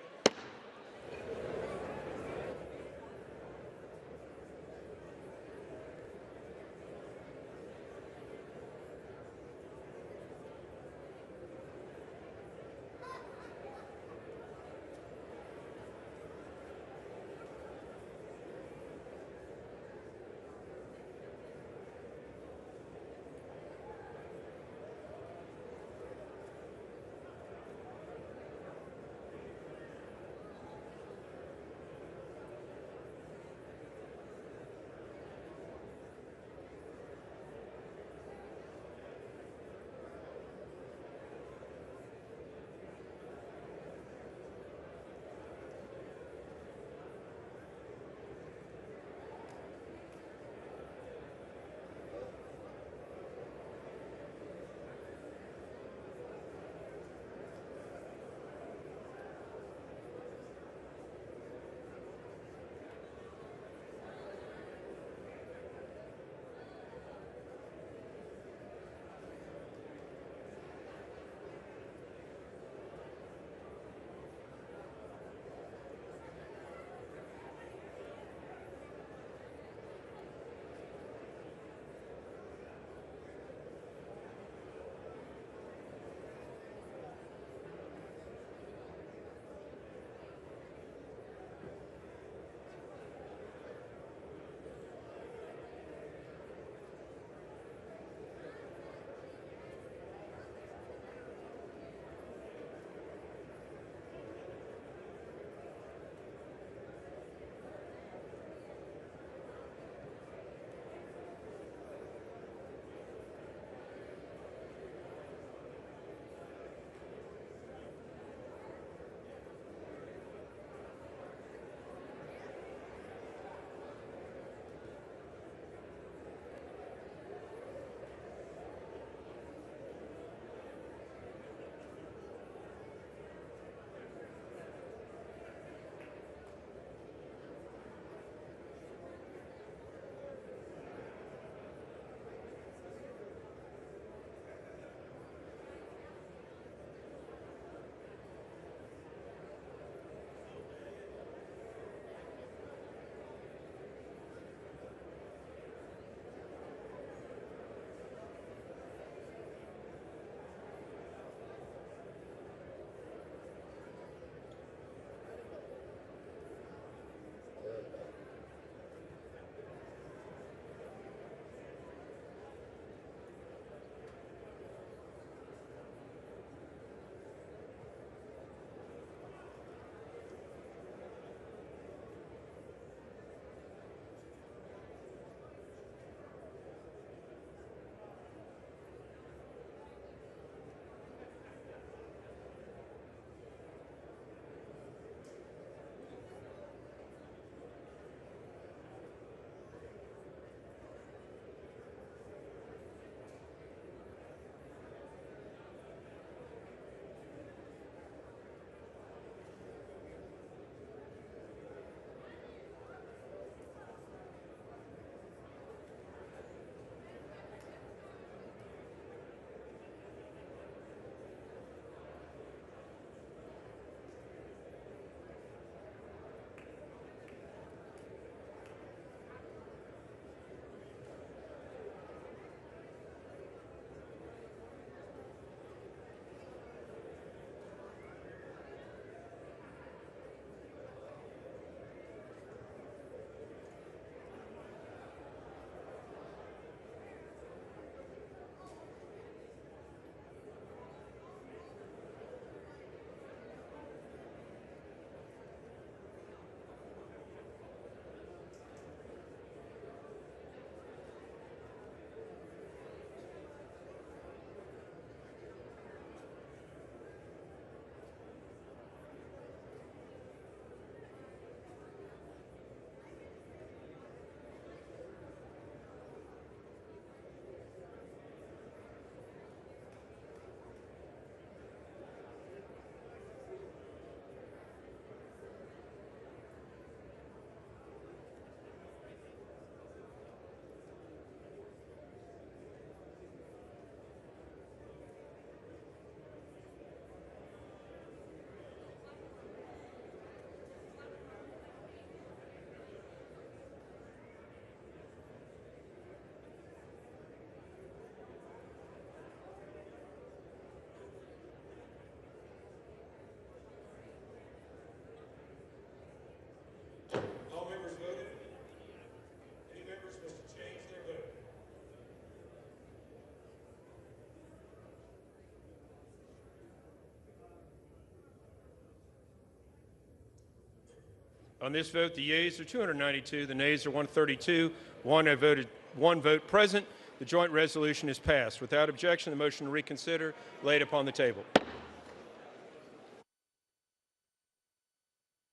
Speaker 18: On this vote, the yeas are 292, the nays are 132, one vote present. The joint resolution is passed. Without objection, the motion to reconsider laid upon the table.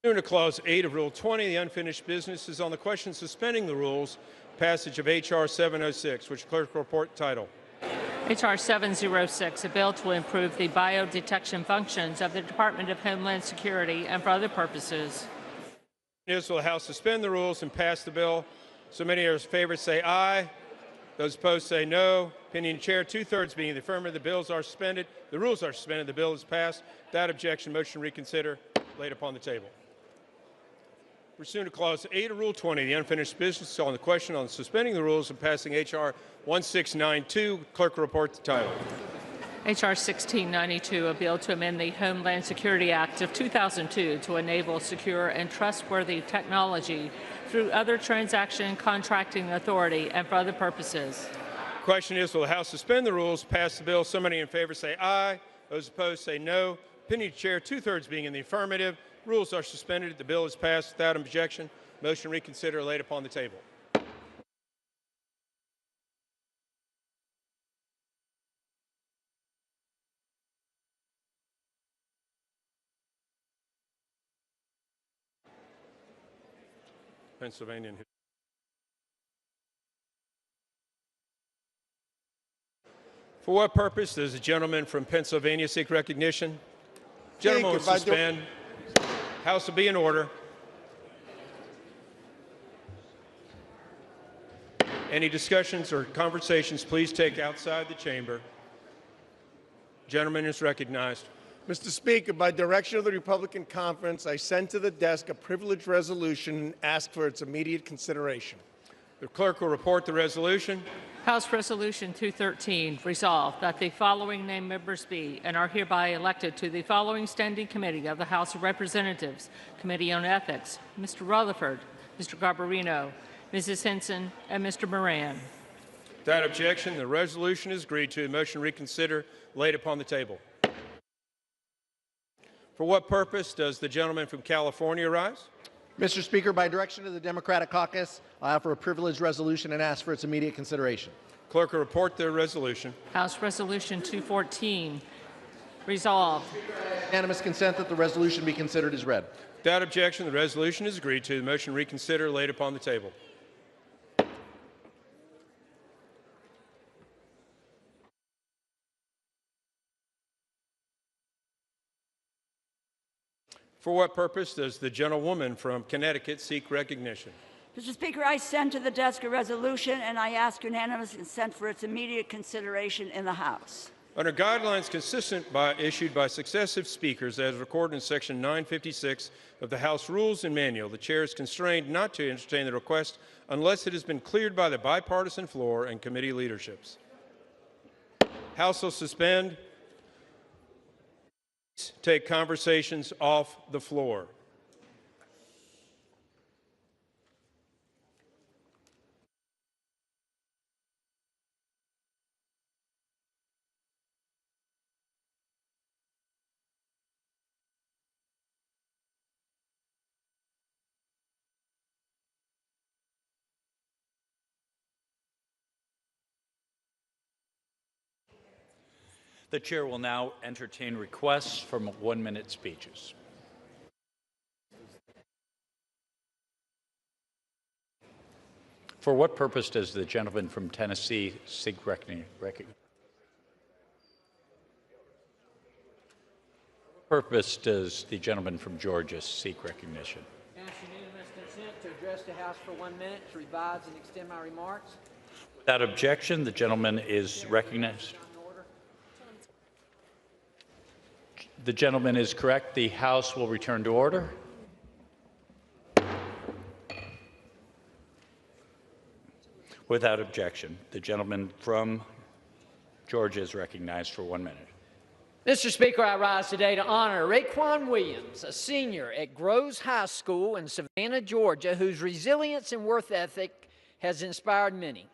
Speaker 18: Pursuant to Clause 8 of Rule 20, the unfinished business is on the question suspending the rules, passage of H.R. 706, which clerk will report title.
Speaker 11: H.R. 706, a bill to improve the biodetection functions of the Department of Homeland Security and for other purposes.
Speaker 18: Will the House suspend the rules and pass the bill? So many of us in favor say aye. Those opposed say no. Opinion of chair, 2/3 being in the affirmative. The bills are suspended. The rules are suspended. The bill is passed. Without objection, motion to reconsider laid upon the table. Pursuant to Clause 8 of Rule 20, the unfinished business on the question on suspending the rules and passing H.R. 1692. Clerk will report the title.
Speaker 11: H.R. 1692, a bill to amend the Homeland Security Act of 2002 to enable secure and trustworthy technology through other transaction contracting authority and for other purposes.
Speaker 18: The question is, will the House suspend the rules, pass the bill? So many in favor say aye. Those opposed say no. Opinion of chair, 2/3 being in the affirmative. Rules are suspended. The bill is passed without objection. Motion to reconsider laid upon the table. Pennsylvania. For what purpose does the gentleman from Pennsylvania seek recognition? Gentleman will suspend. House will be in order. Any discussions or conversations, please take outside the chamber. Gentleman is recognized.
Speaker 13: Mr. Speaker, by direction of the Republican Conference, I sent to the desk a privileged resolution and asked for its immediate consideration.
Speaker 18: The clerk will report the resolution.
Speaker 11: House Resolution 213, resolved that the following named members be and are hereby elected to the following standing committee of the House of Representatives: Committee on Ethics, Mr. Rutherford, Mr. Garbarino, Mrs. Henson, and Mr. Moran.
Speaker 18: Without objection, the resolution is agreed to. The motion to reconsider laid upon the table. For what purpose does the gentleman from California rise?
Speaker 14: Mr. Speaker, by direction of the Democratic Caucus, I offer a privileged resolution and ask for its immediate consideration.
Speaker 18: Clerk will report the resolution.
Speaker 11: House Resolution 214, resolved.
Speaker 14: Unanimous consent that the resolution be considered as read.
Speaker 18: Without objection, the resolution is agreed to. The motion to reconsider laid upon the table. For what purpose does the gentlewoman from Connecticut seek recognition?
Speaker 8: Mr. Speaker, I send to the desk a resolution and I ask unanimous consent for its immediate consideration in the House.
Speaker 18: Under guidelines issued by successive speakers as recorded in Section 956 of the House Rules and Manual, the chair is constrained not to entertain the request unless it has been cleared by the bipartisan floor and committee leaderships. House will suspend. Take conversations off the floor.
Speaker 15: The chair will now entertain requests for 1-minute speeches. For what purpose does the gentleman from Tennessee seek recognition? What purpose does the gentleman from Georgia seek recognition?
Speaker 16: Ask unanimous consent to address the House for 1 minute to revise and extend my remarks.
Speaker 15: Without objection, the gentleman is recognized. The gentleman is correct. The House will return to order. Without objection, the gentleman from Georgia is recognized for 1 minute.
Speaker 16: Mr. Speaker, I rise today to honor Raekwon Williams, a senior at Groves High School in Savannah, Georgia, whose resilience and work ethic has inspired many.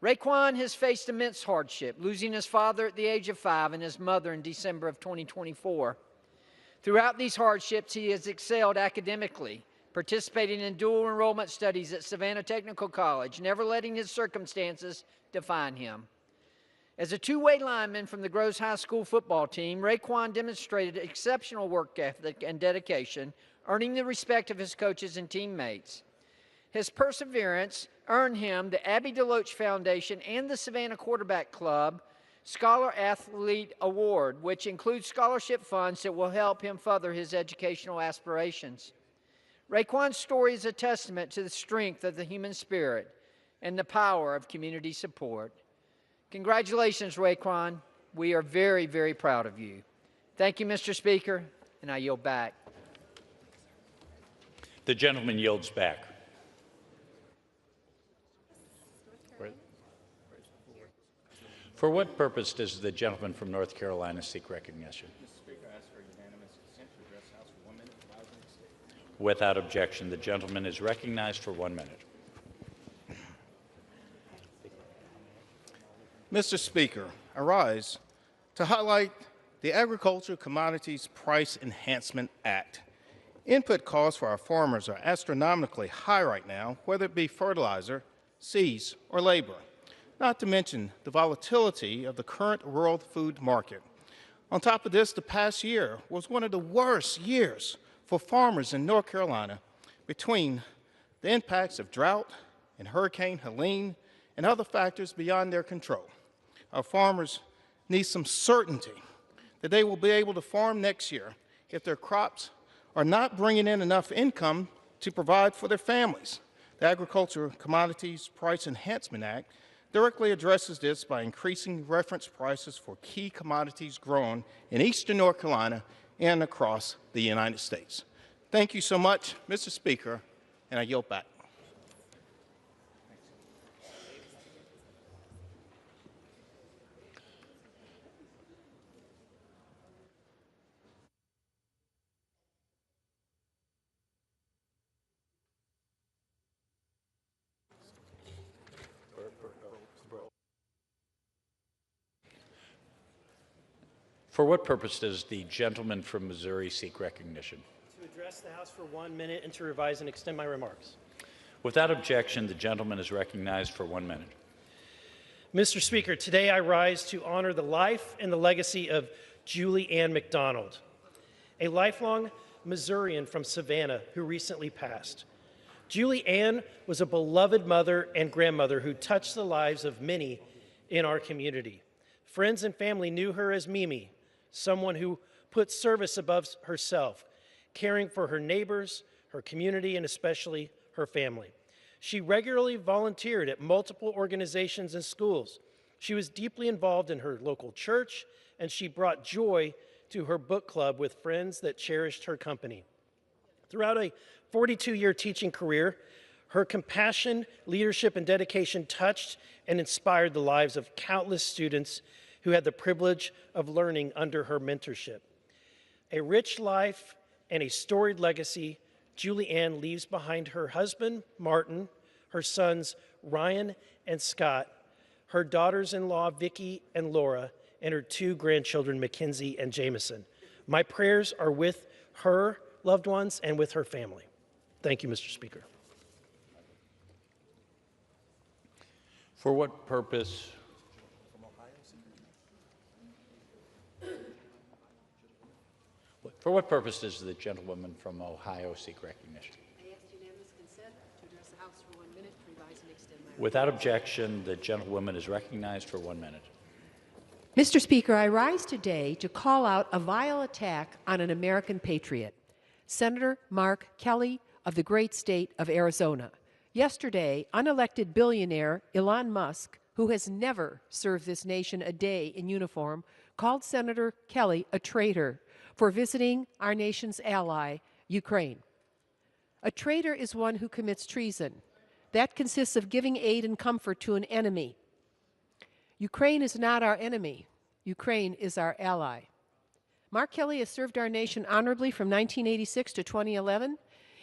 Speaker 16: Raekwon has faced immense hardship, losing his father at the age of 5 and his mother in December of 2024. Throughout these hardships, he has excelled academically, participating in dual enrollment studies at Savannah Technical College, never letting his circumstances define him. As a two-way lineman from the Groves High School football team, Raekwon demonstrated exceptional work ethic and dedication, earning the respect of his coaches and teammates. His perseverance earned him the Abby DeLoach Foundation and the Savannah Quarterback Club Scholar Athlete Award, which includes scholarship funds that will help him further his educational aspirations. Raekwon's story is a testament to the strength of the human spirit and the power of community support. Congratulations, Raekwon. We are very, very proud of you. Thank you, Mr. Speaker, and I yield back.
Speaker 15: The gentleman yields back. For what purpose does the gentleman from North Carolina seek recognition?
Speaker 9: Mr. Speaker, I ask for unanimous consent to address the House for 1 minute without an extension.
Speaker 15: Without objection, the gentleman is recognized for 1 minute.
Speaker 17: Mr. Speaker, I rise to highlight the Agricultural Commodities Price Enhancement Act. Input costs for our farmers are astronomically high right now, whether it be fertilizer, seeds, or labor, not to mention the volatility of the current world food market. On top of this, the past year was one of the worst years for farmers in North Carolina between the impacts of drought and Hurricane Helene and other factors beyond their control. Our farmers need some certainty that they will be able to farm next year if their crops are not bringing in enough income to provide for their families. The Agricultural Commodities Price Enhancement Act directly addresses this by increasing reference prices for key commodities grown in eastern North Carolina and across the United States. Thank you so much, Mr. Speaker, and I yield back.
Speaker 15: For what purpose does the gentleman from Missouri seek recognition?
Speaker 19: To address the House for 1 minute and to revise and extend my remarks.
Speaker 15: Without objection, the gentleman is recognized for 1 minute.
Speaker 19: Mr. Speaker, today I rise to honor the life and the legacy of Julie Ann McDonald, a lifelong Missourian from Savannah who recently passed. Julie Ann was a beloved mother and grandmother who touched the lives of many in our community. Friends and family knew her as Mimi, someone who put service above herself, caring for her neighbors, her community, and especially her family. She regularly volunteered at multiple organizations and schools. She was deeply involved in her local church, and she brought joy to her book club with friends that cherished her company. Throughout a 42-year teaching career, her compassion, leadership, and dedication touched and inspired the lives of countless students who had the privilege of learning under her mentorship. A rich life and a storied legacy, Julie Ann leaves behind her husband, Martin, her sons, Ryan and Scott, her daughters-in-law, Vicki and Laura, and her 2 grandchildren, Mackenzie and Jameson. My prayers are with her loved ones and with her family. Thank you, Mr. Speaker.
Speaker 15: For what purpose? For what purpose does the gentlewoman from Ohio seek recognition?
Speaker 20: I ask unanimous consent to address the House for 1 minute, revise and extend my
Speaker 15: Without objection, the gentlewoman is recognized for 1 minute.
Speaker 20: Mr. Speaker, I rise today to call out a vile attack on an American patriot, Senator Mark Kelly of the great state of Arizona. Yesterday, unelected billionaire Elon Musk, who has never served this nation a day in uniform, called Senator Kelly a traitor for visiting our nation's ally, Ukraine. A traitor is one who commits treason. That consists of giving aid and comfort to an enemy. Ukraine is not our enemy. Ukraine is our ally. Mark Kelly has served our nation honorably from 1986 to 2011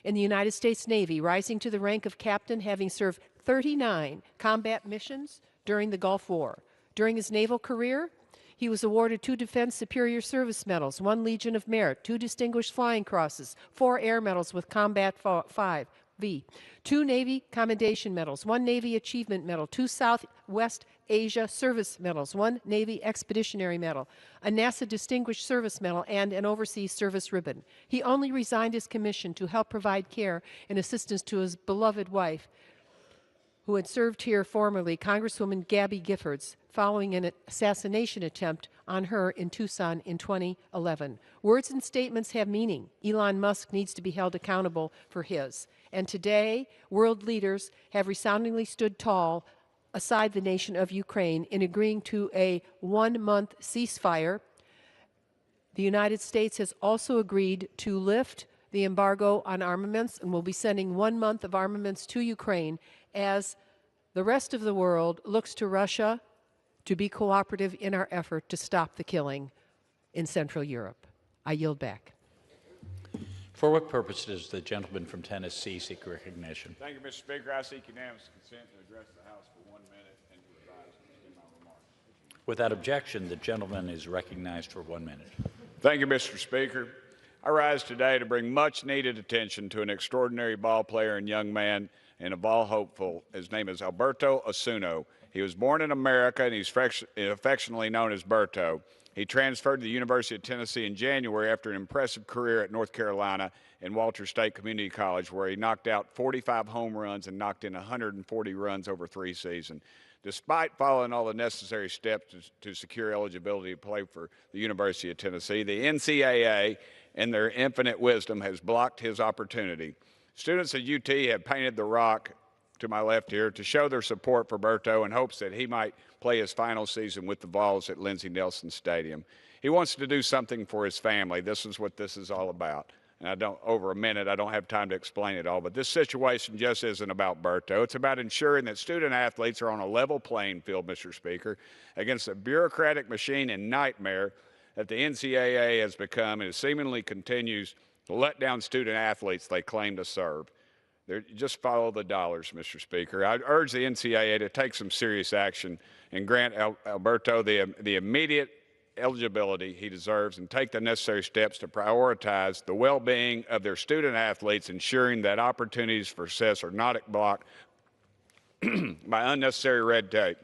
Speaker 20: in the United States Navy, rising to the rank of captain, having served 39 combat missions during the Gulf War. During his naval career, He was awarded 2 Defense Superior Service Medals, 1 Legion of Merit, 2 Distinguished Flying Crosses, 4 Air Medals with Combat 5V, 2 Navy Commendation Medals, 1 Navy Achievement Medal, 2 Southwest Asia Service Medals, 1 Navy Expeditionary Medal, a NASA Distinguished Service Medal, and an Overseas Service Ribbon. He only resigned his commission to help provide care and assistance to his beloved wife, who had served here formerly, Congresswoman Gabby Giffords, following an assassination attempt on her in Tucson in 2011. Words and statements have meaning. Elon Musk needs to be held accountable for his. And today, world leaders have resoundingly stood tall aside the nation of Ukraine in agreeing to a 1-month ceasefire. The United States has also agreed to lift the embargo on armaments and will be sending 1 month of armaments to Ukraine as the rest of the world looks to Russia to be cooperative in our effort to stop the killing in Central Europe. I yield back.
Speaker 15: For what purpose does the gentleman from Tennessee seek recognition?
Speaker 9: Thank you, Mr. Speaker. I seek unanimous consent to address the House for 1 minute and to advise in my remarks.
Speaker 15: Without objection, the gentleman is recognized for 1 minute.
Speaker 9: Thank you, Mr. Speaker. I rise today to bring much-needed attention to an extraordinary ball player and young man and a ball hopeful. His name is Alberto Osuna. He was born in America, and he's affectionately known as Berto. He transferred to the University of Tennessee in January after an impressive career at North Carolina and Walter State Community College, where he knocked out 45 home runs and knocked in 140 runs over 3 seasons. Despite following all the necessary steps to secure eligibility to play for the University of Tennessee, the NCAA, in their infinite wisdom, has blocked his opportunity. Students at UT have painted the rock to my left here to show their support for Berto in hopes that he might play his final season with the Vols at Lindsey Nelson Stadium. He wants to do something for his family. This is what this is all about. And over a minute, I don't have time to explain it all, but this situation just isn't about Berto. It's about ensuring that student athletes are on a level playing field, Mr. Speaker, against a bureaucratic machine and nightmare that the NCAA has become, and it seemingly continues to let down student athletes they claim to serve. Just follow the dollars, Mr. Speaker. I urge the NCAA to take some serious action and grant Alberto the immediate eligibility he deserves and take the necessary steps to prioritize the well-being of their student athletes, ensuring that opportunities for success are not blocked by unnecessary red tape.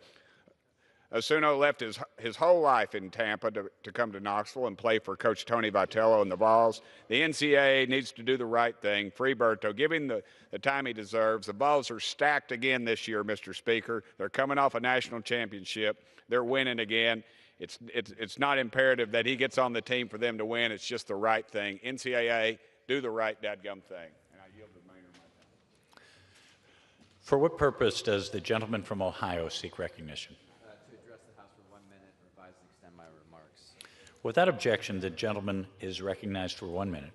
Speaker 9: Osuna left his whole life in Tampa to come to Knoxville and play for Coach Tony Vitello and the Vols. The NCAA needs to do the right thing, free Berto, give him the time he deserves. The Vols are stacked again this year, Mr. Speaker. They're coming off a national championship. They're winning again. It's not imperative that he gets on the team for them to win. It's just the right thing. NCAA, do the right dadgum thing. And I yield the remainder of my time.
Speaker 15: For what purpose does the gentleman from Ohio seek recognition?
Speaker 2: To address the House for 1 minute and revise and extend my remarks.
Speaker 15: Without objection, the gentleman is recognized for 1 minute.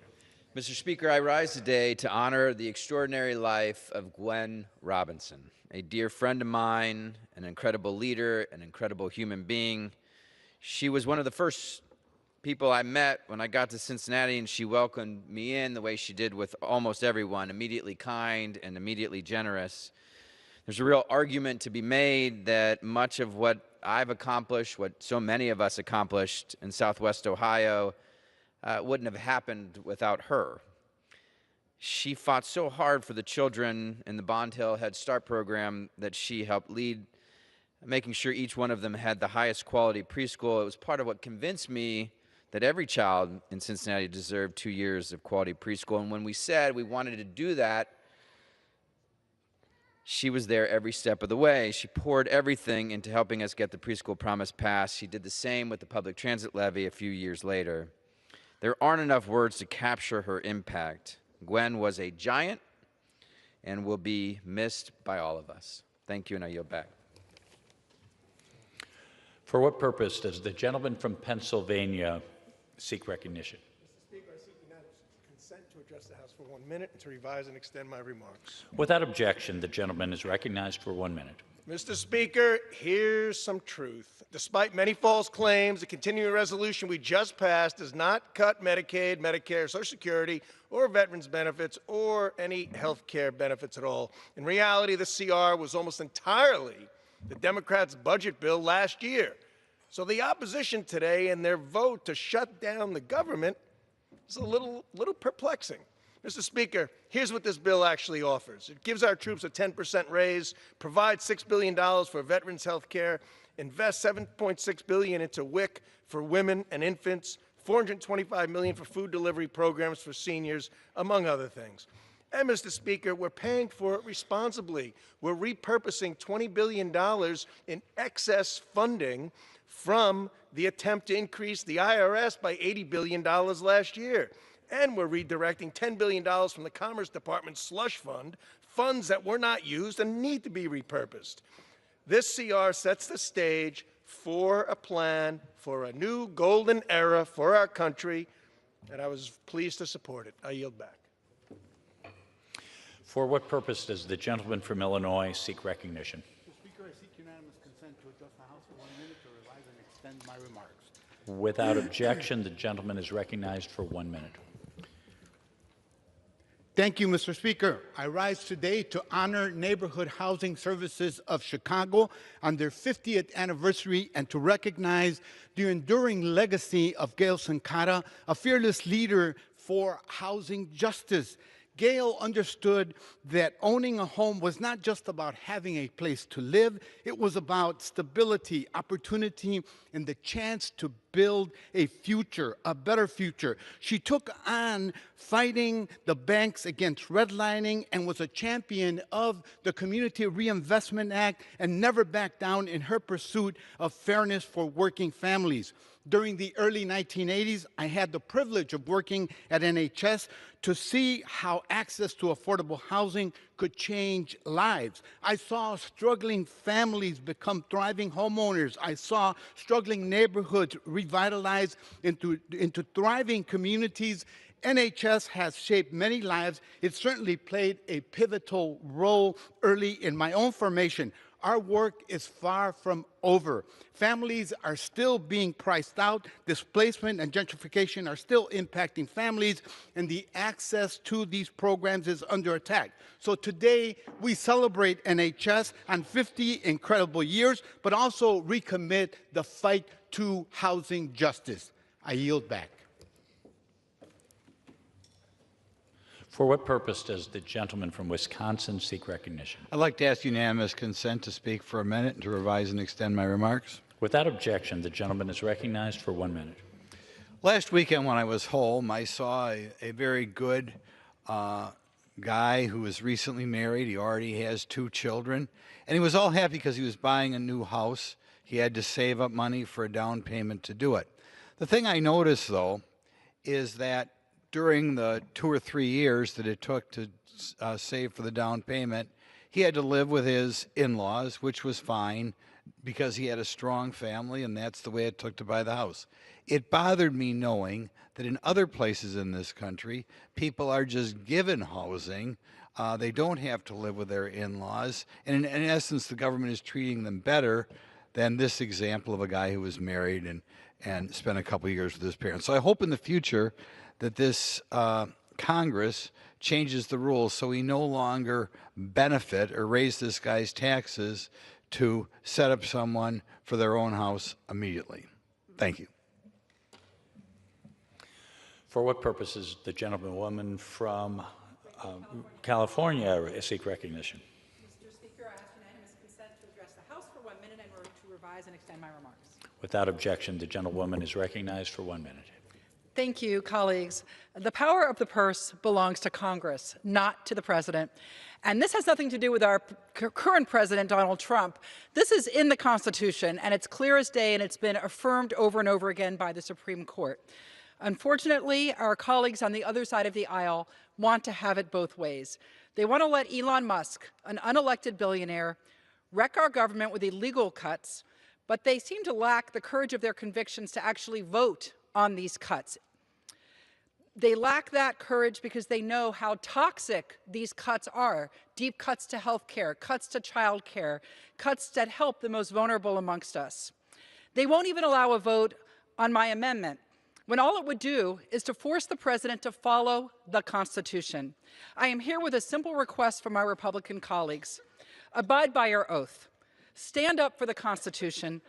Speaker 2: Mr. Speaker, I rise today to honor the extraordinary life of Gwen Robinson, a dear friend of mine, an incredible leader, an incredible human being. She was one of the first people I met when I got to Cincinnati, and she welcomed me in the way she did with almost everyone, immediately kind and immediately generous. There's a real argument to be made that much of what I've accomplished, what so many of us accomplished in Southwest Ohio, wouldn't have happened without her. She fought so hard for the children in the Bond Hill Head Start program that she helped lead, making sure each one of them had the highest quality preschool. It was part of what convinced me that every child in Cincinnati deserved 2 years of quality preschool. And when we said we wanted to do that, she was there every step of the way. She poured everything into helping us get the preschool promise passed. She did the same with the public transit levy a few years later. There aren't enough words to capture her impact. Gwen was a giant and will be missed by all of us. Thank you, and I yield back.
Speaker 15: For what purpose does the gentleman from Pennsylvania seek recognition?
Speaker 13: Mr. Speaker, I seek unanimous consent to address the House for 1 minute and to revise and extend my remarks.
Speaker 15: Without objection, the gentleman is recognized for 1 minute.
Speaker 13: Mr. Speaker, here's some truth. Despite many false claims, the continuing resolution we just passed does not cut Medicaid, Medicare, Social Security, or veterans benefits, or any health care benefits at all. In reality, the CR was almost entirely the Democrats' budget bill last year. So the opposition today and their vote to shut down the government is a little perplexing. Mr. Speaker, here's what this bill actually offers. It gives our troops a 10% raise, provides $6 billion for veterans' health care, invests $7.6 billion into WIC for women and infants, $425 million for food delivery programs for seniors, among other things. And, Mr. Speaker, we're paying for it responsibly. We're repurposing $20 billion in excess funding from the attempt to increase the IRS by $80 billion last year. And we're redirecting $10 billion from the Commerce Department's slush fund, funds that were not used and need to be repurposed. This CR sets the stage for a plan for a new golden era for our country, and I was pleased to support it. I yield back.
Speaker 15: For what purpose does the gentleman from Illinois seek recognition?
Speaker 3: Mr. Speaker, I seek unanimous consent to adjust the House for 1 minute to revise and extend my remarks.
Speaker 15: Without objection, the gentleman is recognized for 1 minute.
Speaker 3: Thank you, Mr. Speaker. I rise today to honor Neighborhood Housing Services of Chicago on their 50th anniversary and to recognize the enduring legacy of Gail Sankara, a fearless leader for housing justice. Gail understood that owning a home was not just about having a place to live, it was about stability, opportunity, and the chance to build a future, a better future. She took on fighting the banks against redlining and was a champion of the Community Reinvestment Act and never backed down in her pursuit of fairness for working families. During the early 1980s, I had the privilege of working at NHS to see how access to affordable housing could change lives. I saw struggling families become thriving homeowners. I saw struggling neighborhoods revitalized into thriving communities. NHS has shaped many lives. It certainly played a pivotal role early in my own formation. Our work is far from over. Families are still being priced out. Displacement and gentrification are still impacting families, and the access to these programs is under attack. So today, we celebrate NHS on 50 incredible years, but also recommit the fight to housing justice. I yield back.
Speaker 15: For what purpose does the gentleman from Wisconsin seek recognition?
Speaker 21: I'd like to ask unanimous consent to speak for a minute and to revise and extend my remarks.
Speaker 15: Without objection, the gentleman is recognized for 1 minute.
Speaker 21: Last weekend when I was home, I saw a very good guy who was recently married. He already has 2 children. And he was all happy because he was buying a new house. He had to save up money for a down payment to do it. The thing I noticed, though, is that during the 2 or 3 years that it took to save for the down payment, he had to live with his in-laws, which was fine because he had a strong family and that's the way it took to buy the house. It bothered me knowing that in other places in this country, people are just given housing. They don't have to live with their in-laws. And in essence, the government is treating them better than this example of a guy who was married and spent a couple of years with his parents. So I hope in the future that this Congress changes the rules so we no longer benefit or raise this guy's taxes to set up someone for their own house immediately. Thank you.
Speaker 15: For what purposes the gentlewoman from California seek recognition?
Speaker 22: Mr. Speaker, I ask unanimous consent to address the House for 1 minute and to revise and extend my remarks.
Speaker 15: Without objection, the gentlewoman is recognized for 1 minute.
Speaker 23: Thank you, colleagues. The power of the purse belongs to Congress, not to the president. And this has nothing to do with our current president, Donald Trump. This is in the Constitution, and it's clear as day, and it's been affirmed over and over again by the Supreme Court. Unfortunately, our colleagues on the other side of the aisle want to have it both ways. They want to let Elon Musk, an unelected billionaire, wreck our government with illegal cuts, but they seem to lack the courage of their convictions to actually vote on these cuts. They lack that courage because they know how toxic these cuts are. Deep cuts to health care, cuts to child care, cuts that help the most vulnerable amongst us. They won't even allow a vote on my amendment, when all it would do is to force the president to follow the Constitution. I am here with a simple request from my Republican colleagues. Abide by your oath. Stand up for the Constitution.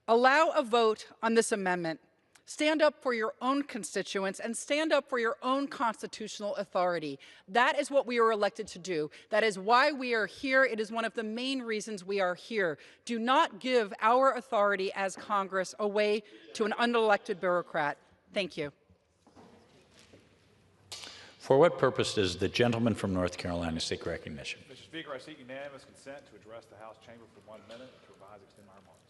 Speaker 23: Allow a vote on this amendment. Stand up for your own constituents and stand up for your own constitutional authority. That is what we are elected to do. That is why we are here. It is one of the main reasons we are here. Do not give our authority as Congress away to an unelected bureaucrat. Thank you.
Speaker 15: For what purpose does the gentleman from North Carolina seek recognition?
Speaker 4: Mr. Speaker, I seek unanimous consent to address the House chamber for 1 minute to revise and extend my remarks.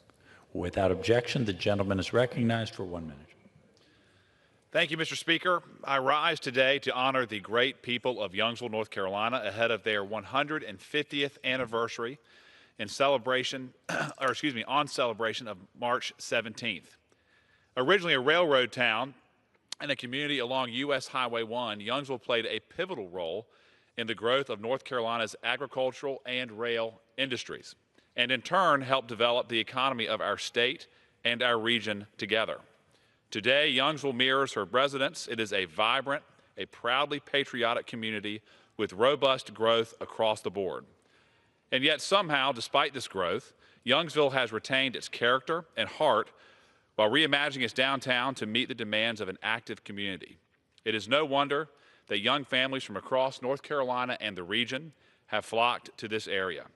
Speaker 15: Without objection, the gentleman is recognized for 1 minute.
Speaker 4: Thank you, Mr. Speaker. I rise today to honor the great people of Youngsville, North Carolina, ahead of their 150th anniversary in celebration, on celebration of March 17th. Originally a railroad town and a community along U.S. Highway 1, Youngsville played a pivotal role in the growth of North Carolina's agricultural and rail industries, and in turn helped develop the economy of our state and our region together. Today, Youngsville mirrors her residents. It is a vibrant, a proudly patriotic community with robust growth across the board. And yet somehow, despite this growth, Youngsville has retained its character and heart while reimagining its downtown to meet the demands of an active community. It is no wonder that young families from across North Carolina and the region have flocked to this area.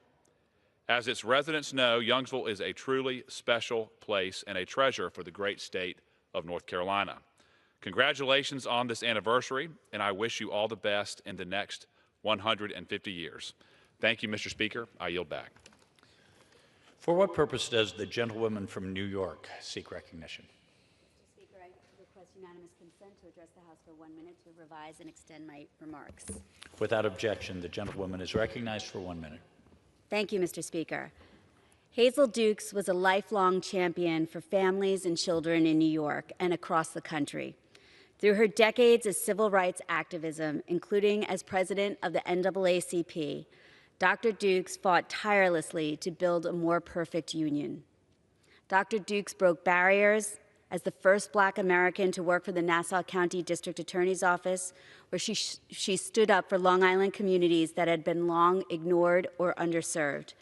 Speaker 4: As its residents know, Youngsville is a truly special place and a treasure for the great state of North Carolina. Congratulations on this anniversary, and I wish you all the best in the next 150 years. Thank you, Mr. Speaker. I yield back.
Speaker 15: For what purpose does the gentlewoman from New York seek recognition?
Speaker 5: Mr. Speaker, I request unanimous consent to address the House for 1 minute to revise and extend my remarks.
Speaker 15: Without objection, the gentlewoman is recognized for 1 minute.
Speaker 5: Thank you, Mr. Speaker. Hazel Dukes was a lifelong champion for families and children in New York and across the country. Through her decades of civil rights activism, including as president of the NAACP, Dr. Dukes fought tirelessly to build a more perfect union. Dr. Dukes broke barriers as the first Black American to work for the Nassau County District Attorney's Office, where she stood up for Long Island communities that had been long ignored or underserved.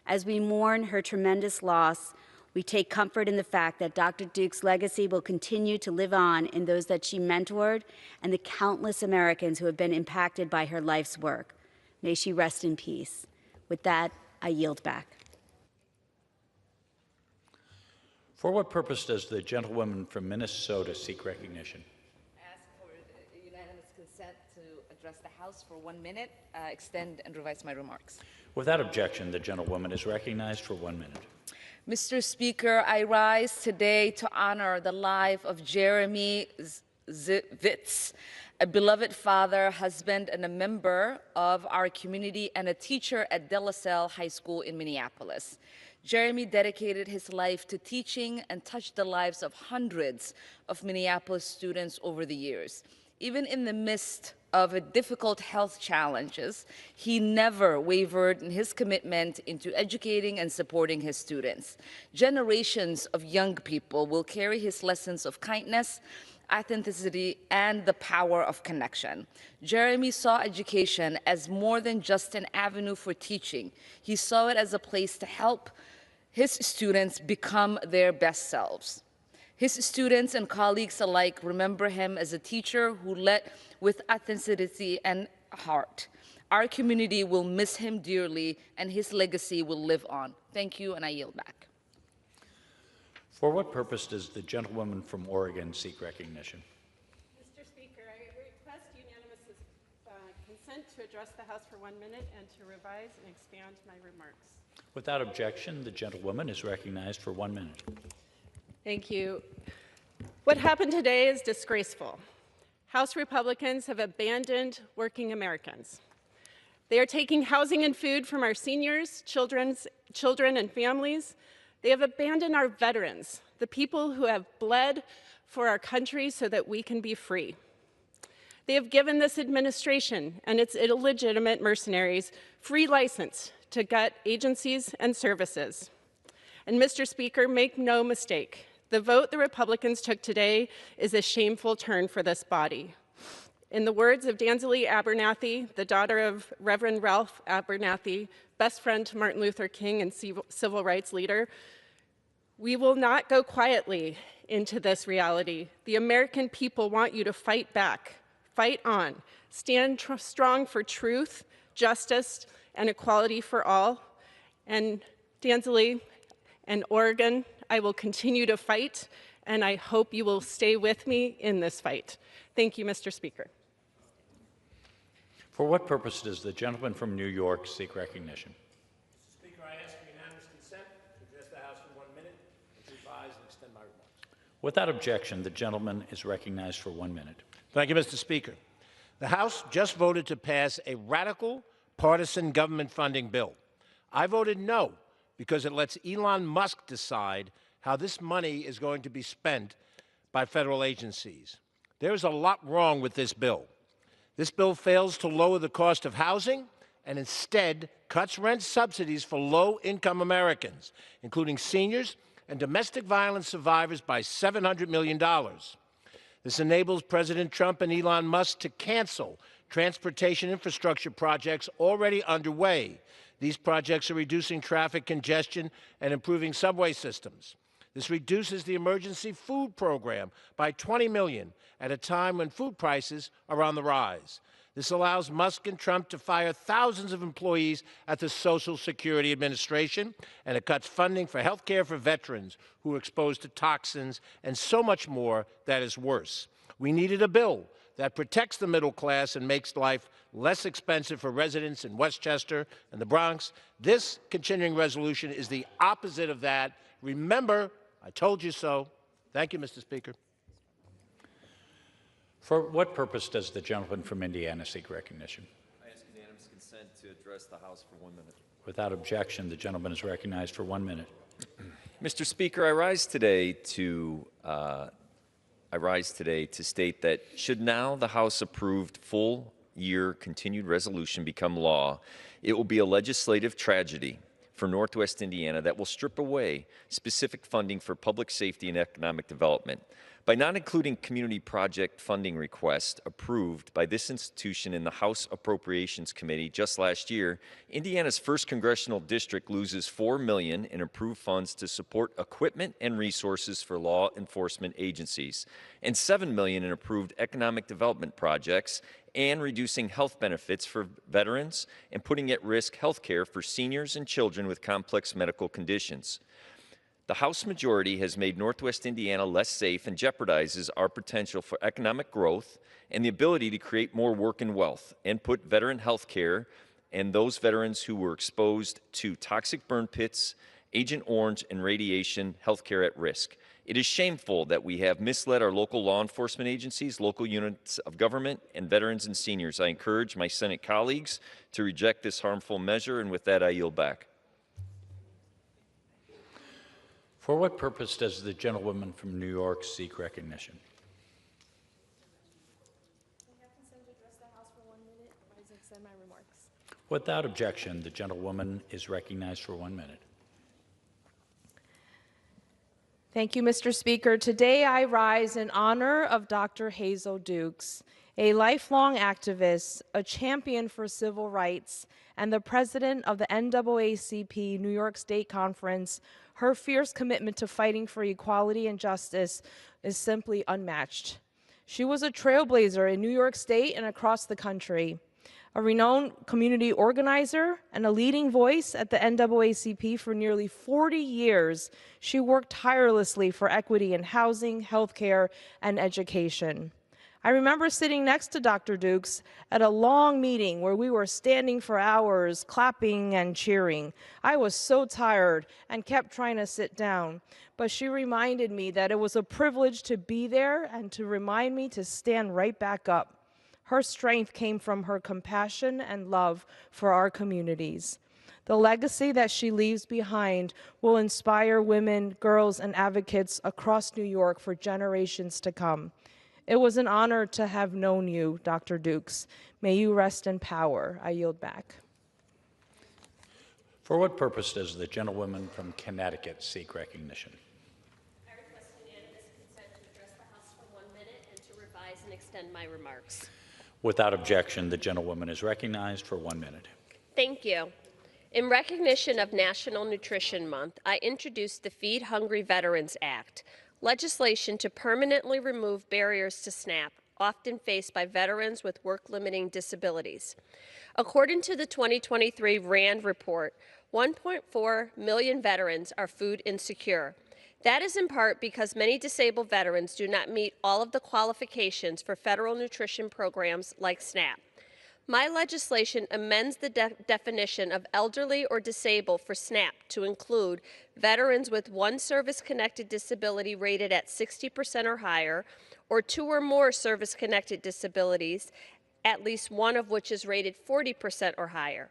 Speaker 5: As we mourn her tremendous loss, we take comfort in the fact that Dr. Dukes' legacy will continue to live on in those that she mentored and the countless Americans who have been impacted by her life's work. May she rest in peace. With that, I yield back.
Speaker 15: For what purpose does the gentlewoman from Minnesota seek recognition?
Speaker 6: Ask for unanimous consent to address the House for 1 minute, extend and revise my remarks.
Speaker 15: Without objection, the gentlewoman is recognized for 1 minute.
Speaker 6: Mr. Speaker, I rise today to honor the life of Jeremy Zivitz, a beloved father, husband, and a member of our community and a teacher at De La Salle High School in Minneapolis. Jeremy dedicated his life to teaching and touched the lives of hundreds of Minneapolis students over the years. Even in the midst of difficult health challenges, he never wavered in his commitment into educating and supporting his students. Generations of young people will carry his lessons of kindness, authenticity, and the power of connection. Jeremy saw education as more than just an avenue for teaching. He saw it as a place to help his students become their best selves. His students and colleagues alike remember him as a teacher who led with authenticity and heart. Our community will miss him dearly, and his legacy will live on. Thank you, and I yield back.
Speaker 15: For what purpose does the gentlewoman from Oregon seek recognition?
Speaker 10: Mr. Speaker, I request unanimous consent to address the House for 1 minute and to revise and expand my remarks.
Speaker 15: Without objection, the gentlewoman is recognized for 1 minute.
Speaker 10: Thank you. What happened today is disgraceful. House Republicans have abandoned working Americans. They are taking housing and food from our seniors, children and families. They have abandoned our veterans, the people who have bled for our country so that we can be free. They have given this administration and its illegitimate mercenaries free license to gut agencies and services. And Mr. Speaker, make no mistake, the vote the Republicans took today is a shameful turn for this body. In the words of Danzalee Abernathy, the daughter of Reverend Ralph Abernathy, best friend to Martin Luther King and civil rights leader, We will not go quietly into this reality. The American people want you to fight back, fight on, stand strong for truth, justice, and equality for all. And Danzig and Oregon, I will continue to fight, and I hope you will stay with me in this fight. Thank you, Mr. Speaker.
Speaker 15: For what purpose does the gentleman from New York seek recognition?
Speaker 19: Mr. Speaker, I ask for unanimous consent to address the House for 1 minute and to revise and extend my remarks.
Speaker 15: Without objection, the gentleman is recognized for 1 minute.
Speaker 13: Thank you, Mr. Speaker. The House just voted to pass a radical partisan government funding bill. I voted no because it lets Elon Musk decide how this money is going to be spent by federal agencies. There is a lot wrong with this bill. This bill fails to lower the cost of housing and instead cuts rent subsidies for low-income Americans, including seniors and domestic violence survivors, by $700 million. This enables President Trump and Elon Musk to cancel transportation infrastructure projects already underway. These projects are reducing traffic congestion and improving subway systems. This reduces the emergency food program by $20 million at a time when food prices are on the rise. This allows Musk and Trump to fire thousands of employees at the Social Security Administration, and it cuts funding for health care for veterans who are exposed to toxins and so much more that is worse. We needed a bill that protects the middle class and makes life less expensive for residents in Westchester and the Bronx. This continuing resolution is the opposite of that. Remember, I told you so. Thank you, Mr. Speaker.
Speaker 15: For what purpose does the gentleman from Indiana seek recognition?
Speaker 1: I ask unanimous consent to address the House for 1 minute.
Speaker 15: Without objection, the gentleman is recognized for 1 minute.
Speaker 1: Mr. Speaker, I rise today to state that should now the House-approved full-year continued resolution become law, it will be a legislative tragedy for Northwest Indiana that will strip away specific funding for public safety and economic development. By not including community project funding requests approved by this institution in the House Appropriations Committee just last year, Indiana's 1st Congressional District loses $4 million in approved funds to support equipment and resources for law enforcement agencies, and $7 million in approved economic development projects, and reducing health benefits for veterans and putting at risk health care for seniors and children with complex medical conditions. The House majority has made Northwest Indiana less safe and jeopardizes our potential for economic growth and the ability to create more work and wealth and put veteran health care and those veterans who were exposed to toxic burn pits, Agent Orange, and radiation health care at risk. It is shameful that we have misled our local law enforcement agencies, local units of government, and veterans and seniors. I encourage my Senate colleagues to reject this harmful measure, and with that, I yield back.
Speaker 15: For what purpose does the gentlewoman from New York seek recognition?
Speaker 7: I have consent to address the House for 1 minute. I extend my remarks.
Speaker 15: Without objection, the gentlewoman is recognized for 1 minute.
Speaker 12: Thank you, Mr. Speaker. Today I rise in honor of Dr. Hazel Dukes, a lifelong activist, a champion for civil rights, and the president of the NAACP New York State Conference. Her fierce commitment to fighting for equality and justice is simply unmatched. She was a trailblazer in New York State and across the country, a renowned community organizer and a leading voice at the NAACP for nearly 40 years. She worked tirelessly for equity in housing, healthcare, and education. I remember sitting next to Dr. Dukes at a long meeting where we were standing for hours, clapping and cheering. I was so tired and kept trying to sit down, but she reminded me that it was a privilege to be there and to remind me to stand right back up. Her strength came from her compassion and love for our communities. The legacy that she leaves behind will inspire women, girls, and advocates across New York for generations to come. It was an honor to have known you, Dr. Dukes. May you rest in power. I yield back.
Speaker 15: For what purpose does the gentlewoman from Connecticut seek recognition?
Speaker 7: I request unanimous consent to address the House for 1 minute and to revise and extend my remarks.
Speaker 15: Without objection, the gentlewoman is recognized for 1 minute.
Speaker 7: Thank you. In recognition of National Nutrition Month, I introduced the Feed Hungry Veterans Act, legislation to permanently remove barriers to SNAP, often faced by veterans with work-limiting disabilities. According to the 2023 RAND report, 1.4 million veterans are food insecure. That is in part because many disabled veterans do not meet all of the qualifications for federal nutrition programs like SNAP. My legislation amends the definition of elderly or disabled for SNAP to include veterans with one service-connected disability rated at 60% or higher, or 2 or more service-connected disabilities, at least one of which is rated 40% or higher.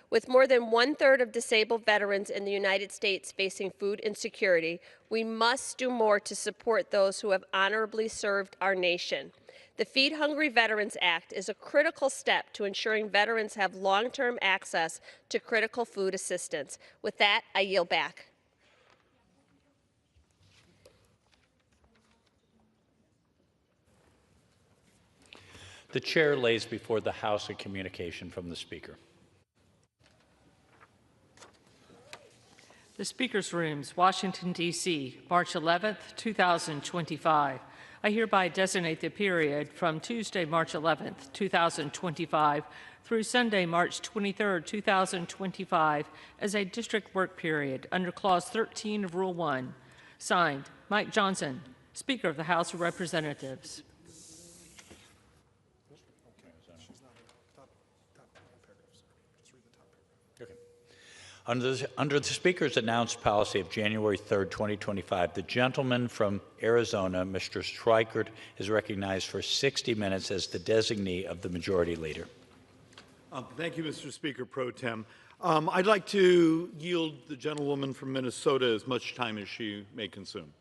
Speaker 7: With more than 1/3 of disabled veterans in the United States facing food insecurity, we must do more to support those who have honorably served our nation. The Feed Hungry Veterans Act is a critical step to ensuring veterans have long-term access to critical food assistance. With that, I yield back.
Speaker 15: The chair lays before the House a communication from the Speaker.
Speaker 8: The Speaker's Rooms, Washington, D.C., March 11th, 2025. I hereby designate the period from Tuesday, March 11th, 2025 through Sunday, March 23rd, 2025 as a district work period under Clause 13 of Rule 1. Signed, Mike Johnson, Speaker of the House of Representatives.
Speaker 15: Under the Speaker's announced policy of January 3rd, 2025, the gentleman from Arizona, Mr. Schweikert, is recognized for 60 minutes as the designee of the Majority Leader.
Speaker 11: Thank you, Mr. Speaker Pro Tem. I'd like to yield the gentlewoman from Minnesota as much time as she may consume.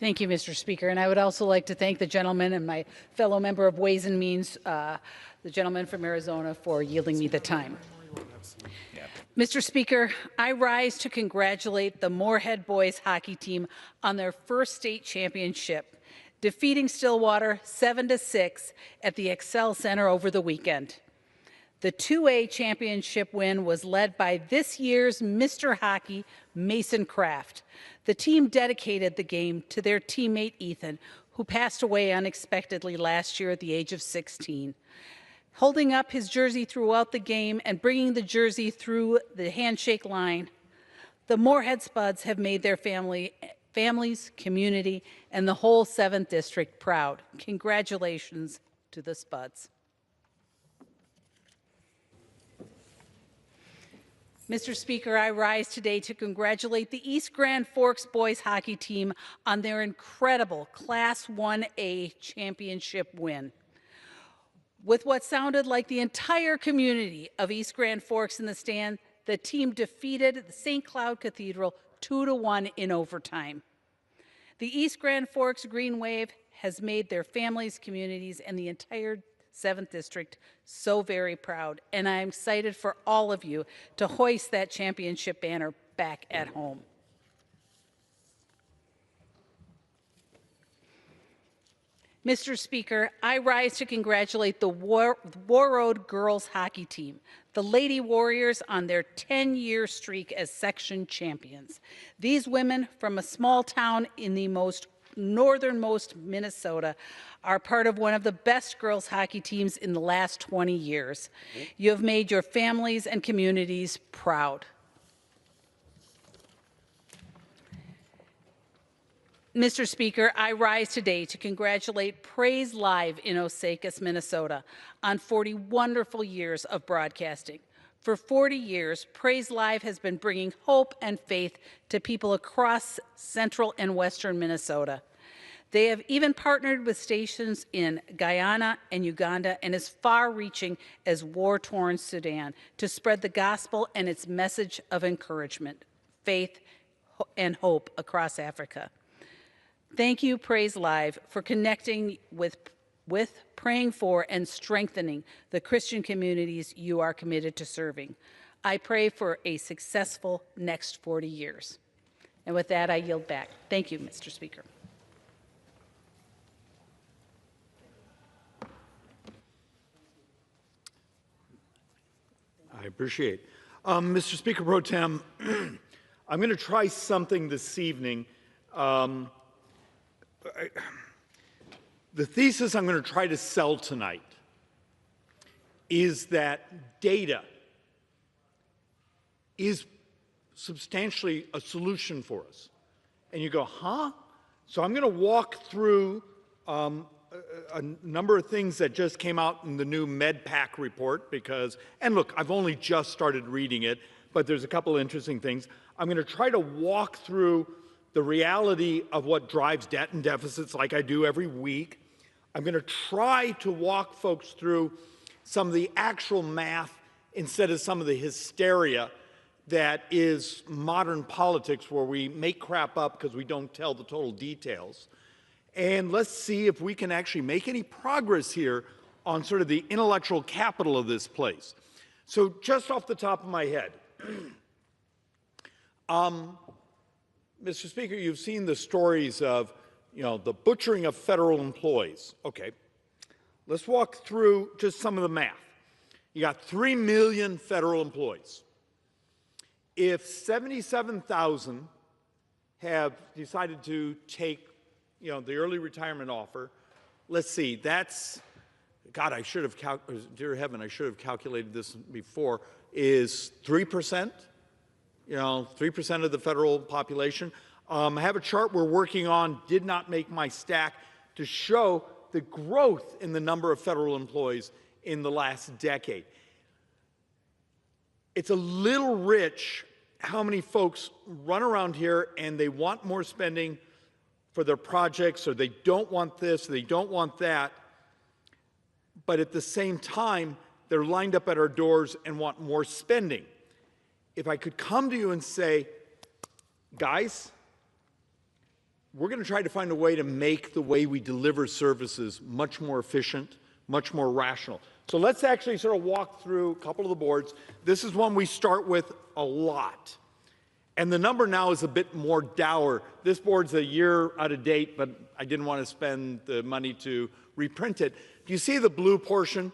Speaker 23: Thank you, Mr. Speaker. And I would also like to thank the gentleman and my fellow member of Ways and Means, the gentleman from Arizona, for yielding me the time. Mr. Speaker, I rise to congratulate the Moorhead boys hockey team on their first state championship, defeating Stillwater 7-6 at the Excel Center over the weekend. The 2A championship win was led by this year's Mr. Hockey, Mason Kraft. The team dedicated the game to their teammate Ethan, who passed away unexpectedly last year at the age of 16. Holding up his jersey throughout the game and bringing the jersey through the handshake line, the Moorhead Spuds have made their families, community, and the whole 7th District proud. Congratulations to the Spuds. Mr. Speaker, I rise today to congratulate the East Grand Forks boys hockey team on their incredible Class 1A championship win. With what sounded like the entire community of East Grand Forks in the stand, the team defeated the St. Cloud Cathedral 2-1 in overtime. The East Grand Forks Green Wave has made their families, communities, and the entire 7th District so very proud, and I'm excited for all of you to hoist that championship banner back at home. Mr. Speaker, I rise to congratulate the Warroad girls hockey team, the Lady Warriors, on their 10-year streak as section champions. These women from a small town in the northernmost Minnesota are part of one of the best girls hockey teams in the last 20 years. You have made your families and communities proud. Mr. Speaker, I rise today to congratulate Praise Live in Osakis, Minnesota, on 40 wonderful years of broadcasting. For 40 years, Praise Live has been bringing hope and faith to people across central and western Minnesota. They have even partnered with stations in Guyana and Uganda and as far-reaching as war-torn Sudan to spread the gospel and its message of encouragement, faith, and hope across Africa. Thank you, Praise Live, for connecting with, praying for, and strengthening the Christian communities you are committed to serving. I pray for a successful next 40 years. And with that, I yield back. Thank you, Mr. Speaker.
Speaker 11: I appreciate. Mr. Speaker Pro Tem, I'm going to try something this evening. The thesis I'm going to try to sell tonight is that data is substantially a solution for us. And you go, huh? So I'm going to walk through a number of things that just came out in the new MedPAC report because, and look, I've only just started reading it, but there's a couple interesting things. I'm going to try to walk through the reality of what drives debt and deficits like I do every week. I'm going to try to walk folks through some of the actual math instead of some of the hysteria that is modern politics where we make crap up because we don't tell the total details. And let's see if we can actually make any progress here on sort of the intellectual capital of this place. So just off the top of my head, Mr. Speaker, you've seen the stories of, the butchering of federal employees. Okay, let's walk through just some of the math. You got 3 million federal employees. If 77,000 have decided to take, the early retirement offer, let's see, that's, God, I should have, dear heaven, I should have calculated this before, is 3%, 3% of the federal population. I have a chart we're working on, did not make my stack, to show the growth in the number of federal employees in the last decade. It's a little rich how many folks run around here and they want more spending for their projects, or they don't want this, or they don't want that, but at the same time, they're lined up at our doors and want more spending. If I could come to you and say, guys, we're going to try to find a way to make the way we deliver services much more efficient, much more rational. So let's actually sort of walk through a couple of the boards. This is one we start with a lot. And the number now is a bit more dour. This board's a year out of date, but I didn't want to spend the money to reprint it. Do you see the blue portion?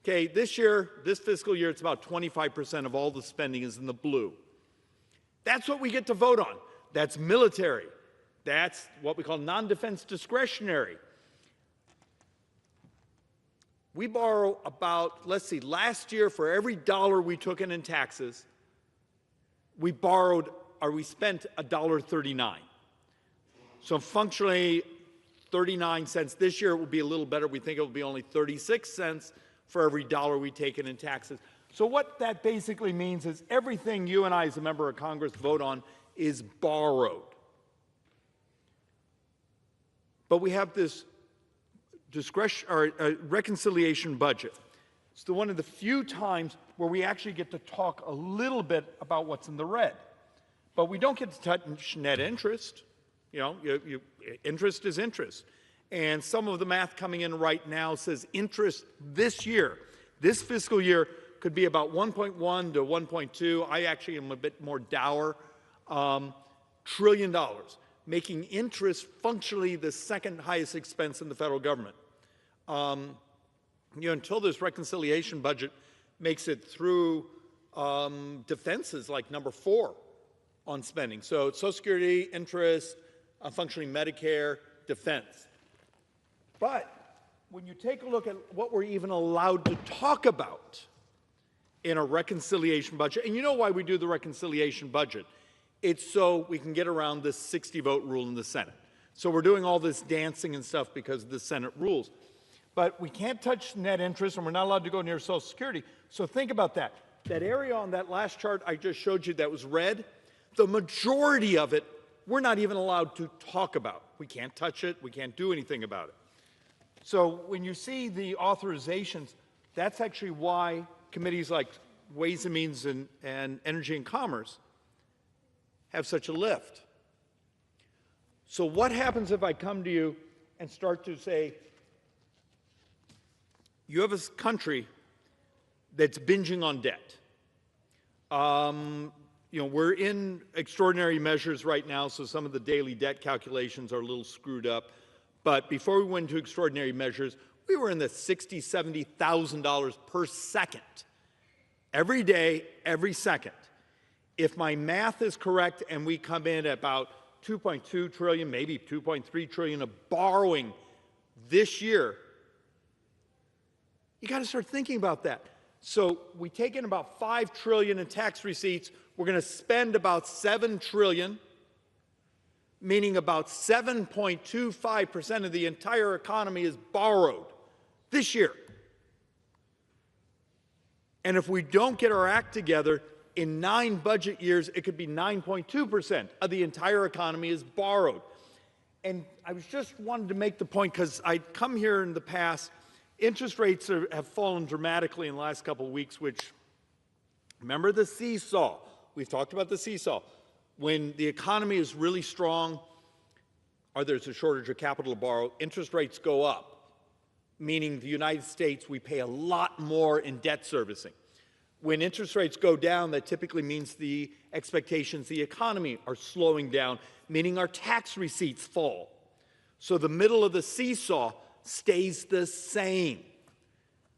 Speaker 11: Okay, this fiscal year, it's about 25% of all the spending is in the blue. That's what we get to vote on. That's military. That's what we call non-defense discretionary. We borrow about, let's see, last year for every dollar we took in taxes, we borrowed or we spent $1.39. So functionally 39 cents. This year it will be a little better. We think it will be only 36 cents for every dollar we take in taxes. So what that basically means is everything you and I as a member of Congress vote on is borrowed. But we have this reconciliation budget. It's one of the few times where we actually get to talk a little bit about what's in the red. But we don't get to touch net interest. Interest is interest. And some of the math coming in right now says interest this year, this fiscal year, could be about 1.1 to 1.2. I actually am a bit more dour. $1 trillion, making interest functionally the second highest expense in the federal government. Until this reconciliation budget makes it through, defenses like number 4 on spending. So Social Security, interest, functionally Medicare, defense. But when you take a look at what we're even allowed to talk about in a reconciliation budget, and you know why we do the reconciliation budget, it's so we can get around this 60-vote rule in the Senate. So we're doing all this dancing and stuff because of the Senate rules. But we can't touch net interest, and we're not allowed to go near Social Security. So think about that. That area on that last chart I just showed you that was red, the majority of it, we're not even allowed to talk about. We can't touch it. We can't do anything about it. So when you see the authorizations, that's actually why committees like Ways and Means and Energy and Commerce have such a lift. So what happens if I come to you and start to say, you have a country that's binging on debt. We're in extraordinary measures right now, so some of the daily debt calculations are a little screwed up. But before we went into extraordinary measures, we were in the $60,000, $70,000 per second every day, every second. If my math is correct and we come in at about 2.2 trillion, maybe 2.3 trillion of borrowing this year, you got to start thinking about that. So we take in about 5 trillion in tax receipts. We're going to spend about 7 trillion, meaning about 7.25% of the entire economy is borrowed this year. And if we don't get our act together, in 9 budget years, it could be 9.2% of the entire economy is borrowed. And I was just wanted to make the point, because I'd come here in the past, interest rates have fallen dramatically in the last couple of weeks, which, remember the seesaw? We've talked about the seesaw. When the economy is really strong, or there's a shortage of capital to borrow, interest rates go up, meaning the United States, we pay a lot more in debt servicing. When interest rates go down, that typically means the expectations of the economy are slowing down, meaning our tax receipts fall. So the middle of the seesaw stays the same.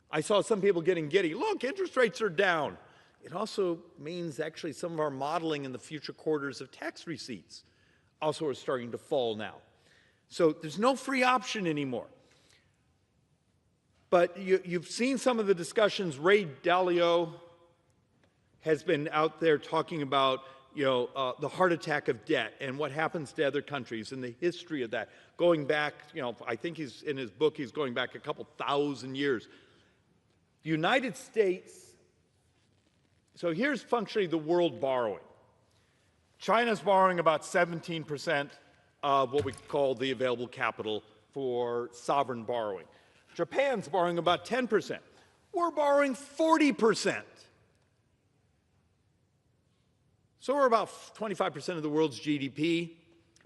Speaker 11: I saw some people getting giddy. Look, interest rates are down. It also means actually some of our modeling in the future quarters of tax receipts also are starting to fall now. So there's no free option anymore. But you've seen some of the discussions. Ray Dalio has been out there talking about the heart attack of debt and what happens to other countries and the history of that. Going back, I think he's in his book, he's going back a couple thousand years. The United States, so here's functionally the world borrowing. China's borrowing about 17% of what we call the available capital for sovereign borrowing. Japan's borrowing about 10%. We're borrowing 40%. So we're about 25% of the world's GDP,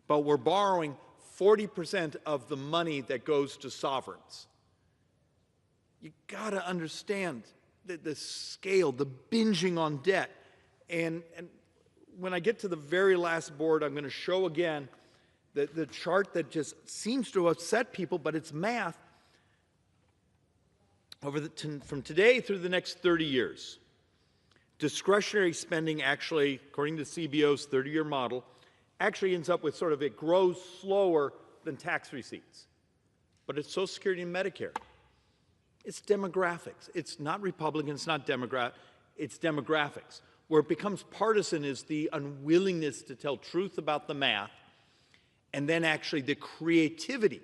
Speaker 11: but we're borrowing 40% of the money that goes to sovereigns. You got to understand the scale, the binging on debt. And when I get to the very last board, I'm going to show again the chart that just seems to upset people, but it's math. From today through the next 30 years, discretionary spending actually, according to CBO's 30-year model, actually ends up with it grows slower than tax receipts. But it's Social Security and Medicare. It's demographics. It's not Republican, it's not Democrat, it's demographics. Where it becomes partisan is the unwillingness to tell truth about the math, and then actually the creativity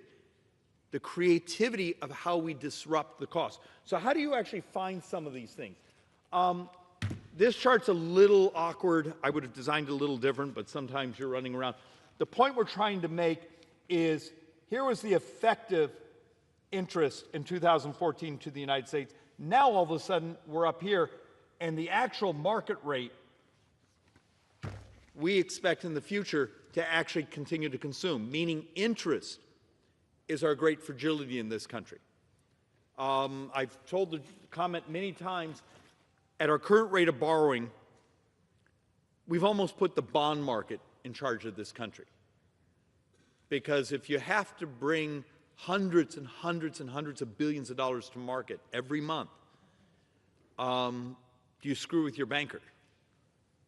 Speaker 11: of how we disrupt the cost. So how do you actually find some of these things? This chart's a little awkward. I would have designed it a little different, but sometimes you're running around. The point we're trying to make is, here was the effective interest in 2014 to the United States. Now all of a sudden we're up here, and the actual market rate we expect in the future to actually continue to consume, meaning interest is our great fragility in this country. I've told the comment many times, at our current rate of borrowing, we've almost put the bond market in charge of this country. Because if you have to bring hundreds and hundreds and hundreds of billions of dollars to market every month, do you screw with your banker?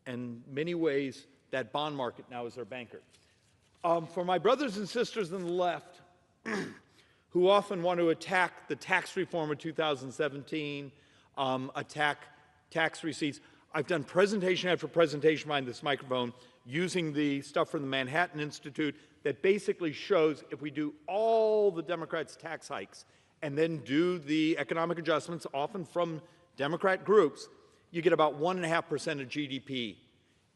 Speaker 11: In many ways, that bond market now is our banker. For my brothers and sisters on the left, who often want to attack the tax reform of 2017, attack tax receipts, I've done presentation after presentation behind this microphone using the stuff from the Manhattan Institute that basically shows if we do all the Democrats' tax hikes and then do the economic adjustments, often from Democrat groups, you get about 1.5% of GDP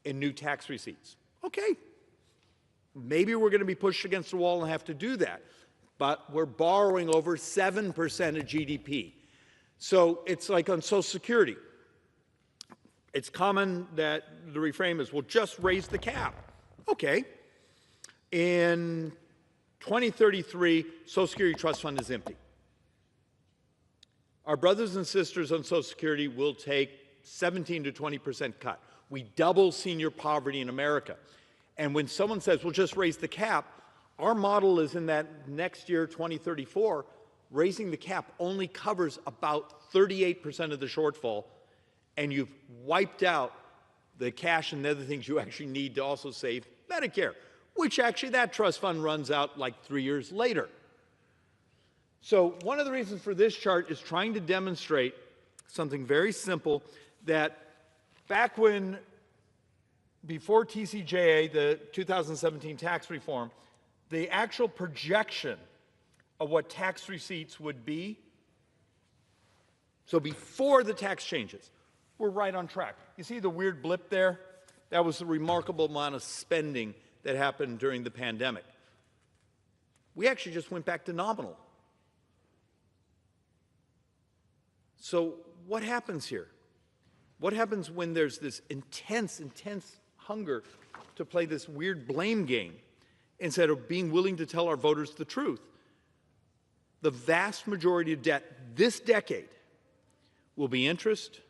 Speaker 11: in new tax receipts. Okay, maybe we're going to be pushed against the wall and have to do that, but we're borrowing over 7% of GDP. So it's like on Social Security. It's common that the reframe is, well, just raise the cap. Okay. In 2033, Social Security Trust Fund is empty. Our brothers and sisters on Social Security will take 17 to 20% cut. We double senior poverty in America. And when someone says, well, just raise the cap, our model is in that next year, 2034, raising the cap only covers about 38% of the shortfall, and you've wiped out the cash and the other things you actually need to also save Medicare, which actually that trust fund runs out like 3 years later. So one of the reasons for this chart is trying to demonstrate something very simple, that back when, before TCJA, the 2017 tax reform, the actual projection of what tax receipts would be, so before the tax changes, we're right on track. You see the weird blip there? That was the remarkable amount of spending that happened during the pandemic. We actually just went back to nominal. So what happens here? What happens when there's this intense hunger to play this weird blame game instead of being willing to tell our voters the truth? The vast majority of debt this decade will be interest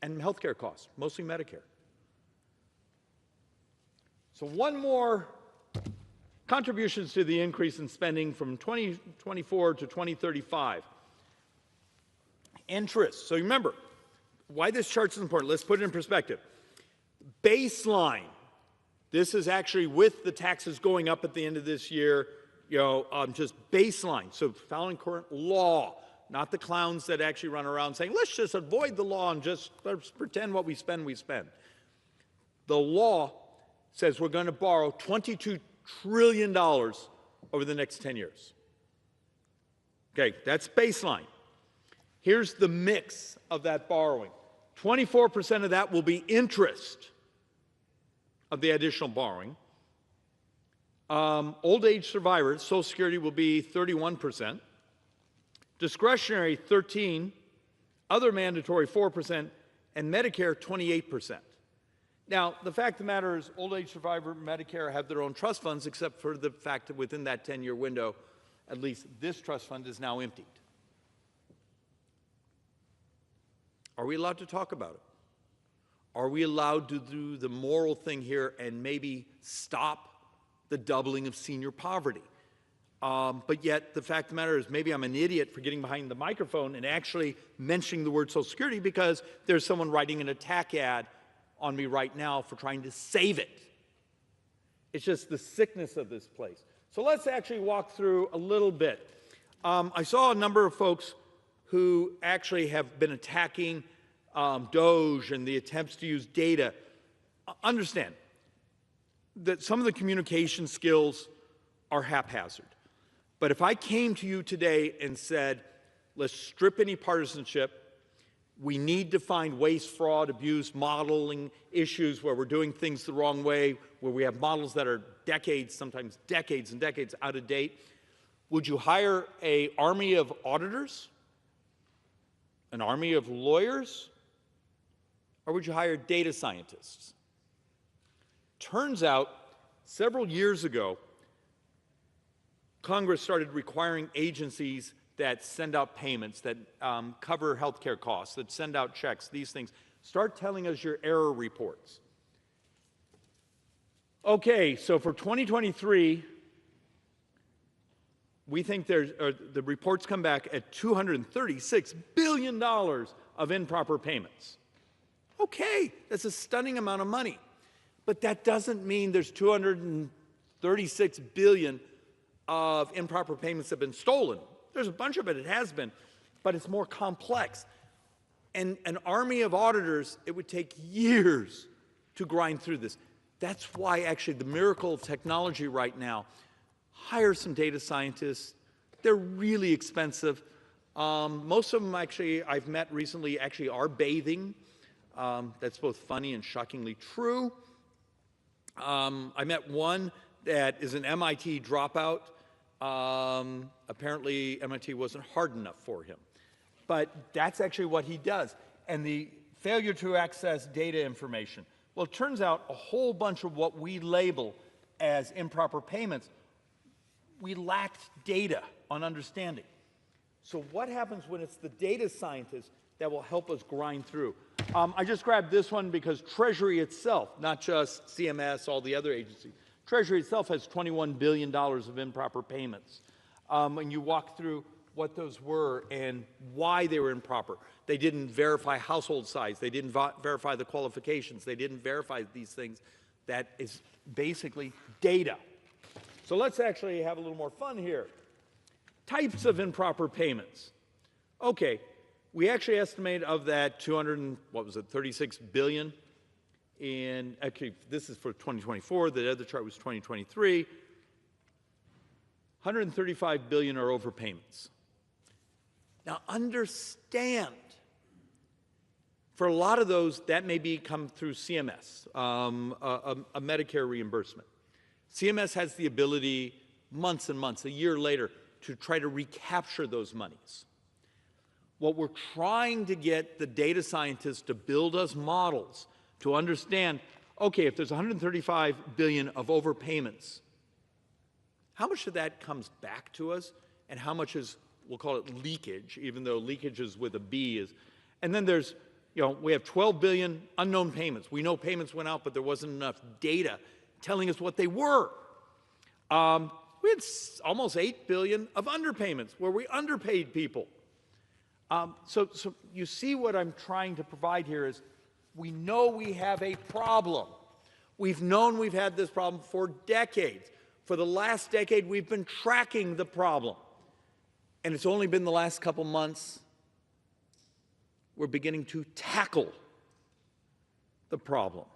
Speaker 11: and healthcare costs, mostly Medicare. So one more contributions to the increase in spending from 2024 to 2035. Interest. So remember, why this chart is important. Let's put it in perspective. Baseline. This is actually with the taxes going up at the end of this year, just baseline. So following current law, not the clowns that actually run around saying, let's just avoid the law and just let's pretend what we spend, we spend. The law says we're going to borrow $22 trillion over the next 10 years. Okay, that's baseline. Here's the mix of that borrowing. 24% of that will be interest of the additional borrowing. Old age survivors, Social Security will be 31%. Discretionary, 13%. Other mandatory, 4%. And Medicare, 28%. Now, the fact of the matter is old age survivor, Medicare have their own trust funds, except for the fact that within that 10-year window, at least this trust fund is now emptied. Are we allowed to talk about it? Are we allowed to do the moral thing here and maybe stop the doubling of senior poverty? But yet, the fact of the matter is maybe I'm an idiot for getting behind the microphone and actually mentioning the word Social Security because there's someone writing an attack ad on me right now for trying to save it. It's just the sickness of this place. So let's actually walk through a little bit. I saw a number of folks who actually have been attacking DOGE and the attempts to use data. Understand that some of the communication skills are haphazard. But if I came to you today and said, let's strip any partisanship, we need to find waste, fraud, abuse, modeling issues where we're doing things the wrong way, where we have models that are decades, sometimes decades and decades out of date, would you hire an army of auditors? An army of lawyers? Or would you hire data scientists? Turns out, several years ago, Congress started requiring agencies that send out payments, that cover healthcare costs, that send out checks, these things, start telling us your error reports. Okay, so for 2023, we think the reports come back at $236 billion of improper payments. Okay, that's a stunning amount of money. But that doesn't mean there's $236 billion of improper payments that have been stolen. There's a bunch of it, it has been, but it's more complex. And an army of auditors, it would take years to grind through this. That's why actually the miracle of technology right now, hire some data scientists. They're really expensive. Most of them actually I've met recently actually are bathing. That's both funny and shockingly true. I met one that is an MIT dropout. Apparently MIT wasn't hard enough for him. But that's actually what he does. And the failure to access data information. Well, it turns out a whole bunch of what we label as improper payments, we lacked data on understanding. So what happens when it's the data scientists that will help us grind through? I just grabbed this one because Treasury itself, not just CMS, all the other agencies, Treasury itself has $21 billion of improper payments. When you walk through what those were and why they were improper. They didn't verify household size. They didn't verify the qualifications. They didn't verify these things. That is basically data. So let's actually have a little more fun here. Types of improper payments. Okay, we actually estimate of that 36 billion in, actually this is for 2024, the other chart was 2023. 135 billion are overpayments. Now understand, for a lot of those, that may come through CMS, a Medicare reimbursement. CMS has the ability, months and months, a year later, to try to recapture those monies. What we're trying to get the data scientists to build us models to understand, okay, if there's 135 billion of overpayments, how much of that comes back to us and how much is, we'll call it leakage, even though leakage is with a B is, and then there's, we have 12 billion unknown payments. We know payments went out, but there wasn't enough data telling us what they were. We had almost 8 billion of underpayments where we underpaid people. So you see what I'm trying to provide here is we know we have a problem. We've known we've had this problem for decades. For the last decade, we've been tracking the problem. And it's only been the last couple months we're beginning to tackle the problem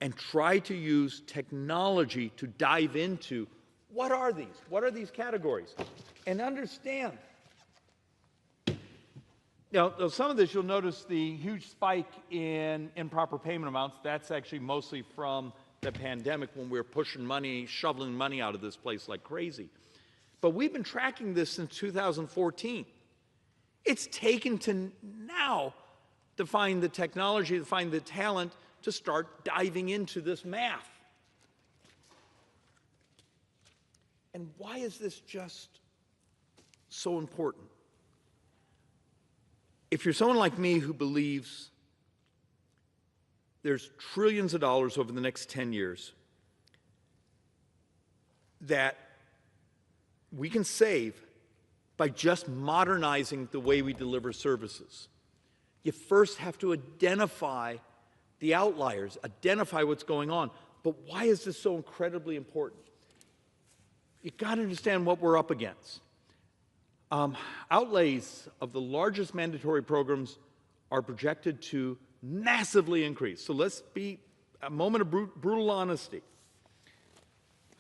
Speaker 11: and try to use technology to dive into what are these? What are these categories? And understand, some of this you'll notice the huge spike in improper payment amounts. That's actually mostly from the pandemic when we were pushing money, shoveling money out of this place like crazy. But we've been tracking this since 2014. It's taken to now to find the technology, to find the talent to start diving into this math. And why is this just so important? If you're someone like me who believes there's trillions of dollars over the next 10 years that we can save by just modernizing the way we deliver services, you first have to identify the outliers, identify what's going on. But why is this so incredibly important? You've got to understand what we're up against. Outlays of the largest mandatory programs are projected to massively increase. So let's be a moment of brutal honesty.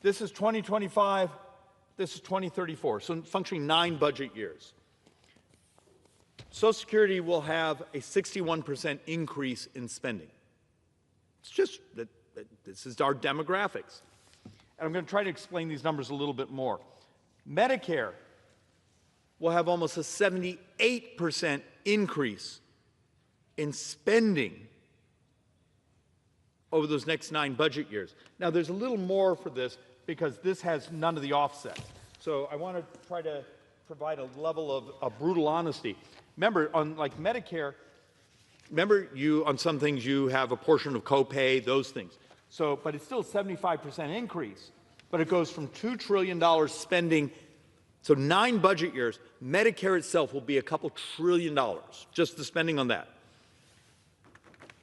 Speaker 11: This is 2025, this is 2034, so functioning 9 budget years. Social Security will have a 61% increase in spending. It's just that this is our demographics. And I'm going to try to explain these numbers a little bit more. Medicare will have almost a 78% increase in spending over those next 9 budget years. Now, there's a little more for this because this has none of the offsets. So I want to try to provide a level of brutal honesty. Remember, on like Medicare, on some things you have a portion of copay, those things. So, but it's still a 75% increase, but it goes from $2 trillion spending. So 9 budget years, Medicare itself will be a couple $1 trillion, just the spending on that.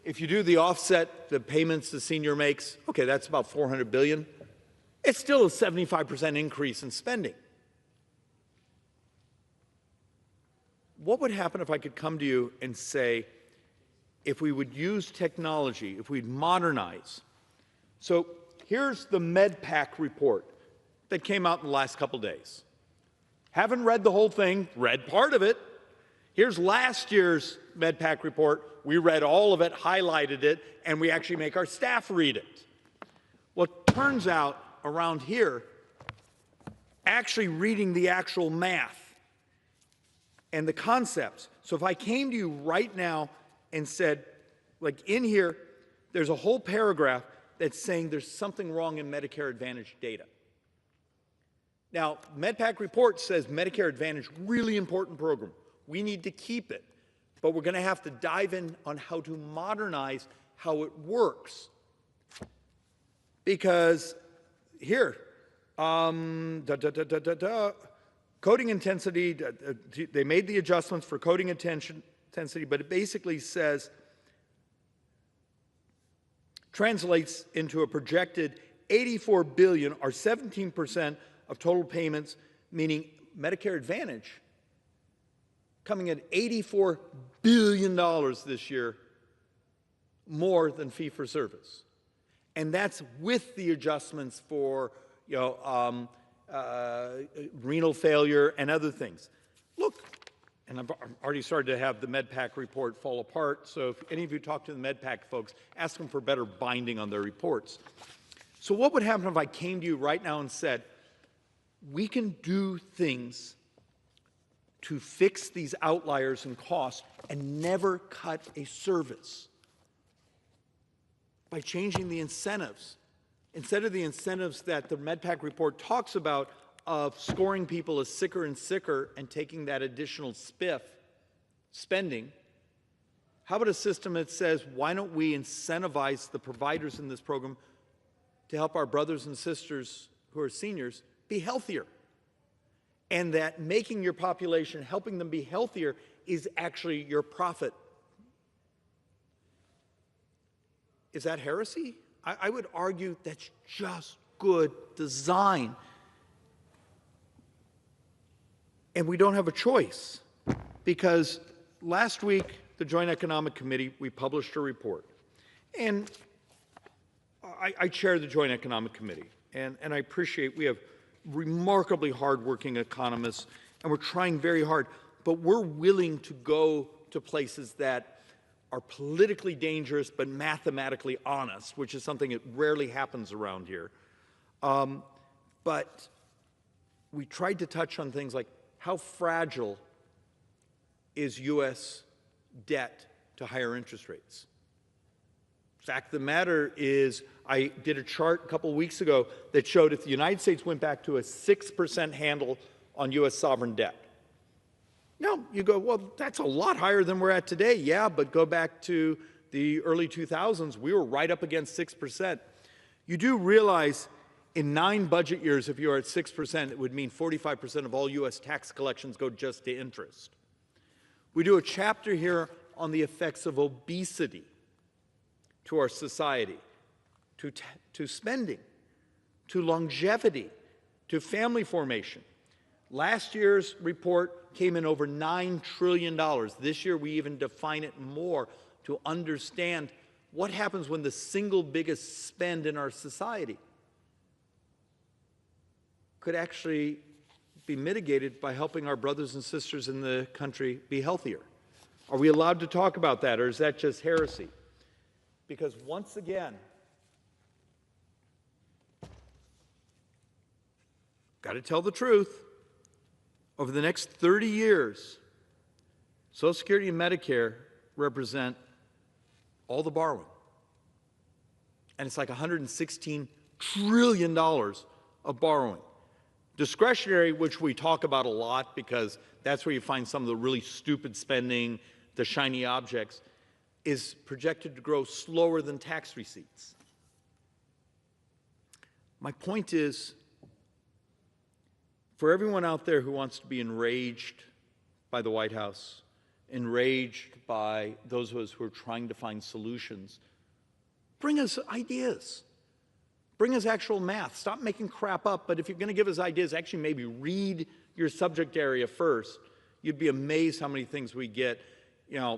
Speaker 11: If you do the offset, the payments the senior makes, okay, that's about $400 billion. It's still a 75% increase in spending. What would happen if I could come to you and say, if we would use technology, if we'd modernize? So here's the MedPAC report that came out in the last couple days. Haven't read the whole thing, read part of it. Here's last year's MedPAC report. We read all of it, highlighted it, and we actually make our staff read it. Well, it turns out around here, actually reading the actual math and the concepts. So if I came to you right now and said, like in here, there's a whole paragraph that's saying there's something wrong in Medicare Advantage data. Now, MedPAC report says Medicare Advantage, really important program. We need to keep it. But we're going to have to dive in on how to modernize how it works. Because here, Coding intensity, they made the adjustments for coding intensity, but it basically says, translates into a projected $84 billion, or 17% of total payments, meaning Medicare Advantage coming at $84 billion this year, more than fee-for-service. And that's with the adjustments for, renal failure and other things. Look, and I've already started to have the MedPAC report fall apart, so if any of you talk to the MedPAC folks, ask them for better binding on their reports. So what would happen if I came to you right now and said, we can do things to fix these outliers in cost and never cut a service by changing the incentives? Instead of the incentives that the MedPAC report talks about of scoring people as sicker and sicker and taking that additional spending, how about a system that says, why don't we incentivize the providers in this program to help our brothers and sisters who are seniors be healthier? And that making your population, helping them be healthier, is actually your profit. Is that heresy? I would argue that's just good design. And we don't have a choice, because last week, the Joint Economic Committee, we published a report. And I chair the Joint Economic Committee, and I appreciate we have remarkably hardworking economists, and we're trying very hard, but we're willing to go to places that are politically dangerous but mathematically honest, which is something that rarely happens around here. But we tried to touch on things like, how fragile is U.S. debt to higher interest rates? Fact of the matter is, I did a chart a couple of weeks ago that showed if the United States went back to a 6% handle on U.S. sovereign debt. Now, you go, well, that's a lot higher than we're at today. Yeah, but go back to the early 2000s, we were right up against 6%. You do realize in 9 budget years, if you are at 6%, it would mean 45% of all U.S. tax collections go just to interest. We do a chapter here on the effects of obesity to our society, to spending, to longevity, to family formation. Last year's report came in over $9 trillion. This year, we even define it more to understand what happens when the single biggest spend in our society could actually be mitigated by helping our brothers and sisters in the country be healthier. Are we allowed to talk about that, or is that just heresy? Because once again, got to tell the truth, over the next 30 years, Social Security and Medicare represent all the borrowing. And it's like $116 trillion of borrowing. Discretionary, which we talk about a lot because that's where you find some of the really stupid spending, the shiny objects, is projected to grow slower than tax receipts. My point is, for everyone out there who wants to be enraged by the White House, enraged by those of us who are trying to find solutions, bring us ideas. Bring us actual math. Stop making crap up, but if you're going to give us ideas, actually maybe read your subject area first. You'd be amazed how many things we get,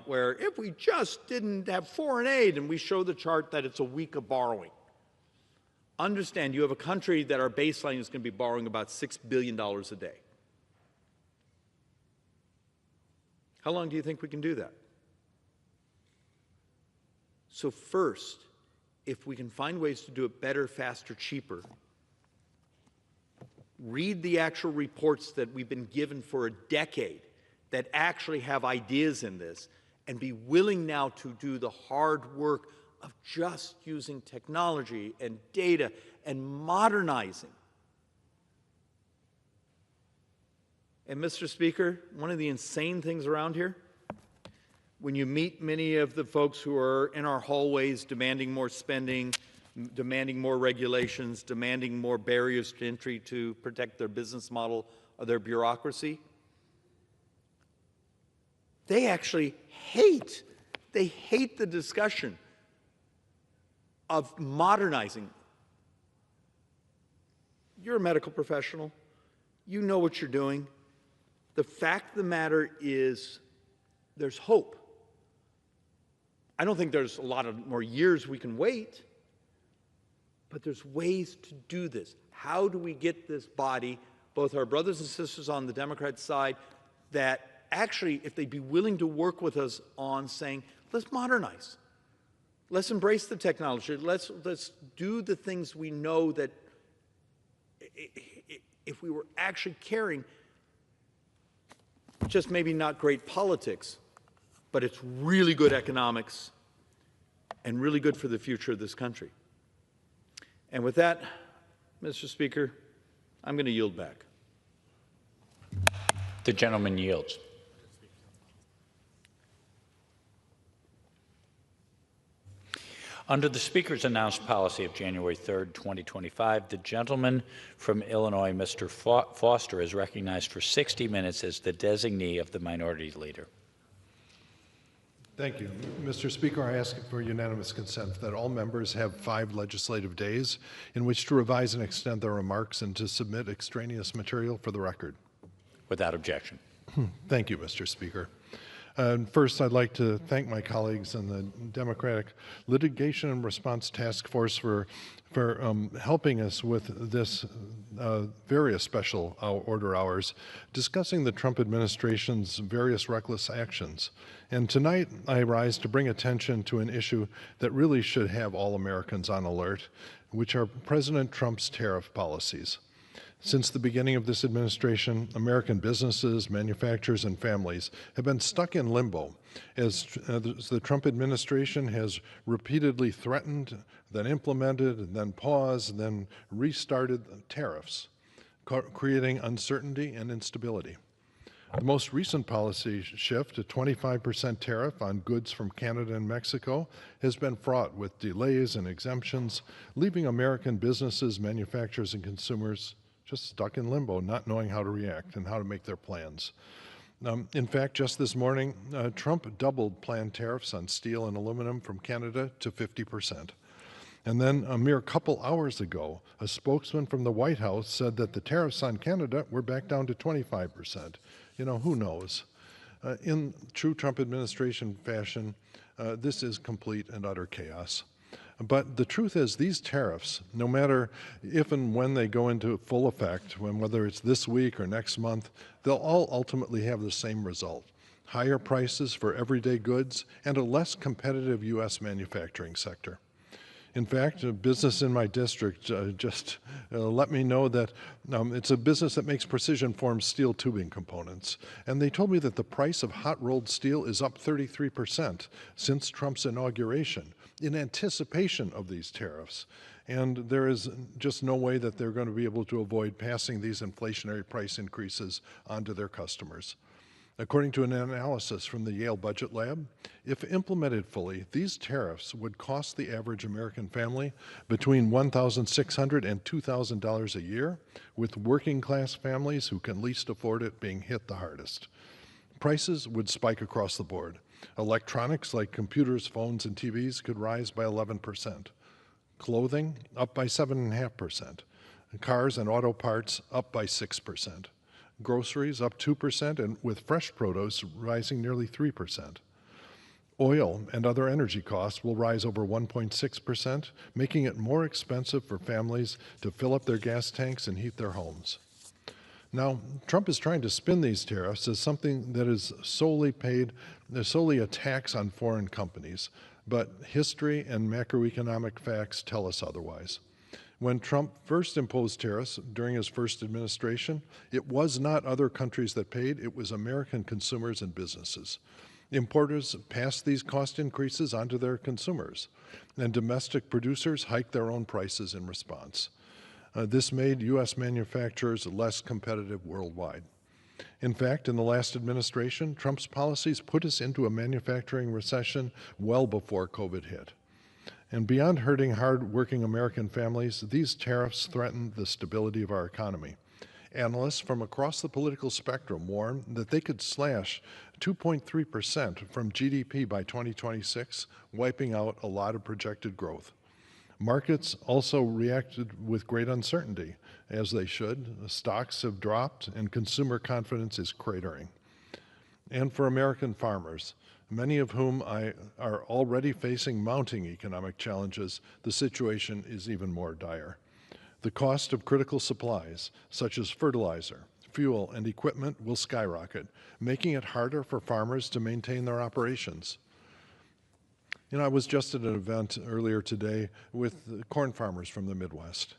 Speaker 11: where if we just didn't have foreign aid, and we show the chart that it's a week of borrowing. Understand, you have a country that our baseline is going to be borrowing about $6 billion a day. How long do you think we can do that? So first, if we can find ways to do it better, faster, cheaper, read the actual reports that we've been given for a decade that actually have ideas in this, and be willing now to do the hard work of just using technology and data and modernizing. And Mr. Speaker, one of the insane things around here, when you meet many of the folks who are in our hallways demanding more spending, demanding more regulations, demanding more barriers to entry to protect their business model of their bureaucracy. They actually hate the discussion of modernizing. You're a medical professional. You know what you're doing. The fact of the matter is there's hope. I don't think there's a lot of more years we can wait, but there's ways to do this. How do we get this body, both our brothers and sisters on the Democrat side, that actually, if they'd be willing to work with us on saying, let's modernize. Let's embrace the technology. Let's do the things we know that if we were actually caring, just maybe not great politics, but it's really good economics and really good for the future of this country. And with that, Mr. Speaker, I'm going to yield back.
Speaker 15: The gentleman yields. Under the Speaker's announced policy of January 3rd, 2025, the gentleman from Illinois, Mr. Foster, is recognized for 60 minutes as the designee of the Minority Leader.
Speaker 14: Thank you. Mr. Speaker, I ask for unanimous consent that all members have 5 legislative days in which to revise and extend their remarks and to submit extraneous material for the record.
Speaker 15: Without objection.
Speaker 14: Thank you, Mr. Speaker. First, I'd like to thank my colleagues in the Democratic Litigation and Response Task Force for helping us with this various special order hours, discussing the Trump administration's various reckless actions. And tonight, I rise to bring attention to an issue that really should have all Americans on alert, which are President Trump's tariff policies. Since the beginning of this administration, American businesses, manufacturers, and families have been stuck in limbo as the Trump administration has repeatedly threatened, then implemented, then paused, then restarted tariffs, creating uncertainty and instability. The most recent policy shift, a 25% tariff on goods from Canada and Mexico, has been fraught with delays and exemptions, leaving American businesses, manufacturers, and consumers just stuck in limbo, not knowing how to react and how to make their plans. In fact, just this morning, Trump doubled planned tariffs on steel and aluminum from Canada to 50%. And then a mere couple hours ago, a spokesman from the White House said that the tariffs on Canada were back down to 25%. You know, who knows? In true Trump administration fashion, this is complete and utter chaos. But the truth is, these tariffs, no matter if and when they go into full effect, whether it's this week or next month, they'll all ultimately have the same result: higher prices for everyday goods and a less competitive U.S. manufacturing sector. In fact, a business in my district just let me know that it's a business that makes precision formed steel tubing components. And they told me that the price of hot rolled steel is up 33% since Trump's inauguration in anticipation of these tariffs. And there is just no way that they're going to be able to avoid passing these inflationary price increases onto their customers. According to an analysis from the Yale Budget Lab, if implemented fully, these tariffs would cost the average American family between $1,600 and $2,000 a year, with working class families who can least afford it being hit the hardest. Prices would spike across the board. Electronics like computers, phones, and TVs could rise by 11%. Clothing up by 7.5%. Cars and auto parts up by 6%. Groceries up 2%, and with fresh produce rising nearly 3%. Oil and other energy costs will rise over 1.6%, making it more expensive for families to fill up their gas tanks and heat their homes. Now, Trump is trying to spin these tariffs as something that is solely a tax on foreign companies, but history and macroeconomic facts tell us otherwise. When Trump first imposed tariffs during his first administration, it was not other countries that paid, it was American consumers and businesses. Importers passed these cost increases onto their consumers, and domestic producers hiked their own prices in response. This made U.S. manufacturers less competitive worldwide. In fact, in the last administration, Trump's policies put us into a manufacturing recession well before COVID hit. And beyond hurting hard-working American families, these tariffs threaten the stability of our economy. Analysts from across the political spectrum warn that they could slash 2.3% from GDP by 2026, wiping out a lot of projected growth. Markets also reacted with great uncertainty, as they should. Stocks have dropped and consumer confidence is cratering. And for American farmers, many of whom are already facing mounting economic challenges, the situation is even more dire. The cost of critical supplies, such as fertilizer, fuel, and equipment, will skyrocket, making it harder for farmers to maintain their operations. You know, I was just at an event earlier today with corn farmers from the Midwest.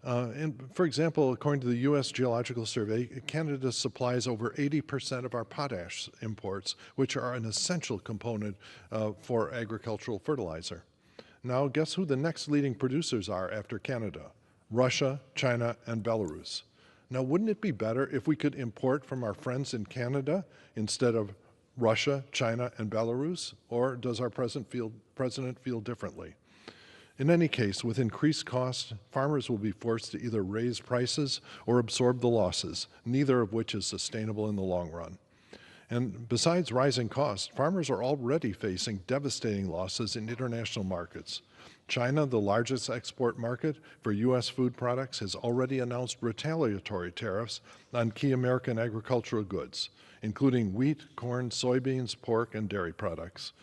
Speaker 14: And for example, according to the U.S. Geological Survey, Canada supplies over 80% of our potash imports, which are an essential component for agricultural fertilizer. Now, guess who the next leading producers are after Canada? Russia, China, and Belarus. Now, wouldn't it be better if we could import from our friends in Canada instead of Russia, China, and Belarus? Or does our president feel differently? In any case, with increased costs, farmers will be forced to either raise prices or absorb the losses, neither of which is sustainable in the long run. And besides rising costs, farmers are already facing devastating losses in international markets. China, the largest export market for U.S. food products, has already announced retaliatory tariffs on key American agricultural goods, including wheat, corn, soybeans, pork, and dairy products.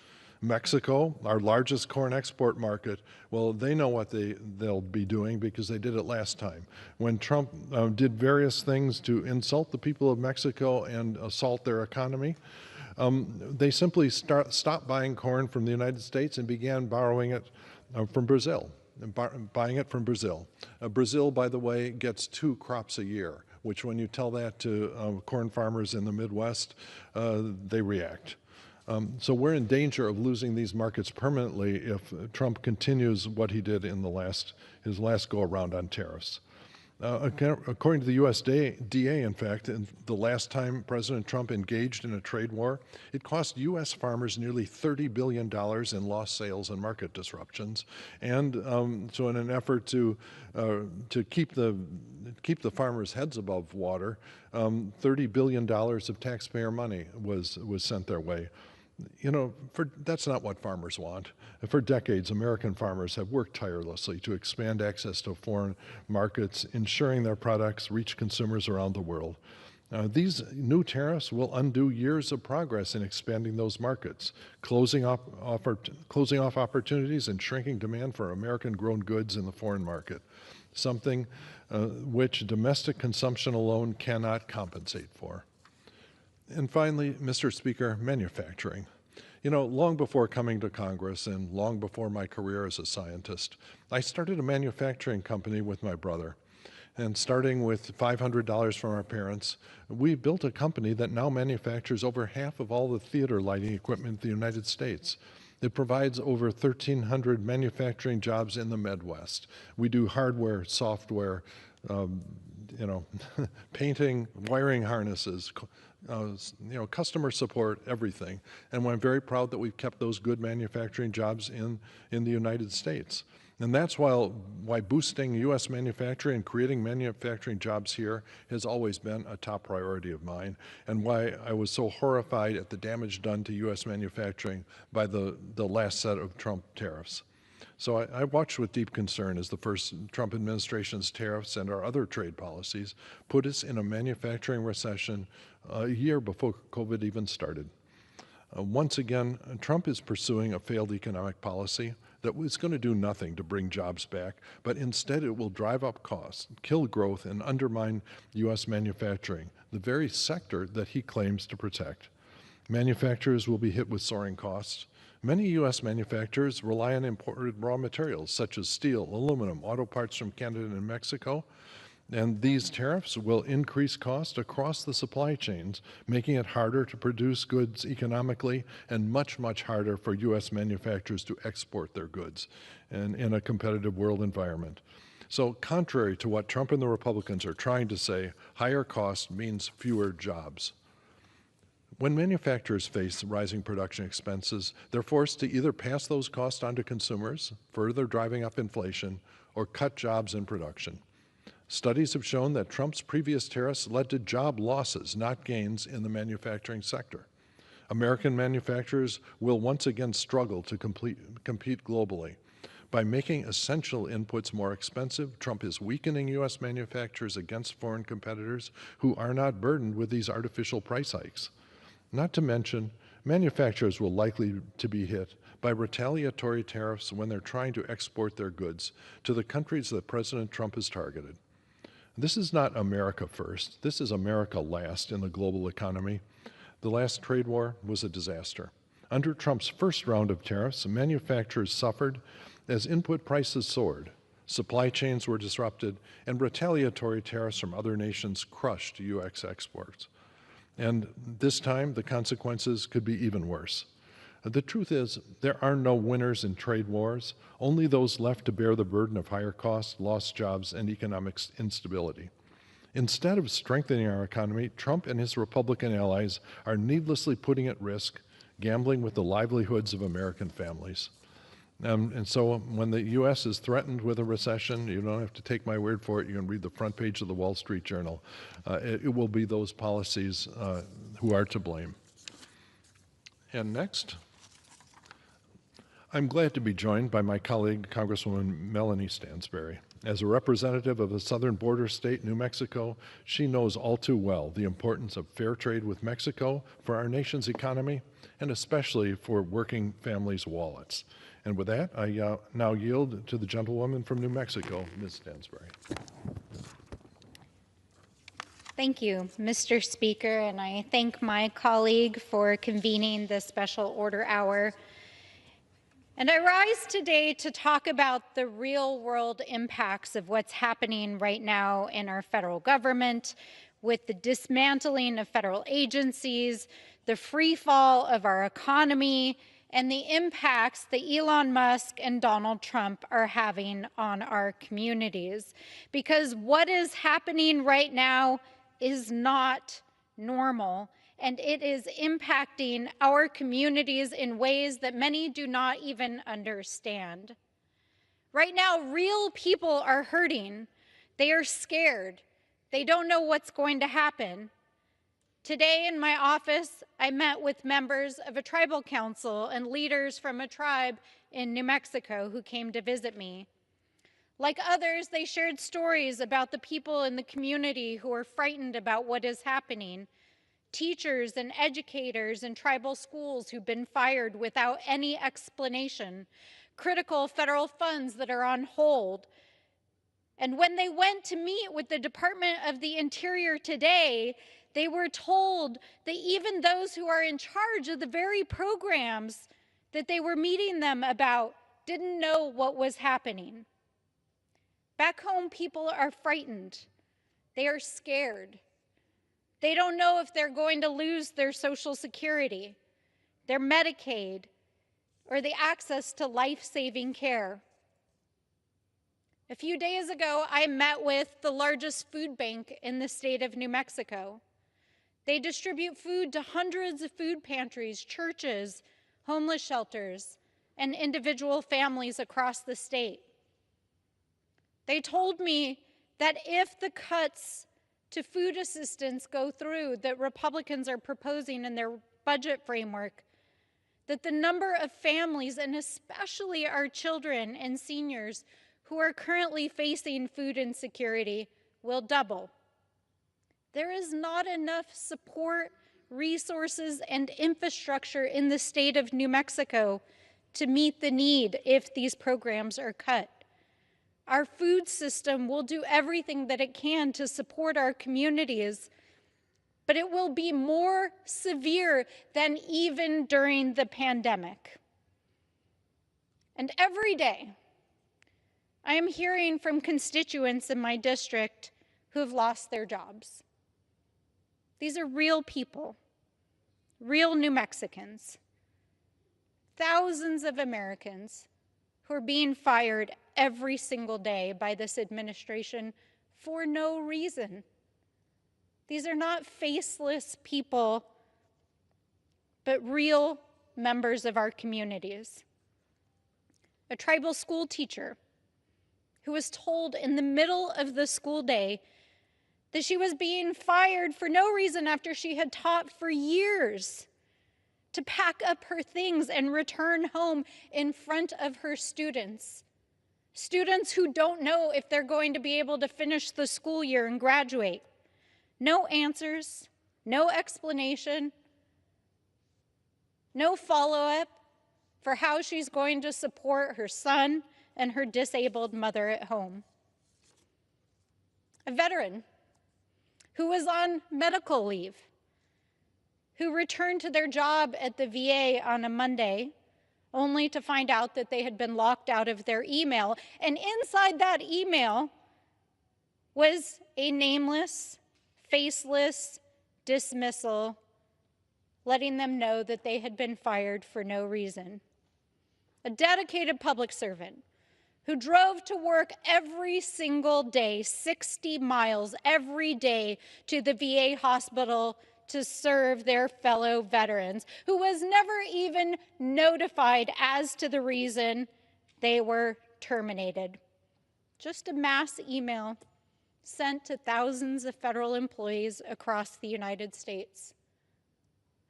Speaker 14: Mexico, our largest corn export market, well, they know what they'll be doing because they did it last time. When Trump did various things to insult the people of Mexico and assault their economy, they simply stopped buying corn from the United States and began borrowing it from Brazil, buying it from Brazil. Brazil, by the way, gets 2 crops a year, which when you tell that to corn farmers in the Midwest, they react. So we're in danger of losing these markets permanently if Trump continues what he did in his last go-around on tariffs. According to the USDA, in fact, the last time President Trump engaged in a trade war, it cost U.S. farmers nearly $30 billion in lost sales and market disruptions. And so in an effort to keep the farmers' heads above water, $30 billion of taxpayer money was sent their way. You know, that's not what farmers want. For decades, American farmers have worked tirelessly to expand access to foreign markets, ensuring their products reach consumers around the world. These new tariffs will undo years of progress in expanding those markets, closing off opportunities and shrinking demand for American-grown goods in the foreign market, something which domestic consumption alone cannot compensate for. And finally, Mr. Speaker, manufacturing. You know, long before coming to Congress and long before my career as a scientist, I started a manufacturing company with my brother. And starting with $500 from our parents, we built a company that now manufactures over half of all the theater lighting equipment in the United States. It provides over 1,300 manufacturing jobs in the Midwest. We do hardware, software, painting, wiring harnesses, customer support, everything. And I'm very proud that we've kept those good manufacturing jobs in the United States. And that's why boosting U.S. manufacturing and creating manufacturing jobs here has always been a top priority of mine, and why I was so horrified at the damage done to U.S. manufacturing by the last set of Trump tariffs. So I watched with deep concern as the first Trump administration's tariffs and our other trade policies put us in a manufacturing recession a year before COVID even started. Once again, Trump is pursuing a failed economic policy that was going to do nothing to bring jobs back, but instead it will drive up costs, kill growth, and undermine U.S. manufacturing, the very sector that he claims to protect. Manufacturers will be hit with soaring costs. Many U.S. manufacturers rely on imported raw materials such as steel, aluminum, auto parts from Canada and Mexico, and these tariffs will increase costs across the supply chains, making it harder to produce goods economically and much, much harder for U.S. manufacturers to export their goods in a competitive world environment. So contrary to what Trump and the Republicans are trying to say, higher cost means fewer jobs. When manufacturers face rising production expenses, they're forced to either pass those costs on to consumers, further driving up inflation, or cut jobs in production. Studies have shown that Trump's previous tariffs led to job losses, not gains, in the manufacturing sector. American manufacturers will once again struggle to compete globally. By making essential inputs more expensive, Trump is weakening U.S. manufacturers against foreign competitors who are not burdened with these artificial price hikes. Not to mention, manufacturers will likely to be hit by retaliatory tariffs when they're trying to export their goods to the countries that President Trump has targeted. This is not America first. This is America last in the global economy. The last trade war was a disaster. Under Trump's first round of tariffs, manufacturers suffered as input prices soared, supply chains were disrupted, and retaliatory tariffs from other nations crushed U.S. exports. And this time, the consequences could be even worse. The truth is, there are no winners in trade wars, only those left to bear the burden of higher costs, lost jobs, and economic instability. Instead of strengthening our economy, Trump and his Republican allies are needlessly putting at risk, gambling with the livelihoods of American families. And so when the U.S. is threatened with a recession, you don't have to take my word for it. You can read the front page of the Wall Street Journal. It will be those policies who are to blame. And next, I'm glad to be joined by my colleague, Congresswoman Melanie Stansbury. As a representative of a southern border state, New Mexico, she knows all too well the importance of fair trade with Mexico for our nation's economy, and especially for working families' wallets. And with that, I now yield to the gentlewoman from New Mexico, Ms. Stansbury.
Speaker 16: Thank you, Mr. Speaker, and I thank my colleague for convening this special order hour. And I rise today to talk about the real-world impacts of what's happening right now in our federal government, with the dismantling of federal agencies, the free fall of our economy, and the impacts that Elon Musk and Donald Trump are having on our communities. Because what is happening right now is not normal, and it is impacting our communities in ways that many do not even understand. Right now, real people are hurting. They are scared. They don't know what's going to happen. Today in my office, I met with members of a tribal council and leaders from a tribe in New Mexico who came to visit me. Like others, they shared stories about the people in the community who are frightened about what is happening. Teachers and educators in tribal schools who've been fired without any explanation. Critical federal funds that are on hold. And when they went to meet with the Department of the Interior today, they were told that even those who are in charge of the very programs that they were meeting them about didn't know what was happening. Back home, people are frightened. They are scared. They don't know if they're going to lose their Social Security, their Medicaid, or the access to life-saving care. A few days ago, I met with the largest food bank in the state of New Mexico. They distribute food to hundreds of food pantries, churches, homeless shelters, and individual families across the state. They told me that if the cuts to food assistance go through that Republicans are proposing in their budget framework, that the number of families, and especially our children and seniors who are currently facing food insecurity, will double. There is not enough support, resources, and infrastructure in the state of New Mexico to meet the need if these programs are cut. Our food system will do everything that it can to support our communities, but it will be more severe than even during the pandemic. And every day, I am hearing from constituents in my district who have lost their jobs. These are real people, real New Mexicans, thousands of Americans who are being fired every single day by this administration for no reason. These are not faceless people, but real members of our communities. A tribal school teacher who was told in the middle of the school day that she was being fired for no reason after she had taught for years, to pack up her things and return home in front of her students. Students who don't know if they're going to be able to finish the school year and graduate. No answers, no explanation, no follow-up for how she's going to support her son and her disabled mother at home. A veteran who was on medical leave, who returned to their job at the VA on a Monday, only to find out that they had been locked out of their email. And inside that email was a nameless, faceless dismissal, letting them know that they had been fired for no reason. A dedicated public servant who drove to work every single day, 60 miles every day, to the VA hospital to serve their fellow veterans, who was never even notified as to the reason they were terminated. Just a mass email sent to thousands of federal employees across the United States.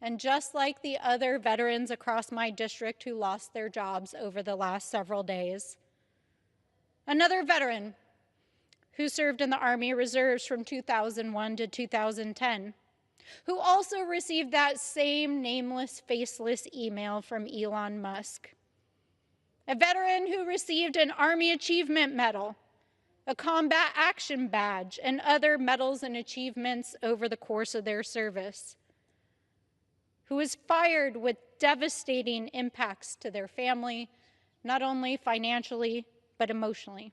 Speaker 16: And just like the other veterans across my district who lost their jobs over the last several days, another veteran who served in the Army Reserves from 2001 to 2010, who also received that same nameless, faceless email from Elon Musk. A veteran who received an Army Achievement Medal, a Combat Action Badge, and other medals and achievements over the course of their service, who was fired with devastating impacts to their family, not only financially, but emotionally.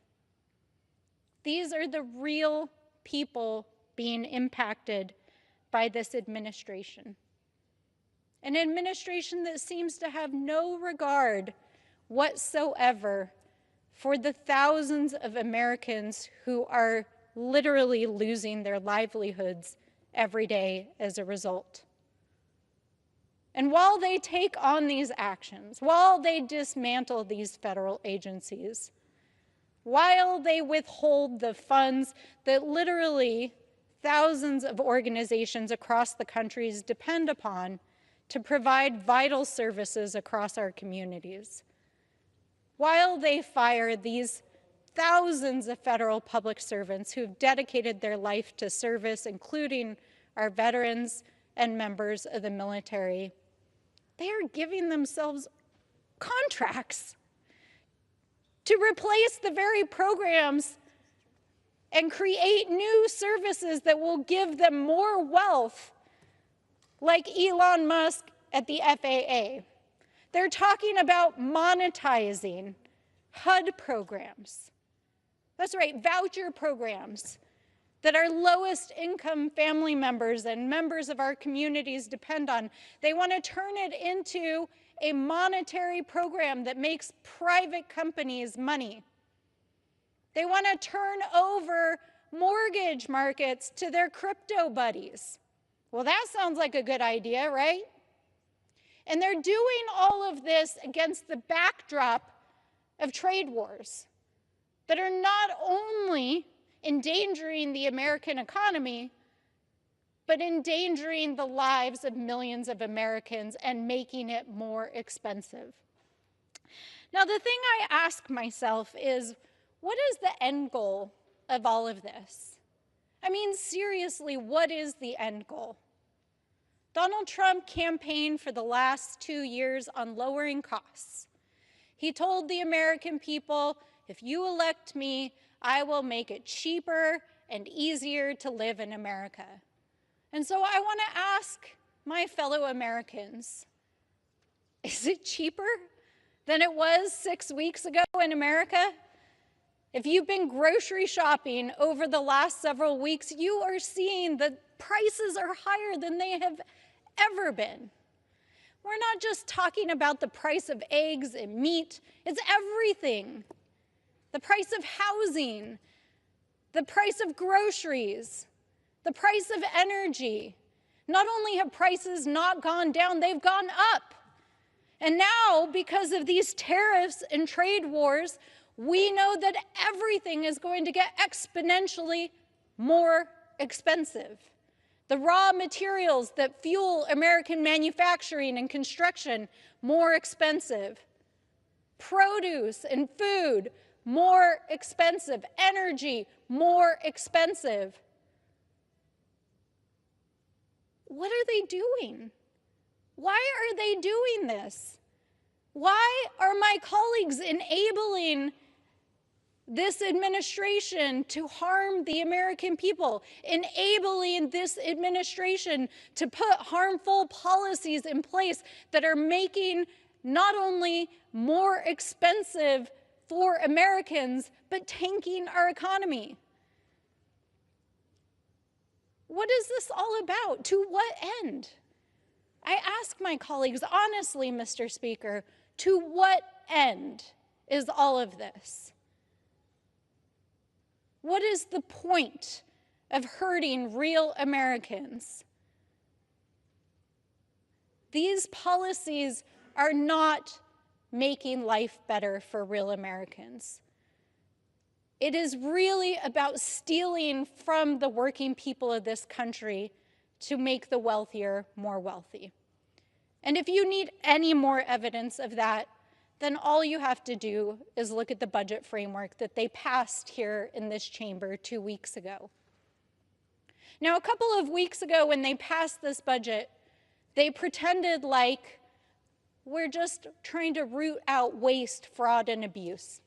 Speaker 16: These are the real people being impacted by this administration. An administration that seems to have no regard whatsoever for the thousands of Americans who are literally losing their livelihoods every day as a result. And while they take on these actions, while they dismantle these federal agencies, while they withhold the funds that literally thousands of organizations across the countries depend upon to provide vital services across our communities, while they fire these thousands of federal public servants who've dedicated their life to service, including our veterans and members of the military, they are giving themselves contracts to replace the very programs and create new services that will give them more wealth, like Elon Musk at the FAA. They're talking about monetizing HUD programs. That's right, voucher programs that our lowest income family members and members of our communities depend on. They want to turn it into a monetary program that makes private companies money. They want to turn over mortgage markets to their crypto buddies. Well, that sounds like a good idea, right? And they're doing all of this against the backdrop of trade wars that are not only endangering the American economy, but endangering the lives of millions of Americans and making it more expensive. Now, the thing I ask myself is, what is the end goal of all of this? I mean, seriously, what is the end goal? Donald Trump campaigned for the last 2 years on lowering costs. He told the American people, if you elect me, I will make it cheaper and easier to live in America. And so I want to ask my fellow Americans, is it cheaper than it was 6 weeks ago in America? If you've been grocery shopping over the last several weeks, you are seeing that prices are higher than they have ever been. We're not just talking about the price of eggs and meat, it's everything. The price of housing, the price of groceries, the price of energy. Not only have prices not gone down, they've gone up. And now, because of these tariffs and trade wars, we know that everything is going to get exponentially more expensive. The raw materials that fuel American manufacturing and construction, more expensive. Produce and food, more expensive. Energy, more expensive. What are they doing? Why are they doing this? Why are my colleagues enabling this administration to harm the American people, enabling this administration to put harmful policies in place that are making not only more expensive for Americans, but tanking our economy? What is this all about? To what end? I ask my colleagues honestly, Mr. Speaker, to what end is all of this? What is the point of hurting real Americans? These policies are not making life better for real Americans. It is really about stealing from the working people of this country to make the wealthier more wealthy. And if you need any more evidence of that, then all you have to do is look at the budget framework that they passed here in this chamber 2 weeks ago. Now, a couple of weeks ago when they passed this budget, they pretended like we're just trying to root out waste, fraud, and abuse.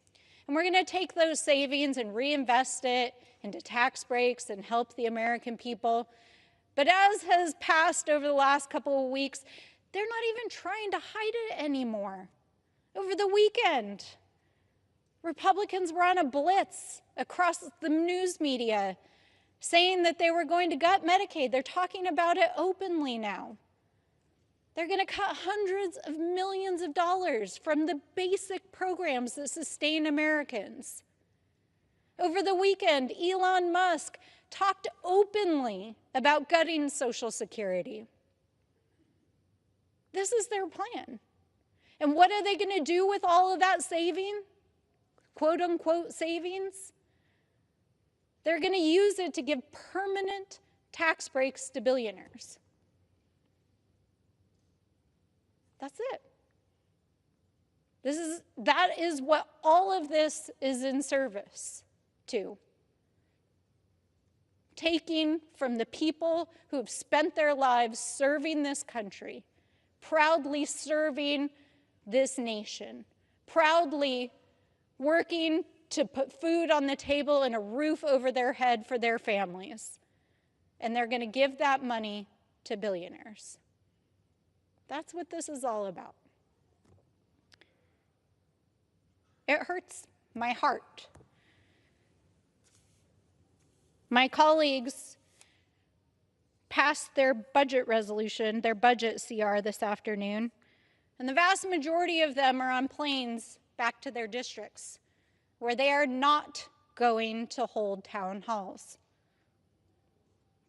Speaker 16: And we're going to take those savings and reinvest it into tax breaks and help the American people. But as has passed over the last couple of weeks, they're not even trying to hide it anymore. Over the weekend, Republicans were on a blitz across the news media saying that they were going to gut Medicaid. They're talking about it openly now. They're going to cut hundreds of millions of dollars from the basic programs that sustain Americans. Over the weekend, Elon Musk talked openly about gutting Social Security. This is their plan. And what are they going to do with all of that saving? Quote unquote savings? They're going to use it to give permanent tax breaks to billionaires. That's it. That is what all of this is in service to. Taking from the people who have spent their lives serving this country, proudly serving this nation, proudly working to put food on the table and a roof over their head for their families. And they're going to give that money to billionaires. That's what this is all about. It hurts my heart. My colleagues passed their budget resolution, their budget CR this afternoon, and the vast majority of them are on planes back to their districts, where they are not going to hold town halls.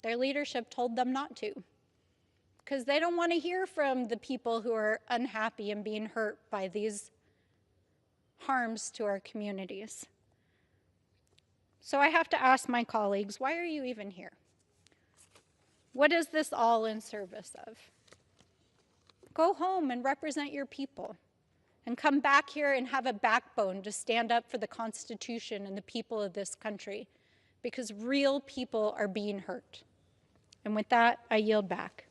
Speaker 16: Their leadership told them not to, because they don't want to hear from the people who are unhappy and being hurt by these harms to our communities. So I have to ask my colleagues, why are you even here? What is this all in service of? Go home and represent your people, and come back here and have a backbone to stand up for the Constitution and the people of this country, because real people are being hurt. And with that, I yield back.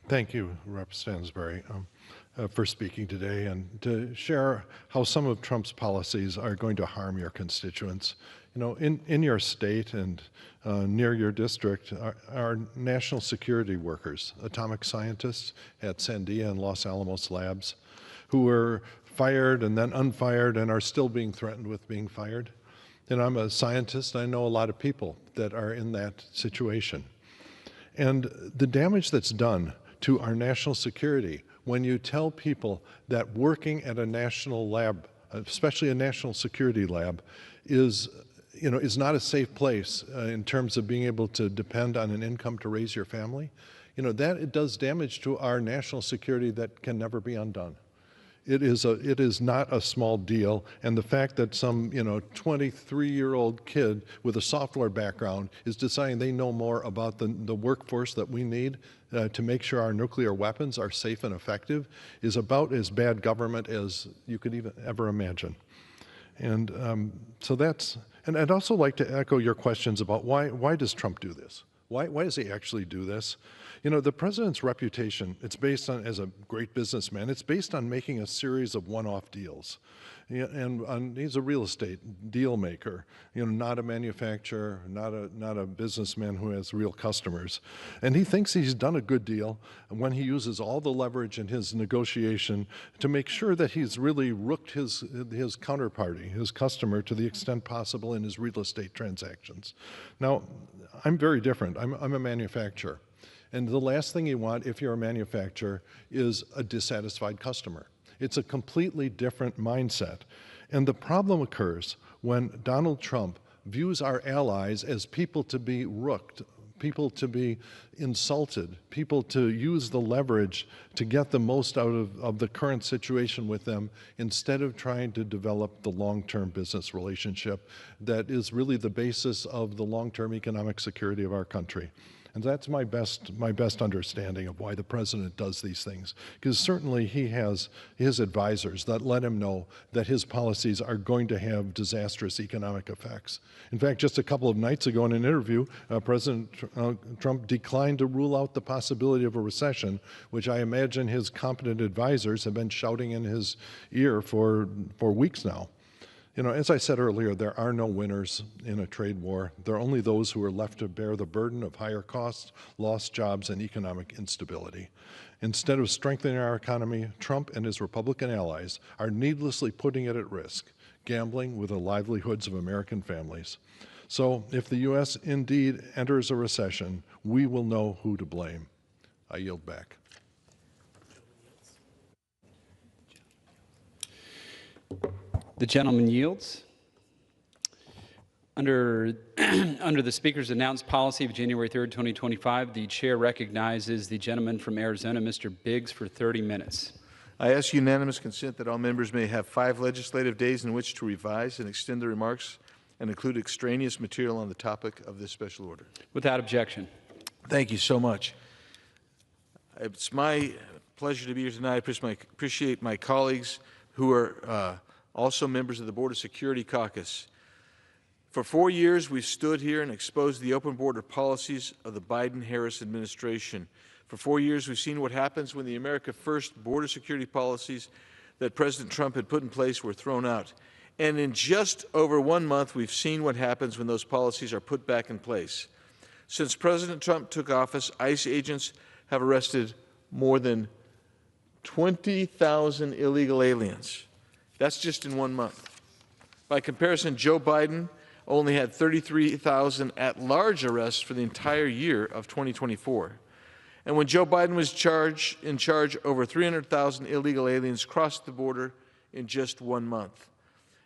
Speaker 14: Thank you, Rep. Stansbury, for speaking today and to share how some of Trump's policies are going to harm your constituents. You know, in your state and near your district are national security workers, atomic scientists at Sandia and Los Alamos labs, who were fired and then unfired and are still being threatened with being fired. And I'm a scientist. I know a lot of people that are in that situation. And the damage that's done to our national security when you tell people that working at a national lab, especially a national security lab, is not a safe place in terms of being able to depend on an income to raise your family, that it does damage to our national security that can never be undone. It is not a small deal, and the fact that some 23-year-old kid with a software background is deciding they know more about the workforce that we need to make sure our nuclear weapons are safe and effective is about as bad government as you could even ever imagine. And so that's, and I'd also like to echo your questions about why does Trump do this? Why does he actually do this? The president's reputation, it's based on, as a great businessman, it's based on making a series of one-off deals. And he's a real estate deal maker, not a manufacturer, not a businessman who has real customers. And he thinks he's done a good deal when he uses all the leverage in his negotiation to make sure that he's really rooked his counterparty, his customer, to the extent possible in his real estate transactions. Now, I'm very different. I'm a manufacturer. And the last thing you want if you're a manufacturer is a dissatisfied customer. It's a completely different mindset. And the problem occurs when Donald Trump views our allies as people to be rooked, people to be insulted, people to use the leverage to get the most out of the current situation with them instead of trying to develop the long-term business relationship that is really the basis of the long-term economic security of our country. And that's my best understanding of why the president does these things. Because certainly he has his advisors that let him know that his policies are going to have disastrous economic effects. In fact, just a couple of nights ago in an interview, President Trump declined to rule out the possibility of a recession, which I imagine his competent advisors have been shouting in his ear for weeks now. As I said earlier, there are no winners in a trade war. There are only those who are left to bear the burden of higher costs, lost jobs, and economic instability. Instead of strengthening our economy, Trump and his Republican allies are needlessly putting it at risk, gambling with the livelihoods of American families. So if the U.S. indeed enters a recession, we will know who to blame. I yield back.
Speaker 17: The gentleman yields. Under the Speaker's announced policy of January 3rd, 2025, the Chair recognizes the gentleman from Arizona, Mr. Biggs, for 30 minutes.
Speaker 18: I ask unanimous consent that all members may have 5 legislative days in which to revise and extend their remarks and include extraneous material on the topic of this special order.
Speaker 17: Without objection.
Speaker 18: Thank you so much. It's my pleasure to be here tonight. I appreciate my colleagues who are also members of the Border Security Caucus. For 4 years, we've stood here and exposed the open border policies of the Biden-Harris administration. For 4 years, we've seen what happens when the America First border security policies that President Trump had put in place were thrown out. And in just over 1 month, we've seen what happens when those policies are put back in place. Since President Trump took office, ICE agents have arrested more than 20,000 illegal aliens. That's just in 1 month. By comparison, Joe Biden only had 33,000 at-large arrests for the entire year of 2024. And when Joe Biden was in charge, over 300,000 illegal aliens crossed the border in just 1 month.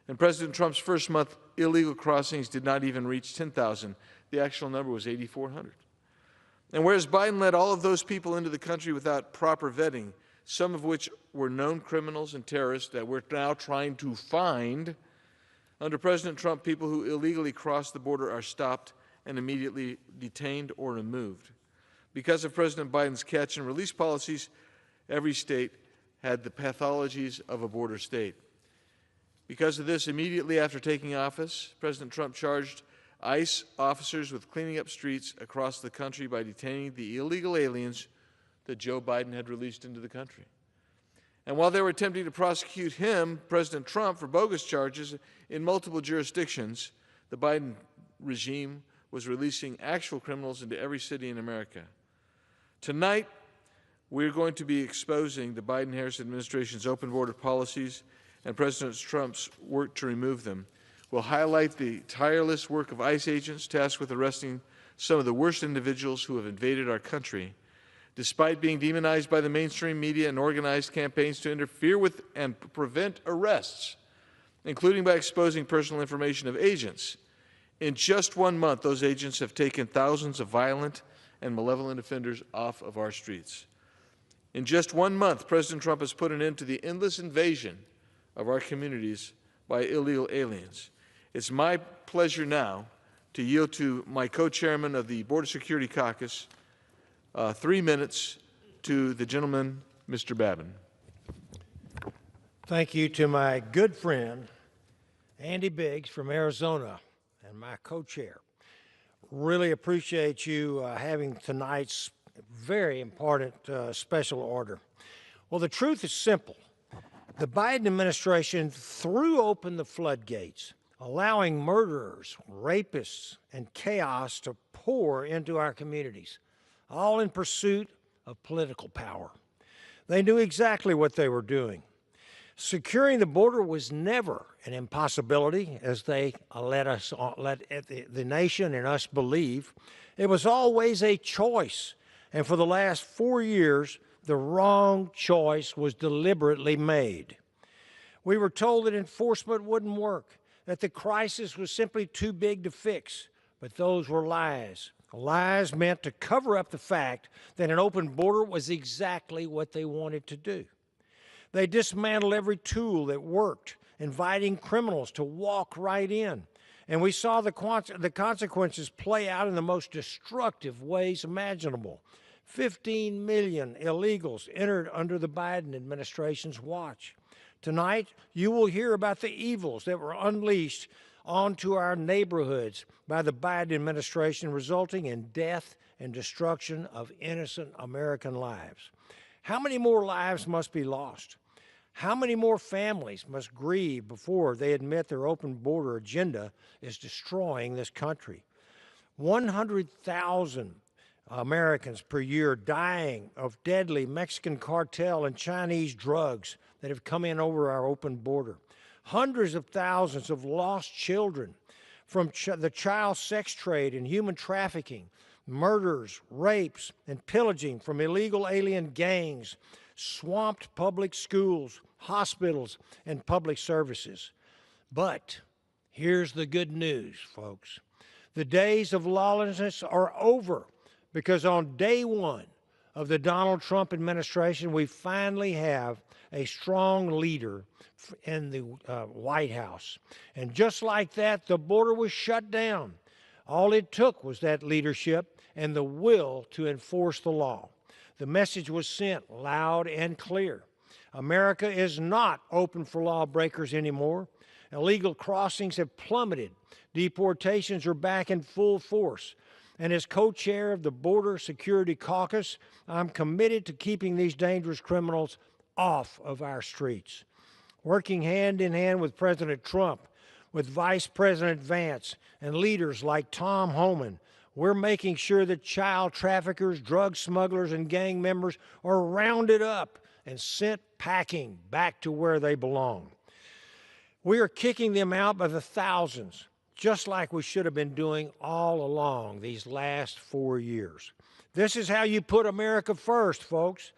Speaker 18: In President Trump's first month, illegal crossings did not even reach 10,000. The actual number was 8,400. And whereas Biden let all of those people into the country without proper vetting, some of which were known criminals and terrorists that we're now trying to find, under President Trump, people who illegally cross the border are stopped and immediately detained or removed. Because of President Biden's catch and release policies, every state had the pathologies of a border state. Because of this, immediately after taking office, President Trump charged ICE officers with cleaning up streets across the country by detaining the illegal aliens that Joe Biden had released into the country. And while they were attempting to prosecute him, President Trump, for bogus charges in multiple jurisdictions, the Biden regime was releasing actual criminals into every city in America. Tonight, we're going to be exposing the Biden-Harris administration's open border policies and President Trump's work to remove them. We'll highlight the tireless work of ICE agents tasked with arresting some of the worst individuals who have invaded our country, despite being demonized by the mainstream media and organized campaigns to interfere with and prevent arrests, including by exposing personal information of agents. In just 1 month, those agents have taken thousands of violent and malevolent offenders off of our streets. In just 1 month, President Trump has put an end to the endless invasion of our communities by illegal aliens. It's my pleasure now to yield to my co-chairman of the Border Security Caucus 3 minutes to the gentleman, Mr. Babin.
Speaker 2: Thank you to my good friend, Andy Biggs from Arizona, and my co-chair. Really appreciate you having tonight's very important special order. Well, the truth is simple. The Biden administration threw open the floodgates, allowing murderers, rapists, and chaos to pour into our communities, all in pursuit of political power. They knew exactly what they were doing. Securing the border was never an impossibility, as they let the nation and us believe. It was always a choice, and for the last 4 years, the wrong choice was deliberately made. We were told that enforcement wouldn't work, that the crisis was simply too big to fix, but those were lies. Lies meant to cover up the fact that an open border was exactly what they wanted to do. They dismantled every tool that worked, inviting criminals to walk right in. And we saw the consequences play out in the most destructive ways imaginable. 15 million illegals entered under the Biden administration's watch. Tonight, you will hear about the evils that were unleashed onto our neighborhoods by the Biden administration, resulting in death and destruction of innocent American lives. How many more lives must be lost? How many more families must grieve before they admit their open border agenda is destroying this country? 100,000 Americans per year dying of deadly Mexican cartel and Chinese drugs that have come in over our open border. Hundreds of thousands of lost children from the child sex trade and human trafficking, murders, rapes, and pillaging from illegal alien gangs, swamped public schools, hospitals, and public services. But here's the good news, folks. The days of lawlessness are over, because on day one of the Donald Trump administration, we finally have a strong leader in the White House. And just like that, the border was shut down. All it took was that leadership and the will to enforce the law. The message was sent loud and clear. America is not open for lawbreakers anymore. Illegal crossings have plummeted. Deportations are back in full force. And as co-chair of the Border Security Caucus, I'm committed to keeping these dangerous criminals off of our streets. Working hand in hand with President Trump, with Vice President Vance, and leaders like Tom Homan, we're making sure that child traffickers, drug smugglers, and gang members are rounded up and sent packing back to where they belong. We are kicking them out by the thousands, just like we should have been doing all along these last 4 years. This is how you put America first, folks.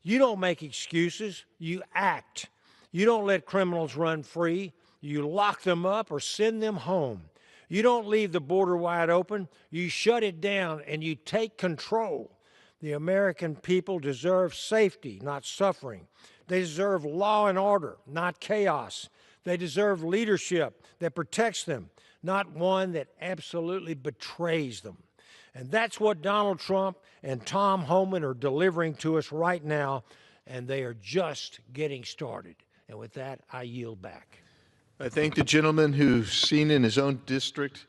Speaker 2: You don't make excuses, you act. You don't let criminals run free. You lock them up or send them home. You don't leave the border wide open. You shut it down and you take control. The American people deserve safety, not suffering. They deserve law and order, not chaos. They deserve leadership that protects them, not one that absolutely betrays them. And that's what Donald Trump and Tom Homan are delivering to us right now, and they are just getting started. And with that, I yield back.
Speaker 18: I thank the gentleman who's seen in his own district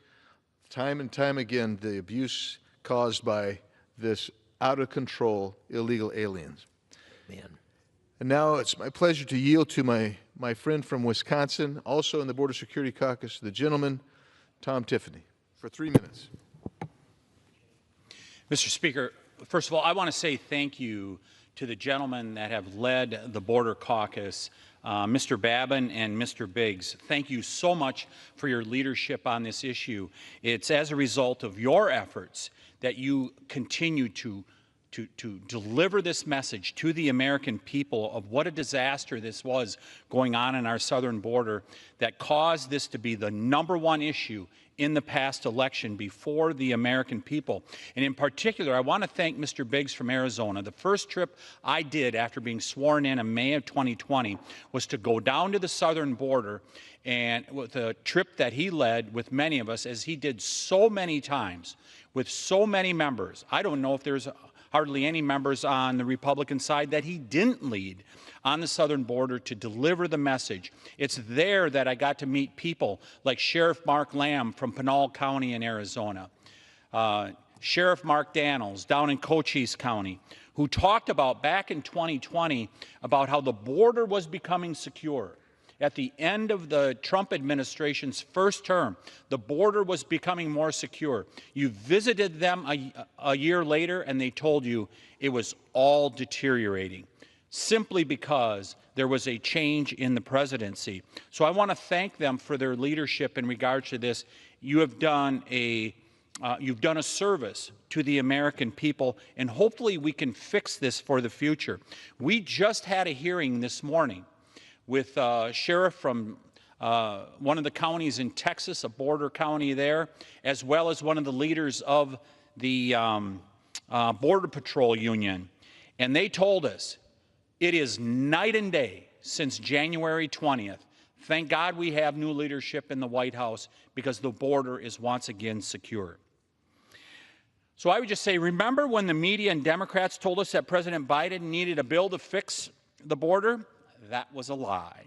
Speaker 18: time and time again the abuse caused by this out-of-control illegal aliens.
Speaker 2: Man.
Speaker 18: And now it's my pleasure to yield to my friend from Wisconsin, also in the Border Security Caucus, the gentleman, Tom Tiffany, for 3 minutes.
Speaker 9: Mr. Speaker, first of all, I want to say thank you to the gentlemen that have led the Border Caucus, Mr. Babin and Mr. Biggs. Thank you so much for your leadership on this issue. It's as a result of your efforts that you continue to deliver this message to the American people of what a disaster this was going on in our southern border that caused this to be the #1 issue in the past election before the American people. And in particular, I want to thank Mr. Biggs from Arizona. The first trip I did after being sworn in May of 2020 was to go down to the southern border, and with a trip that he led with many of us, as he did so many times with so many members. I don't know if there's hardly any members on the Republican side that he didn't lead on the southern border to deliver the message. It's there that I got to meet people like Sheriff Mark Lamb from Pinal County in Arizona, Sheriff Mark Daniels down in Cochise County, who talked about back in 2020 about how the border was becoming secure. At the end of the Trump administration's first term, the border was becoming more secure. You visited them a year later, and they told you it was all deteriorating, simply because there was a change in the presidency. So I want to thank them for their leadership in regards to this. You have done a service to the American people, and hopefully we can fix this for the future. We just had a hearing this morning with a sheriff from one of the counties in Texas, a border county there, as well as one of the leaders of the Border Patrol Union. And they told us it is night and day since January 20th. Thank God we have new leadership in the White House, because the border is once again secure. So I would just say, remember when the media and Democrats told us that President Biden needed a bill to fix the border? That was a lie.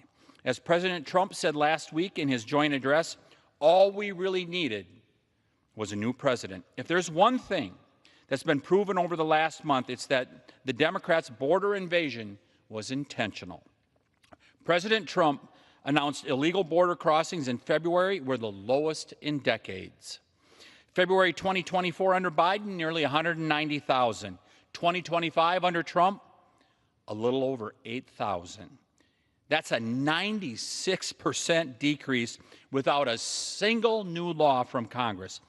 Speaker 9: As President Trump said last week in his joint address, all we really needed was a new president. If there's one thing that's been proven over the last month, it's that the Democrats' border invasion was intentional. President Trump announced illegal border crossings in February were the lowest in decades. February 2024 under Biden, nearly 190,000. 2025 under Trump, a little over 8,000. That's a 96% decrease without a single new law from Congress.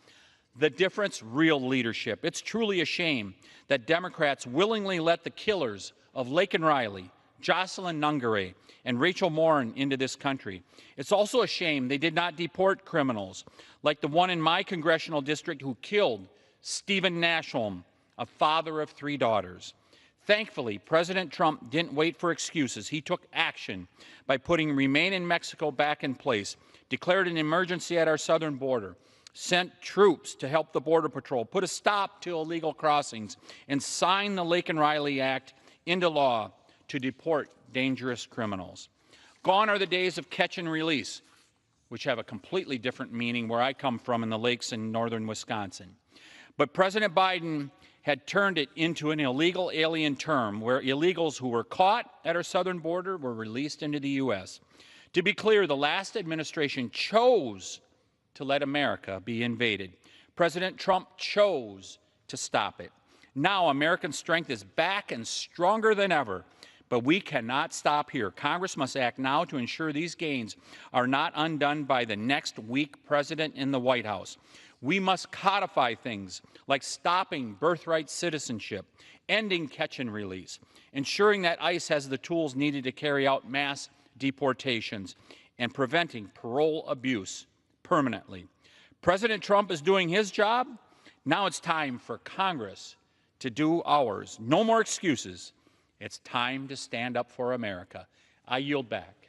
Speaker 9: The difference, real leadership. It's truly a shame that Democrats willingly let the killers of Laken Riley, Jocelyn Nungare, and Rachel Morin into this country. It's also a shame they did not deport criminals like the one in my congressional district who killed Stephen Nashholm, a father of 3 daughters. Thankfully, President Trump didn't wait for excuses. He took action by putting Remain in Mexico back in place, declared an emergency at our southern border, sent troops to help the Border Patrol, put a stop to illegal crossings, and signed the Laken Riley Act into law to deport dangerous criminals. Gone are the days of catch and release, which have a completely different meaning where I come from in the lakes in northern Wisconsin. But President Biden had turned it into an illegal alien term where illegals who were caught at our southern border were released into the U.S. To be clear, the last administration chose to let America be invaded. President Trump chose to stop it. Now American strength is back and stronger than ever, but we cannot stop here. Congress must act now to ensure these gains are not undone by the next weak president in the White House. We must codify things like stopping birthright citizenship, ending catch and release, ensuring that ICE has the tools needed to carry out mass deportations, and preventing parole abuse permanently. President Trump is doing his job. Now it's time for Congress to do ours. No more excuses. It's time to stand up for America. I yield back.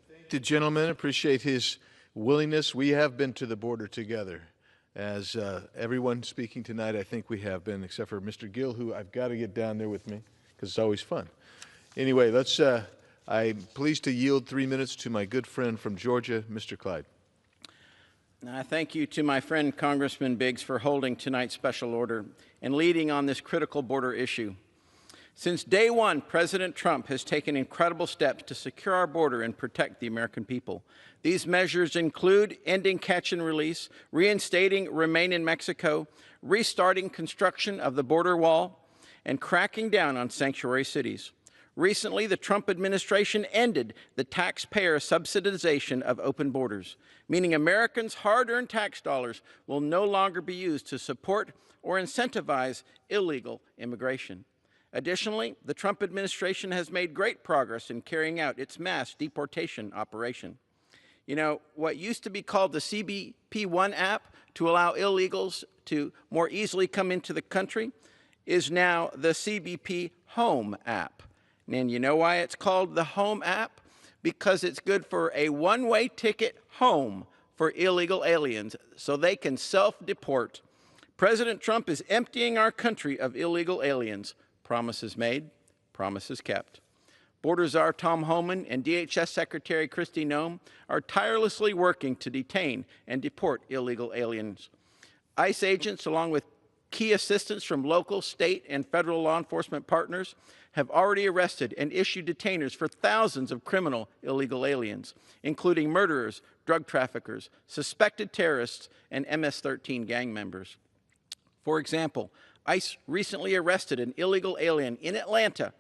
Speaker 18: Thank the gentleman. Appreciate his willingness. We have been to the border together. As everyone speaking tonight, I think we have been, except for Mr. Gill, who I've got to get down there with me because it's always fun. Anyway, I'm pleased to yield 3 minutes to my good friend from Georgia, Mr. Clyde.
Speaker 3: Thank you to my friend Congressman Biggs for holding tonight's special order and leading on this critical border issue. Since day one, President Trump has taken incredible steps to secure our border and protect the American people. These measures include ending catch and release, reinstating Remain in Mexico, restarting construction of the border wall, and cracking down on sanctuary cities. Recently, the Trump administration ended the taxpayer subsidization of open borders, meaning Americans' hard-earned tax dollars will no longer be used to support or incentivize illegal immigration. Additionally, the Trump administration has made great progress in carrying out its mass deportation operation. You know, what used to be called the CBP-1 app to allow illegals to more easily come into the country is now the CBP Home app. And you know why it's called the Home app? Because it's good for a one-way ticket home for illegal aliens so they can self-deport. President Trump is emptying our country of illegal aliens. Promises made, promises kept. Border Czar Tom Homan and DHS Secretary Kristi Noem are tirelessly working to detain and deport illegal aliens. ICE agents, along with key assistance from local, state, and federal law enforcement partners, have already arrested and issued detainers for thousands of criminal illegal aliens, including murderers, drug traffickers, suspected terrorists, and MS-13 gang members. For example, ICE recently arrested an illegal alien in Atlanta,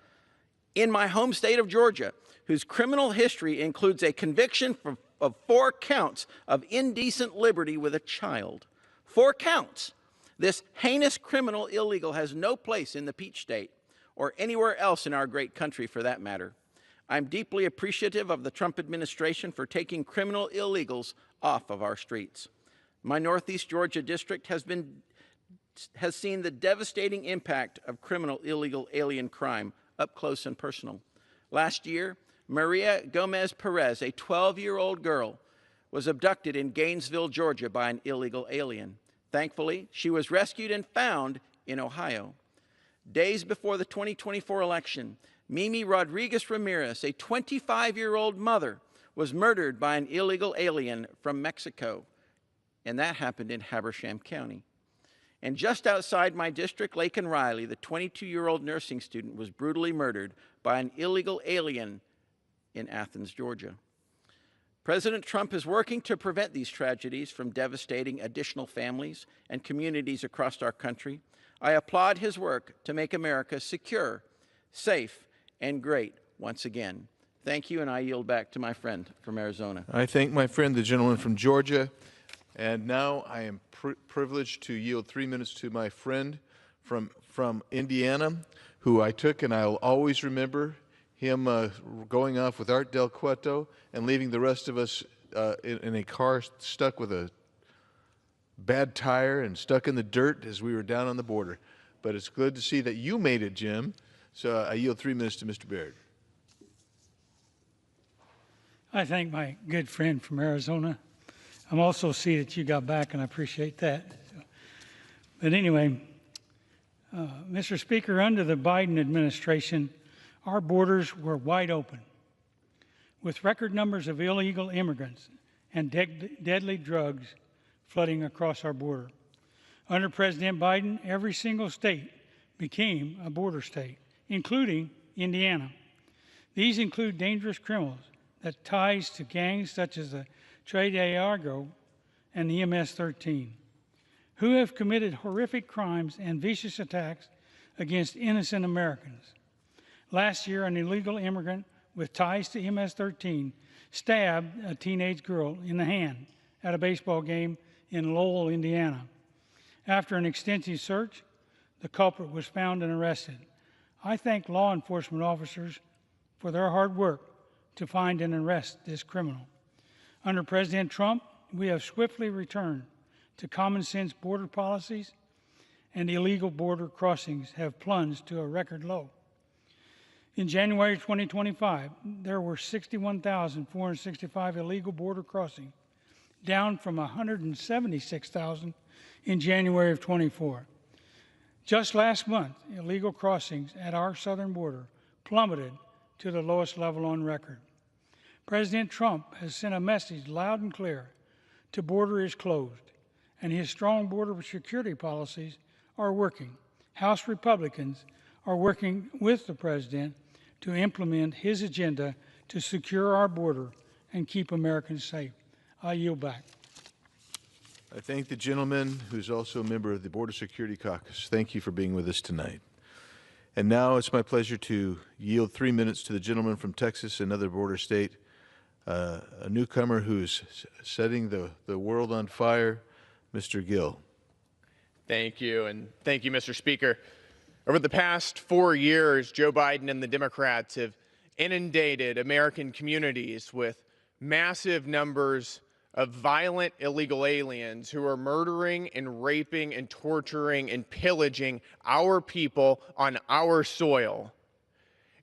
Speaker 3: in my home state of Georgia, whose criminal history includes a conviction of 4 counts of indecent liberty with a child. 4 counts. This heinous criminal illegal has no place in the Peach State or anywhere else in our great country for that matter. I'm deeply appreciative of the Trump administration for taking criminal illegals off of our streets. My Northeast Georgia district has seen the devastating impact of criminal illegal alien crime up close and personal. Last year, Maria Gomez Perez, a 12-year-old girl, was abducted in Gainesville, Georgia by an illegal alien. Thankfully, she was rescued and found in Ohio. Days before the 2024 election, Mimi Rodriguez Ramirez, a 25-year-old mother, was murdered by an illegal alien from Mexico, and that happened in Habersham County. And just outside my district, Laken Riley, the 22-year-old nursing student, was brutally murdered by an illegal alien in Athens, Georgia. President Trump is working to prevent these tragedies from devastating additional families and communities across our country. I applaud his work to make America secure, safe, and great once again. Thank you, and I yield back to my friend from Arizona.
Speaker 18: I thank my friend, the gentleman from Georgia. And now I am privileged to yield 3 minutes to my friend from Indiana, who I took, and I'll always remember him going off with Art Del Cueto and leaving the rest of us in a car stuck with a bad tire and stuck in the dirt as we were down on the border. But it's good to see that you made it, Jim. So I yield 3 minutes to Mr. Baird.
Speaker 20: I thank my good friend from Arizona. I'm also see that you got back, and I appreciate that. But anyway, Mr. Speaker, under the Biden administration, our borders were wide open, with record numbers of illegal immigrants and deadly drugs flooding across our border. Under President Biden, every single state became a border state, including Indiana. These include dangerous criminals that ties to gangs such as the Trade Argo and the MS-13, who have committed horrific crimes and vicious attacks against innocent Americans. Last year, an illegal immigrant with ties to MS-13 stabbed a teenage girl in the hand at a baseball game in Lowell, Indiana. After an extensive search, the culprit was found and arrested. I thank law enforcement officers for their hard work to find and arrest this criminal. Under President Trump, we have swiftly returned to common sense border policies, and illegal border crossings have plunged to a record low. In January 2025, there were 61,465 illegal border crossings, down from 176,000 in January of 24. Just last month, illegal crossings at our southern border plummeted to the lowest level on record. President Trump has sent a message loud and clear to border is closed, and his strong border security policies are working. House Republicans are working with the president to implement his agenda to secure our border and keep Americans safe. I yield back.
Speaker 18: I thank the gentleman who's also a member of the Border Security Caucus. Thank you for being with us tonight. And now it's my pleasure to yield 3 minutes to the gentleman from Texas, another border state, a newcomer who's setting the world on fire, Mr. Gill.
Speaker 21: Thank you, and thank you, Mr. Speaker. Over the past 4 years, Joe Biden and the Democrats have inundated American communities with massive numbers of violent illegal aliens who are murdering and raping and torturing and pillaging our people on our soil.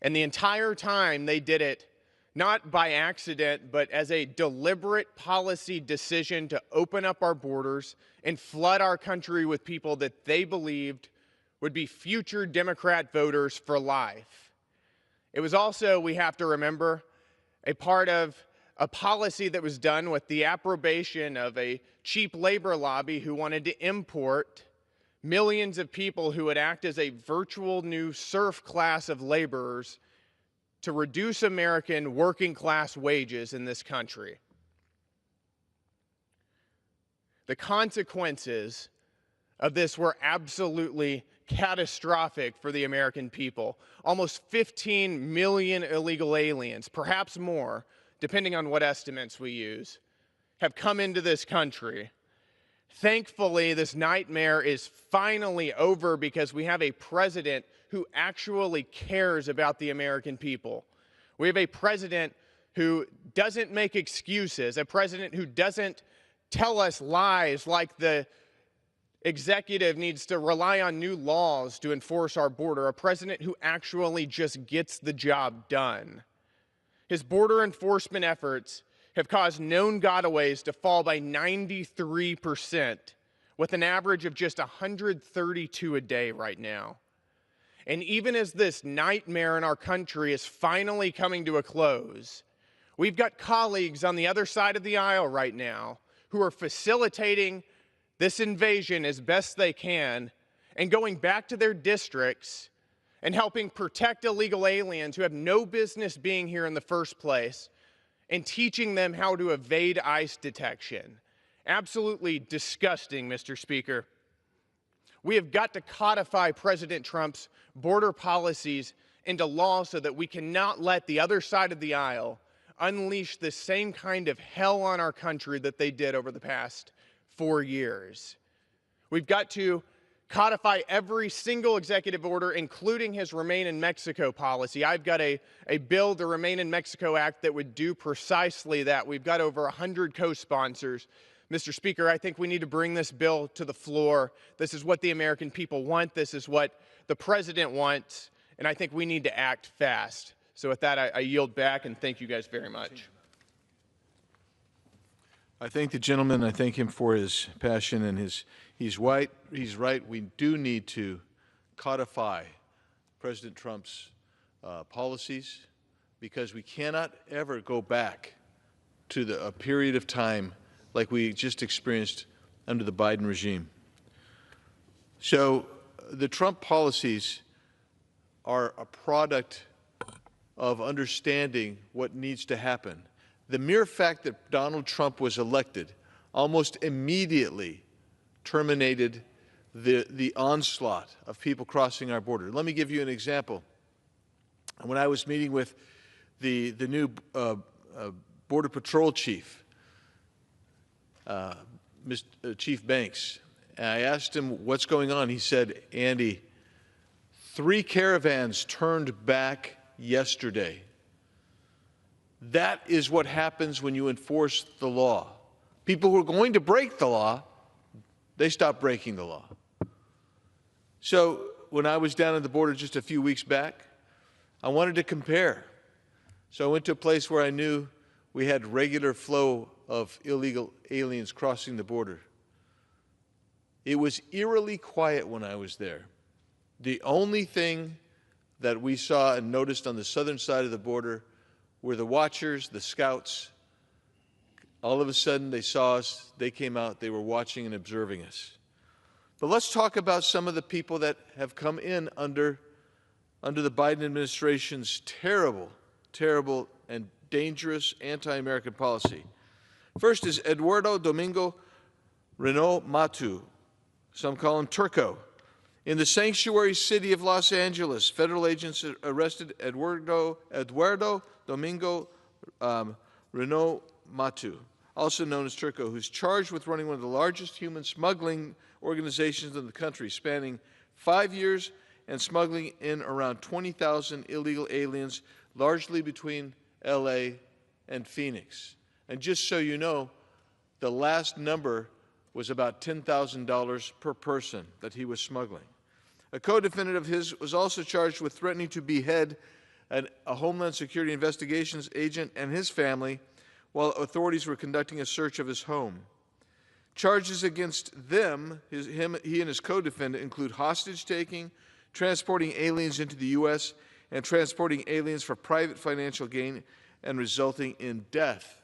Speaker 21: And the entire time they did it not by accident, but as a deliberate policy decision to open up our borders and flood our country with people that they believed would be future Democrat voters for life. It was also, we have to remember, a part of a policy that was done with the approbation of a cheap labor lobby who wanted to import millions of people who would act as a virtual new serf class of laborers to reduce American working class wages in this country. The consequences of this were absolutely catastrophic for the American people. Almost 15 million illegal aliens, perhaps more, depending on what estimates we use, have come into this country. Thankfully, this nightmare is finally over because we have a president who actually cares about the American people. We have a president who doesn't make excuses, a president who doesn't tell us lies like the executive needs to rely on new laws to enforce our border, a president who actually just gets the job done. His border enforcement efforts have caused known gotaways to fall by 93%, with an average of just 132 a day right now. And even as this nightmare in our country is finally coming to a close, we've got colleagues on the other side of the aisle right now who are facilitating this invasion as best they can and going back to their districts and helping protect illegal aliens who have no business being here in the first place and teaching them how to evade ICE detection. Absolutely disgusting, Mr. Speaker. We have got to codify President Trump's border policies into law so that we cannot let the other side of the aisle unleash the same kind of hell on our country that they did over the past 4 years. We've got to codify every single executive order, including his Remain in Mexico policy. I've got a bill, the Remain in Mexico Act, that would do precisely that. We've got over 100 co-sponsors. Mr. Speaker, I think we need to bring this bill to the floor. This is what the American people want. This is what the president wants. And I think we need to act fast. So with that, I yield back and thank you guys very much.
Speaker 18: I thank the gentleman. I thank him for his passion and he's right. We do need to codify President Trump's policies because we cannot ever go back to a period of time like we just experienced under the Biden regime. So the Trump policies are a product of understanding what needs to happen. The mere fact that Donald Trump was elected almost immediately terminated the onslaught of people crossing our border. Let me give you an example. When I was meeting with the new Border Patrol chief, Chief Banks, and I asked him what's going on. He said, Andy, 3 caravans turned back yesterday. That is what happens when you enforce the law. People who are going to break the law, they stop breaking the law. So when I was down at the border just a few weeks back, I wanted to compare. So I went to a place where I knew we had regular flow of illegal aliens crossing the border. It was eerily quiet when I was there. The only thing that we saw and noticed on the southern side of the border were the watchers, the scouts. All of a sudden, they saw us, they came out, they were watching and observing us. But let's talk about some of the people that have come in under the Biden administration's terrible, terrible, and dangerous anti-American policy. First is Eduardo Domingo Renault Matu. Some call him Turco. In the sanctuary city of Los Angeles, federal agents arrested Eduardo Domingo Renault Matu, also known as Turco, who's charged with running one of the largest human smuggling organizations in the country, spanning 5 years and smuggling in around 20,000 illegal aliens, largely between L.A. and Phoenix. And just so you know, the last number was about $10,000 per person that he was smuggling. A co-defendant of his was also charged with threatening to behead a Homeland Security investigations agent and his family while authorities were conducting a search of his home. Charges against them, he and his co-defendant, include hostage taking, transporting aliens into the U.S., and transporting aliens for private financial gain and resulting in death.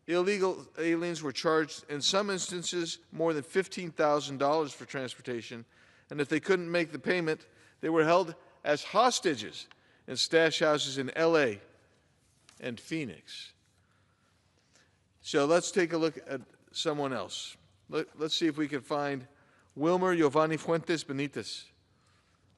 Speaker 18: Illegal aliens were charged, in some instances, more than $15,000 for transportation, and if they couldn't make the payment, they were held as hostages in stash houses in L.A. and Phoenix. So let's take a look at someone else. Let's see if we can find Wilmer Giovanni Fuentes Benitez.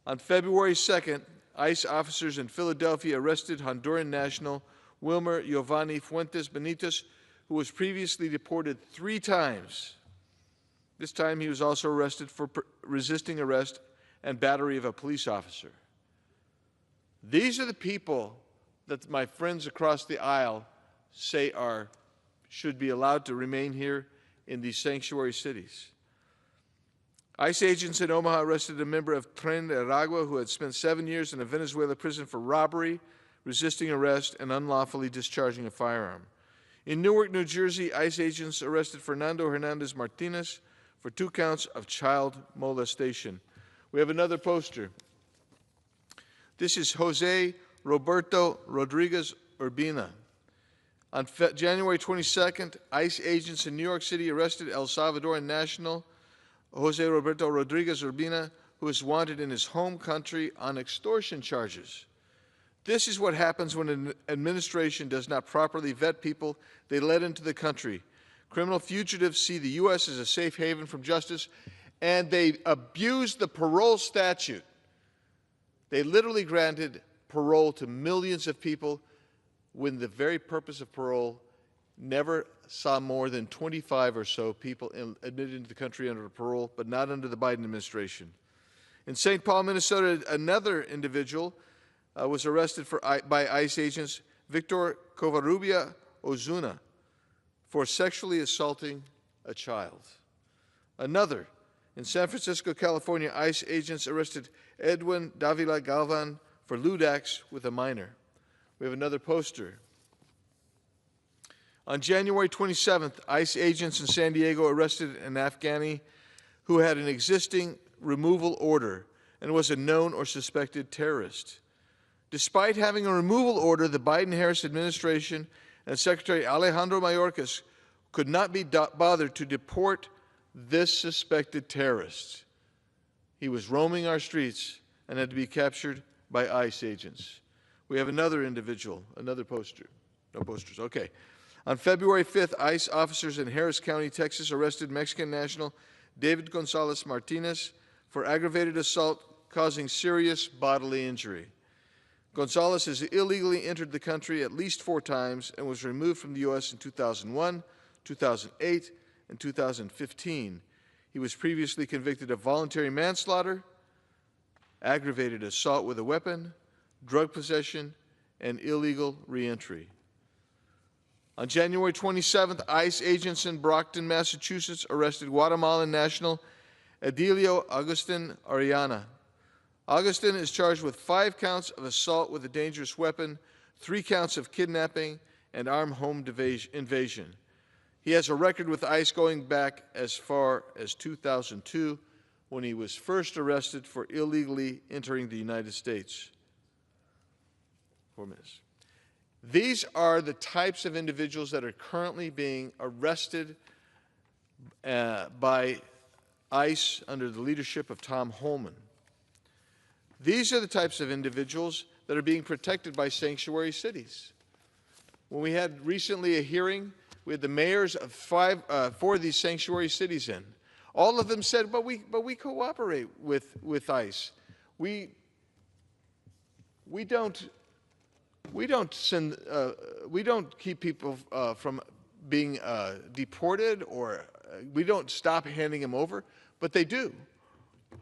Speaker 18: On February 2nd, ICE officers in Philadelphia arrested Honduran national Wilmer Giovanni Fuentes Benitez, who was previously deported 3 times. This time he was also arrested for resisting arrest and battery of a police officer. These are the people that my friends across the aisle say should be allowed to remain here in these sanctuary cities. ICE agents in Omaha arrested a member of Tren de Aragua who had spent 7 years in a Venezuela prison for robbery, resisting arrest, and unlawfully discharging a firearm. In Newark, New Jersey, ICE agents arrested Fernando Hernandez Martinez for 2 counts of child molestation. We have another poster. This is Jose Roberto Rodriguez Urbina. On January 22nd, ICE agents in New York City arrested El Salvadoran national Jose Roberto Rodriguez Urbina, who is wanted in his home country on extortion charges. This is what happens when an administration does not properly vet people they let into the country. Criminal fugitives see the U.S. as a safe haven from justice, and they abuse the parole statute. They literally granted parole to millions of people when the very purpose of parole never saw more than 25 or so people admitted into the country under parole, but not under the Biden administration. In St. Paul, Minnesota, another individual was arrested by ICE agents, Victor Covarrubia Ozuna, for sexually assaulting a child. Another, in San Francisco, California, ICE agents arrested Edwin Davila Galvan for lewd acts with a minor. We have another poster. On January 27th, ICE agents in San Diego arrested an Afghani who had an existing removal order and was a known or suspected terrorist. Despite having a removal order, the Biden-Harris administration and Secretary Alejandro Mayorkas could not be bothered to deport this suspected terrorist. He was roaming our streets and had to be captured by ICE agents. We have another individual, another poster. No posters, okay. On February 5th, ICE officers in Harris County, Texas, arrested Mexican national David Gonzalez Martinez for aggravated assault causing serious bodily injury. Gonzalez has illegally entered the country at least 4 times and was removed from the U.S. in 2001, 2008, and 2015. He was previously convicted of voluntary manslaughter, aggravated assault with a weapon, drug possession, and illegal reentry. On January 27th, ICE agents in Brockton, Massachusetts, arrested Guatemalan national Edilio Agustin Ariana. Agustin is charged with 5 counts of assault with a dangerous weapon, 3 counts of kidnapping, and armed home invasion. He has a record with ICE going back as far as 2002, when he was first arrested for illegally entering the United States. 4 minutes. These are the types of individuals that are currently being arrested by ICE under the leadership of Tom Holman. These are the types of individuals that are being protected by sanctuary cities. When we had recently a hearing, we had the mayors of 4 of these sanctuary cities in. All of them said, but we cooperate with ICE. We don't keep people from being deported, or we don't stop handing them over, but they do.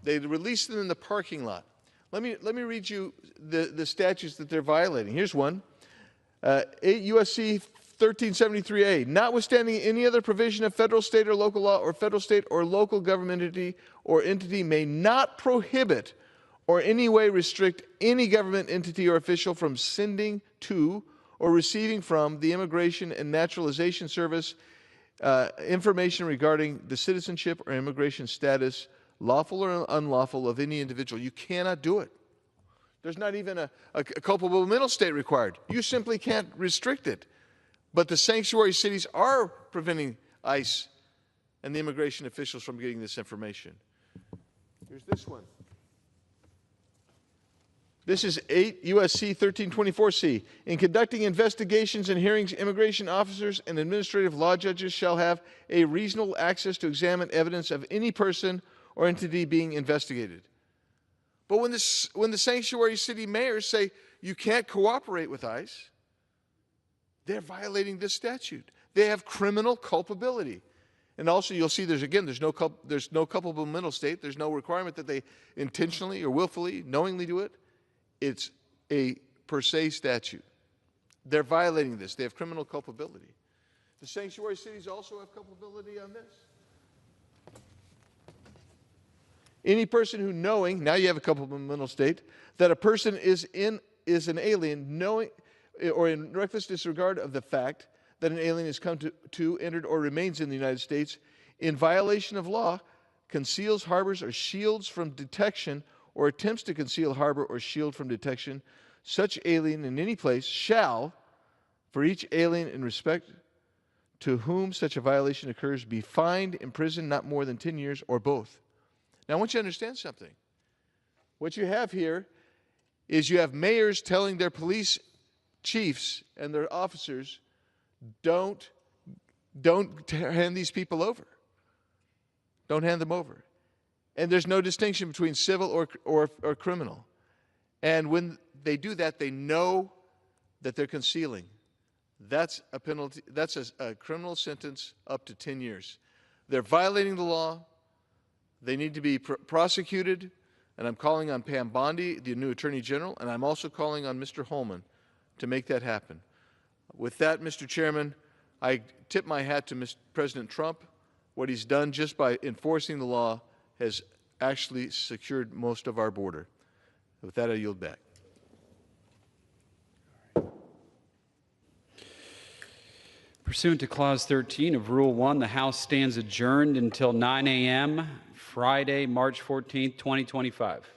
Speaker 18: They release them in the parking lot. Let me read you the statutes that they're violating. Here's one. 8 U.S.C. 1373A, notwithstanding any other provision of federal, state, or local law, or federal, state, or local government entity or entity may not prohibit or any way restrict any government entity or official from sending to or receiving from the Immigration and Naturalization Service information regarding the citizenship or immigration status, lawful or unlawful, of any individual. You cannot do it. There's not even a culpable mental state required. You simply can't restrict it. But the sanctuary cities are preventing ICE and the immigration officials from getting this information. Here's this one. This is 8 U.S.C. 1324C. In conducting investigations and hearings, immigration officers and administrative law judges shall have a reasonable access to examine evidence of any person or entity being investigated. But when the sanctuary city mayors say you can't cooperate with ICE, they're violating this statute. They have criminal culpability. And also you'll see there's no culpable mental state. There's no requirement that they intentionally or willfully, knowingly do it. It's a per se statute. They're violating this. They have criminal culpability. The sanctuary cities also have culpability on this. Any person who knowing, now you have a culpable mental state, that a person is an alien, knowing or in reckless disregard of the fact that an alien has come to, entered, or remains in the United States in violation of law, conceals, harbors, or shields from detection, or attempts to conceal, harbor, or shield from detection, such alien in any place shall, for each alien in respect to whom such a violation occurs, be fined, imprisoned not more than 10 years, or both. Now, I want you to understand something. What you have here is you have mayors telling their police chiefs and their officers, don't hand these people over. Don't hand them over. And there's no distinction between civil or criminal. And when they do that, they know that they're concealing. That's a penalty. That's a criminal sentence up to 10 years. They're violating the law. They need to be prosecuted. And I'm calling on Pam Bondi, the new Attorney General, and I'm also calling on Mr. Holman to make that happen. With that, Mr. Chairman, I tip my hat to Mr. President Trump. What he's done just by enforcing the law has actually secured most of our border. With that, I yield back.
Speaker 17: Pursuant to Clause 13 of Rule 1, the House stands adjourned until 9 a.m. Friday, March 14th, 2025.